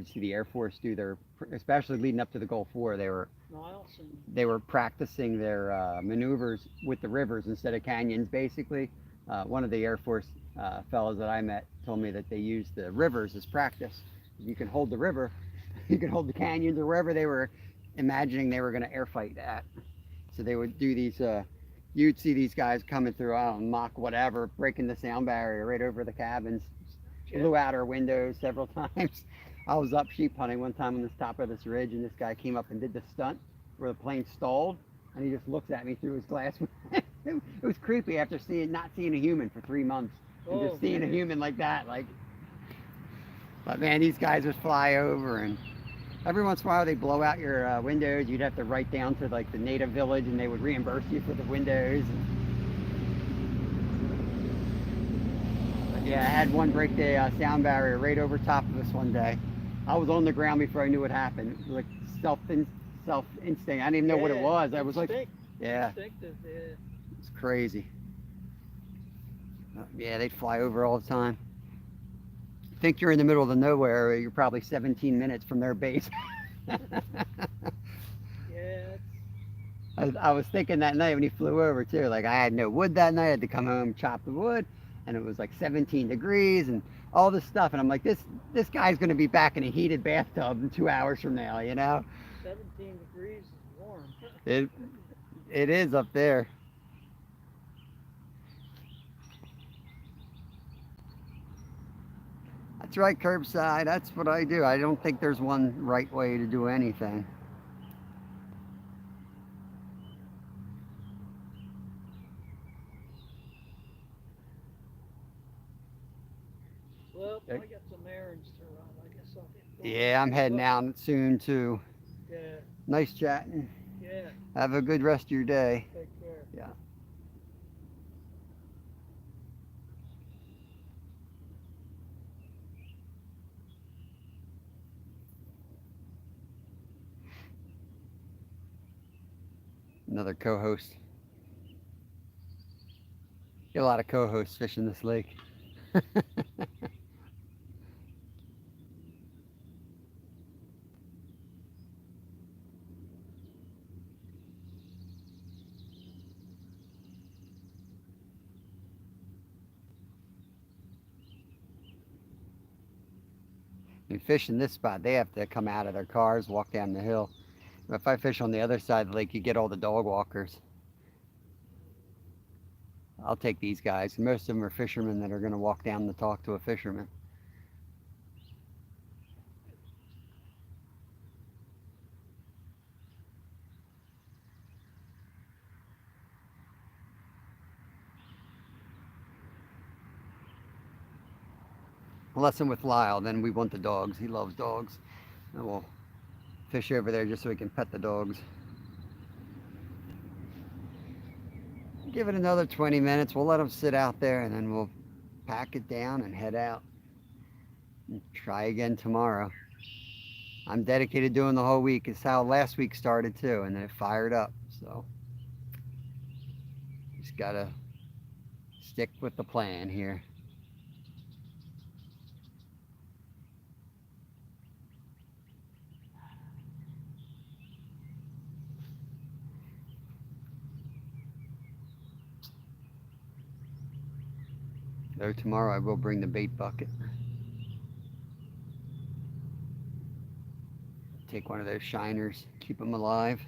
Speaker 1: see the Air Force do their, especially leading up to the Gulf War.
Speaker 2: Niles and
Speaker 1: They were practicing their maneuvers with the rivers instead of canyons, basically. One of the Air Force fellows that I met told me that they used the rivers as practice. You can hold the river, you can hold the canyons or wherever they were imagining they were going to air fight at. So they would do these. You'd see these guys coming through, I don't know, Mach whatever, breaking the sound barrier right over the cabins.
Speaker 2: jet.
Speaker 1: Blew out our windows several times. I was up sheep hunting one time on the top of this ridge, and this guy came up and did the stunt where the plane stalled, and he just looks at me through his glass. It was creepy after not seeing a human for 3 months, and
Speaker 2: Oh
Speaker 1: just seeing a
Speaker 2: man,
Speaker 1: human like that. But man, these guys would fly over, and every once in a while they blow out your windows. You'd have to write down to like the native village, and they would reimburse you for the windows. But yeah, I had one break the sound barrier right over top of us one day. I was on the ground before I knew what happened. It was like self instinct. I didn't even know what it
Speaker 2: yeah,
Speaker 1: was. I was like, yeah,
Speaker 2: instinctive. Yeah,
Speaker 1: it's crazy. Yeah, they'd fly over all the time. Think you're in the middle of the nowhere, you're probably 17 minutes from their base.
Speaker 2: yeah.
Speaker 1: I was thinking that night when he flew over too, like I had no wood that night, I had to come home, chop the wood, and it was like 17 degrees and all this stuff, and I'm like, this guy's gonna be back in a heated bathtub in 2 hours from now, you know?
Speaker 2: 17 degrees is warm.
Speaker 1: It it is up there. That's right, curbside. That's what I do. I don't think there's one right way to do anything.
Speaker 2: Well, I got some errands to run. I guess I'll get going.
Speaker 1: Yeah, I'm heading out soon too.
Speaker 2: Yeah,
Speaker 1: Nice chatting.
Speaker 2: yeah.
Speaker 1: Have a good rest of your day.
Speaker 2: Take care.
Speaker 1: Yeah. Another co-host. Get a lot of co-hosts fishing this lake. And fishing this spot, they have to come out of their cars, walk down the hill. If I fish on the other side of the lake, you get all the dog walkers. I'll take these guys. Most of them are fishermen that are going to walk down to talk to a fisherman. Lesson with Lyle, then we want the dogs. He loves dogs. And we'll fish over there just so we can pet the dogs. Give it another 20 minutes. We'll let them sit out there and then we'll pack it down and head out. And try again tomorrow. I'm dedicated doing the whole week. It's how last week started too, and then it fired up. So just gotta stick with the plan here. Though tomorrow I will bring the bait bucket. Take one of those shiners, keep them alive.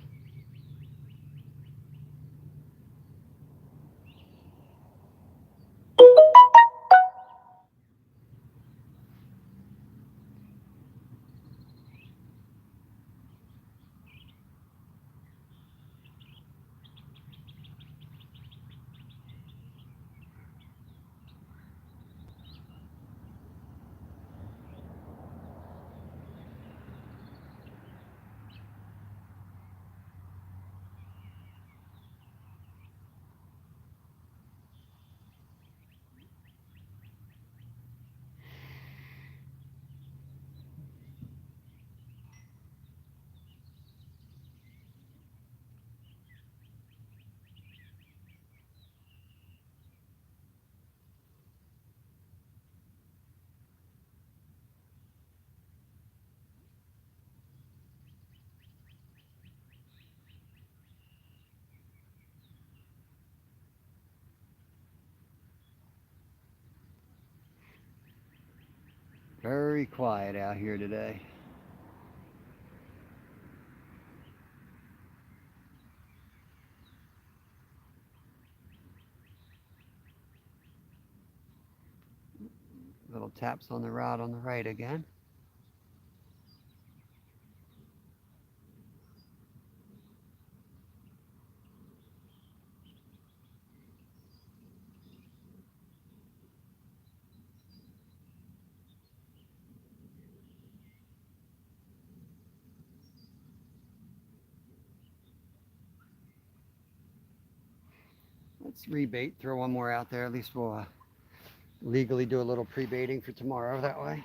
Speaker 1: Very quiet out here today. Little taps on the rod on the right again. Let's rebait, throw one more out there. At least we'll legally do a little pre-baiting for tomorrow that way.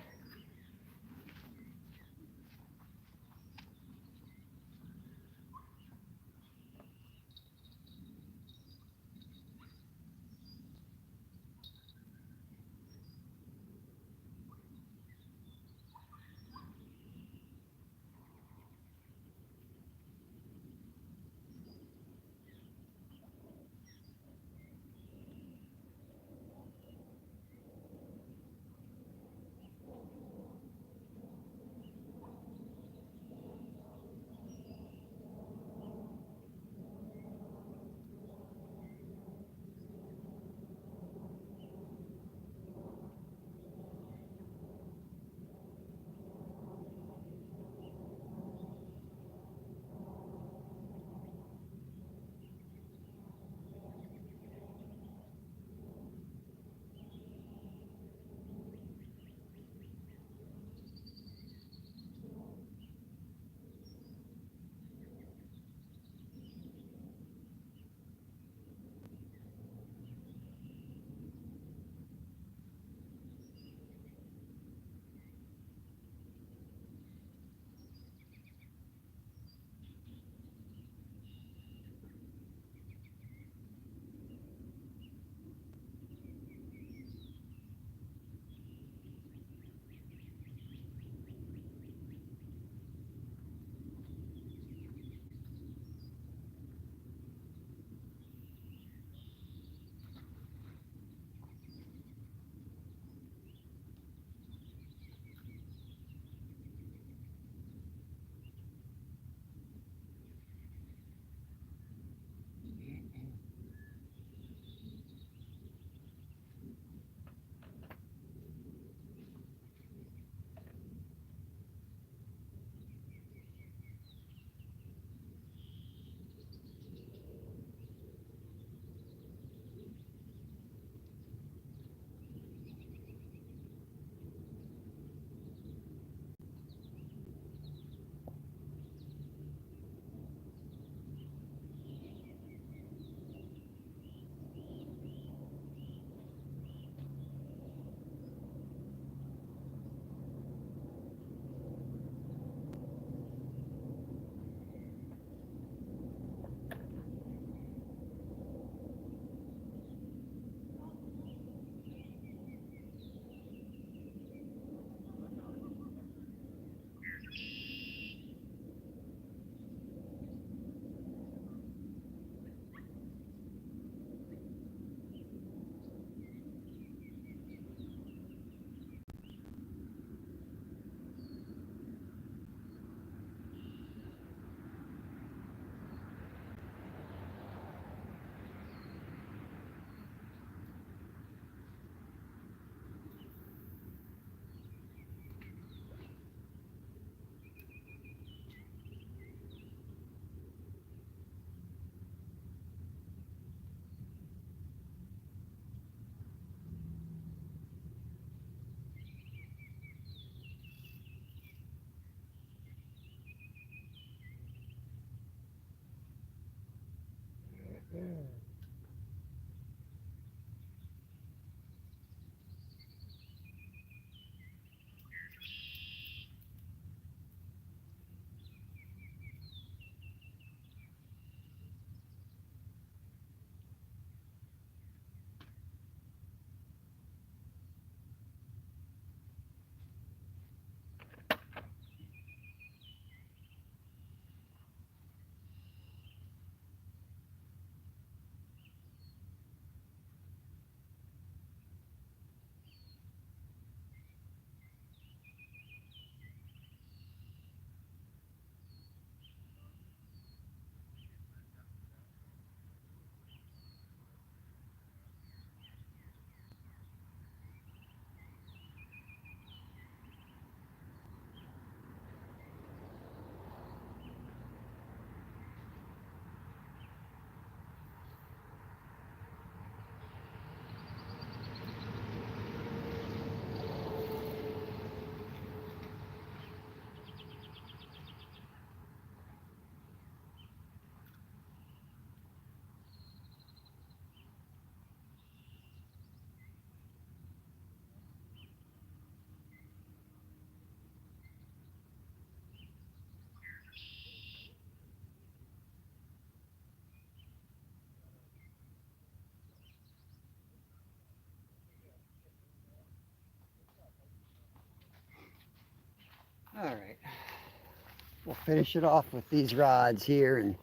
Speaker 1: All right, we'll finish it off with these rods here, and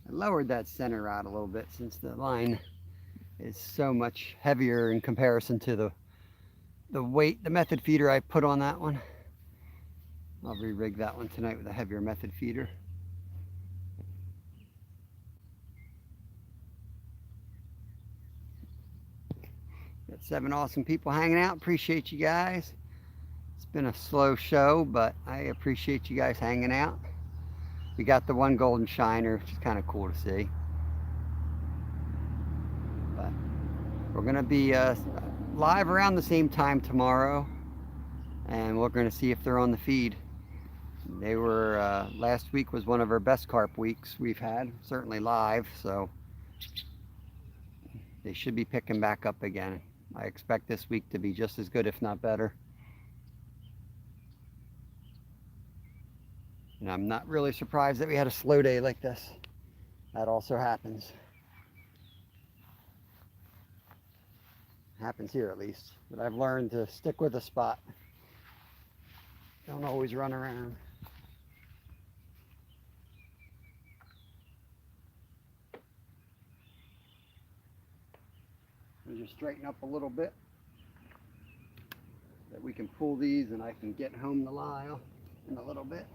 Speaker 1: I lowered that center rod a little bit since the line is so much heavier in comparison to the weight, the method feeder I put on that one. I'll re-rig that one tonight with a heavier method feeder. Got 7 awesome people hanging out. Appreciate you guys. It's been a slow show, but I appreciate you guys hanging out. We got the one golden shiner, which is kind of cool to see. But we're going to be live around the same time tomorrow, and we're going to see if they're on the feed. They were, last week was one of our best carp weeks we've had, certainly live, so they should be picking back up again. I expect this week to be just as good, if not better. And I'm not really surprised that we had a slow day like this. That also happens. Happens here at least. But I've learned to stick with a spot. Don't always run around. I'll just straighten up a little bit so that we can pull these and I can get home the Lyle in a little bit.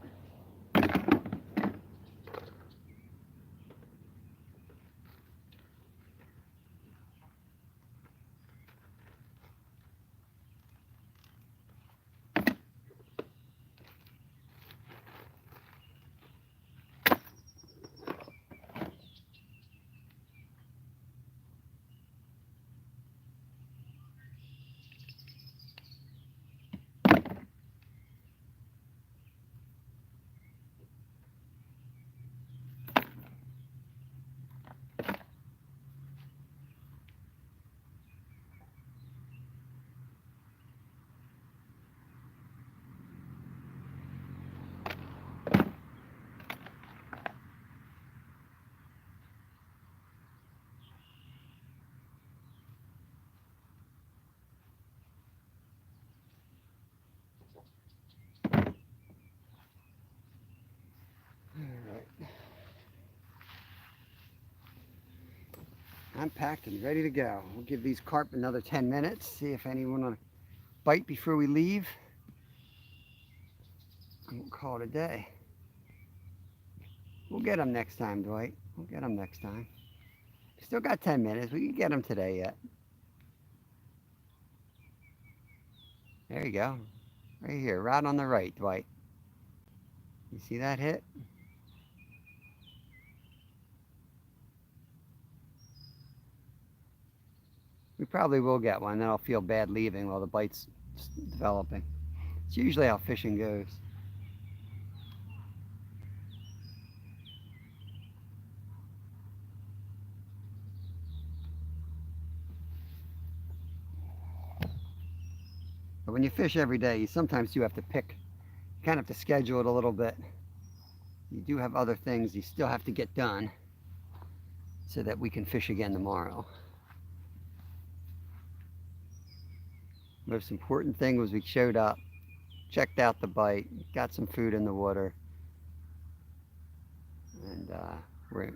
Speaker 1: I'm packed and ready to go. We'll give these carp another 10 minutes, see if anyone will bite before we leave. And we'll call it a day. We'll get them next time, Dwight. We'll get them next time. Still got 10 minutes. We can get them today yet. There you go. Right here, right on the right, Dwight. You see that hit? We probably will get one, then I'll feel bad leaving while the bite's developing. It's usually how fishing goes. But when you fish every day, you sometimes do have to pick, you kind of have to schedule it a little bit. You do have other things you still have to get done so that we can fish again tomorrow. Most important thing was we showed up, checked out the bite, got some food in the water, and we're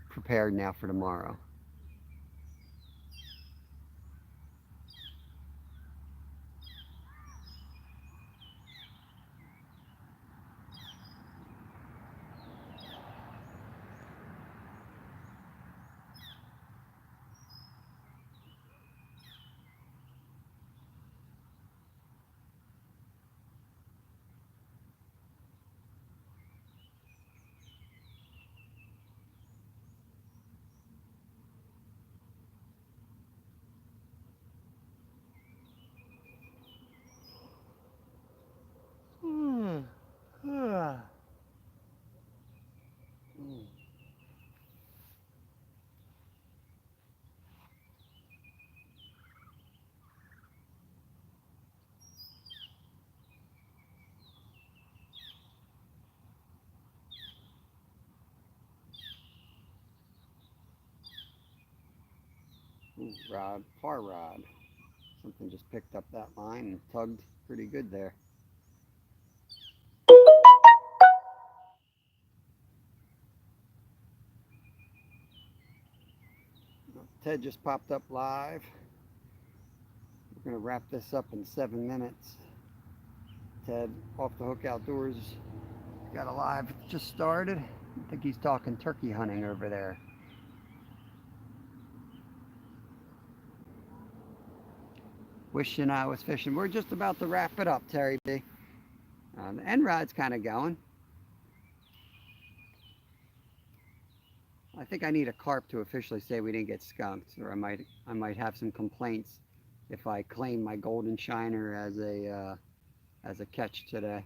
Speaker 1: prepared now for tomorrow. Ooh, rod, par rod. Something just picked up that line and tugged pretty good there. Ted just popped up live. We're going to wrap this up in 7 minutes. Ted, Off the Hook Outdoors, got a live just started. I think he's talking turkey hunting over there. Wishing I was fishing. We're just about to wrap it up, Terry B. The end rod's kind of going. I think I need a carp to officially say we didn't get skunked, or I might have some complaints if I claim my golden shiner as a catch today.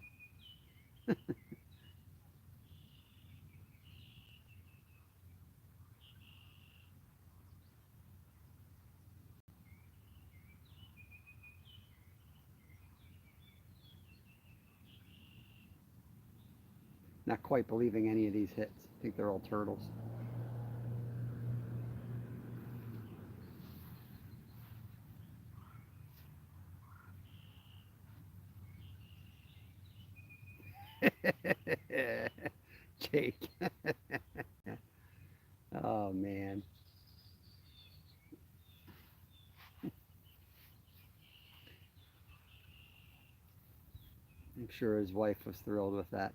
Speaker 1: Not quite believing any of these hits. I think they're all turtles. Jake. Oh man. I'm sure his wife was thrilled with that.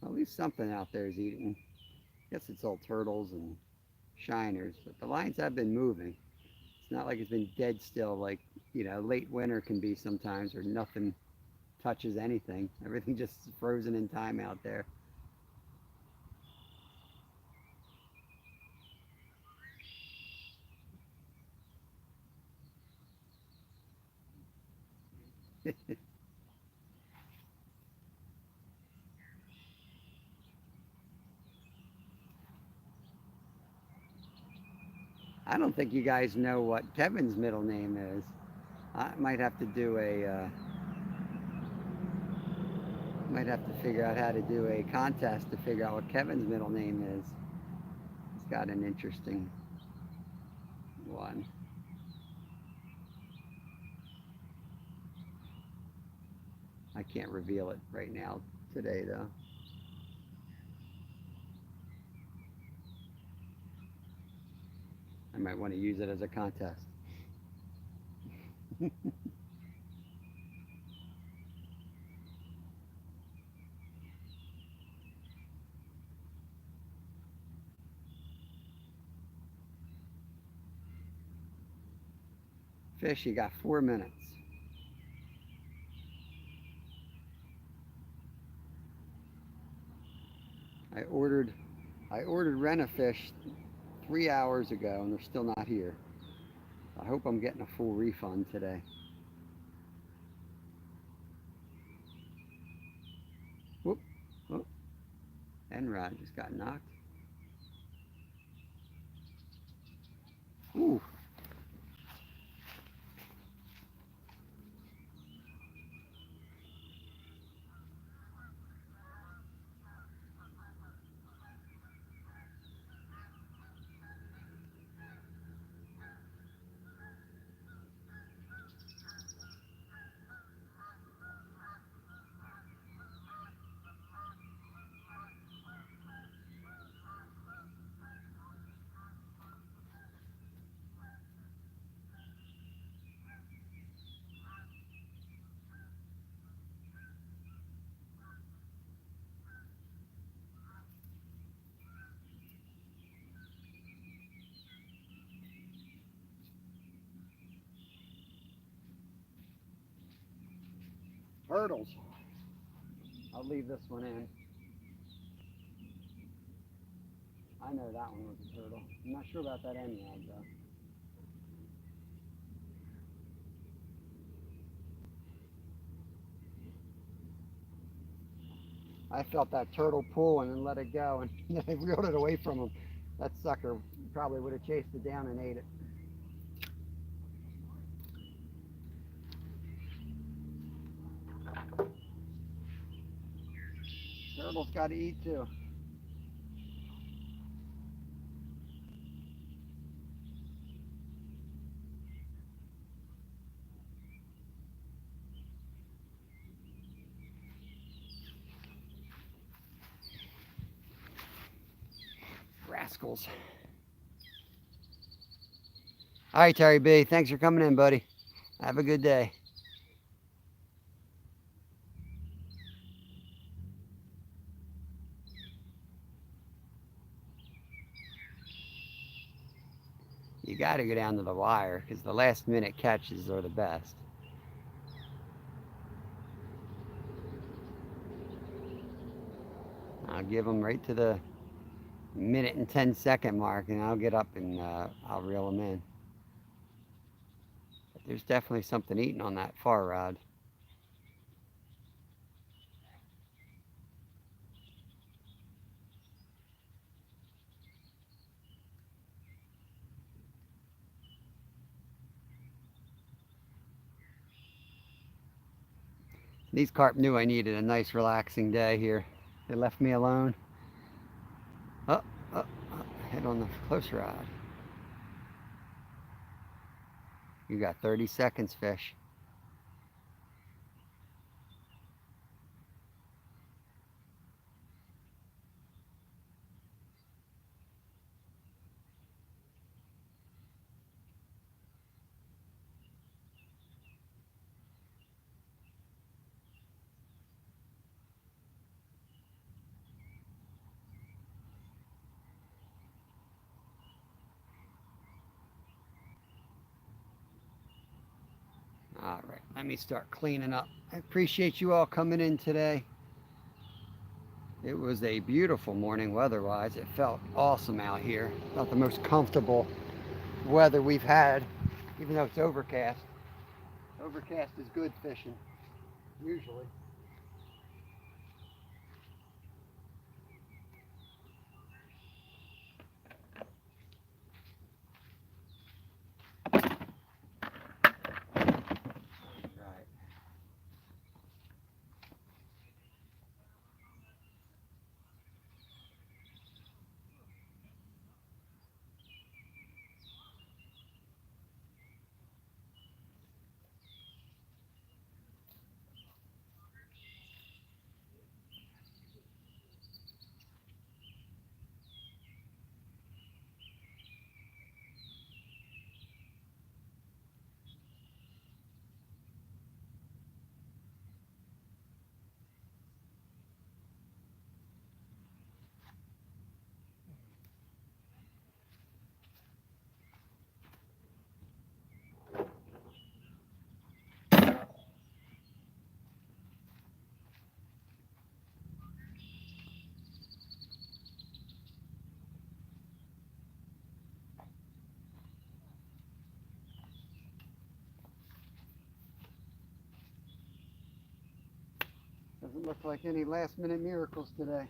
Speaker 1: At least something out there is eating. I guess it's all turtles and shiners, but the lines have been moving. It's not like it's been dead still like, late winter can be sometimes, or nothing touches anything. Everything just frozen in time out there. I don't think you guys know what Kevin's middle name is. I might have to figure out how to do a contest to figure out what Kevin's middle name is. He's got an interesting one. I can't reveal it right now today though. I might want to use it as a contest. Fish, you got 4 minutes. I ordered rent a fish 3 hours ago and they're still not here. I hope I'm getting a full refund today. Whoop, whoop. Enrod just got knocked. Ooh. Turtles. I'll leave this one in. I know that one was a turtle. I'm not sure about that Enrod though. I felt that turtle pull and then let it go, and I reeled it away from him. That sucker probably would have chased it down and ate it. Turtles got to eat too. rascals. All right, Terry B, thanks for coming in, buddy. Have a good day. You got to go down to the wire because the last minute catches are the best. I'll give them right to the minute and 10-second mark, and I'll get up and I'll reel them in. But there's definitely something eating on that far rod. These carp knew I needed a nice relaxing day here. They left me alone. Oh, oh, oh, head on the close rod. You got 30 seconds, fish. All right, let me start cleaning up. I appreciate you all coming in today. It was a beautiful morning weather-wise. It felt awesome out here. Not the most comfortable weather we've had, even though it's overcast. Overcast is good fishing, usually. Right. Doesn't look like any last-minute miracles today.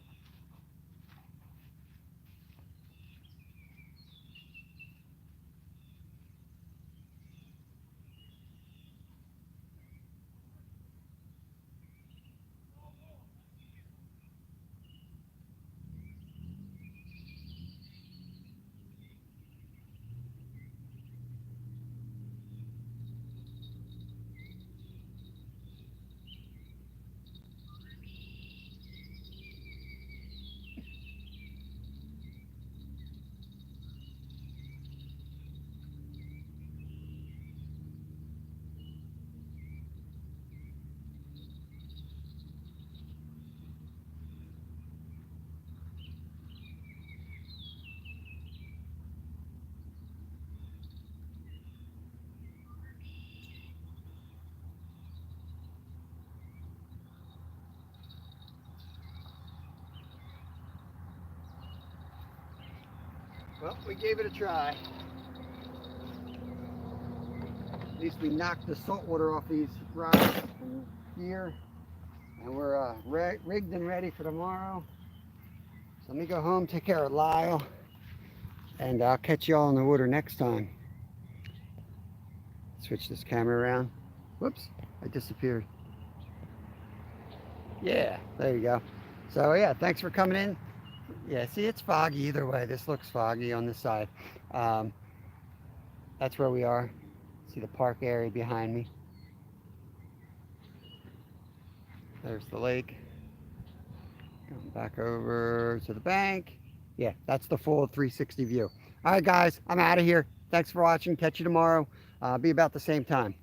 Speaker 1: Well, we gave it a try. At least we knocked the salt water off these rods and gear. And we're rigged and ready for tomorrow. So let me go home, take care of Lyle, and I'll catch you all on the water next time. Switch this camera around. Whoops, I disappeared. Yeah, there you go. So yeah, thanks for coming in. Yeah, see, it's foggy either way. This looks foggy on this side. That's where we are. See the park area behind me. There's the lake. Going back over to the bank. Yeah, that's the full 360 view. All right, guys, I'm out of here. Thanks for watching. Catch you tomorrow. Be about the same time.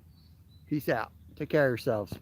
Speaker 1: Peace out. Take care of yourselves.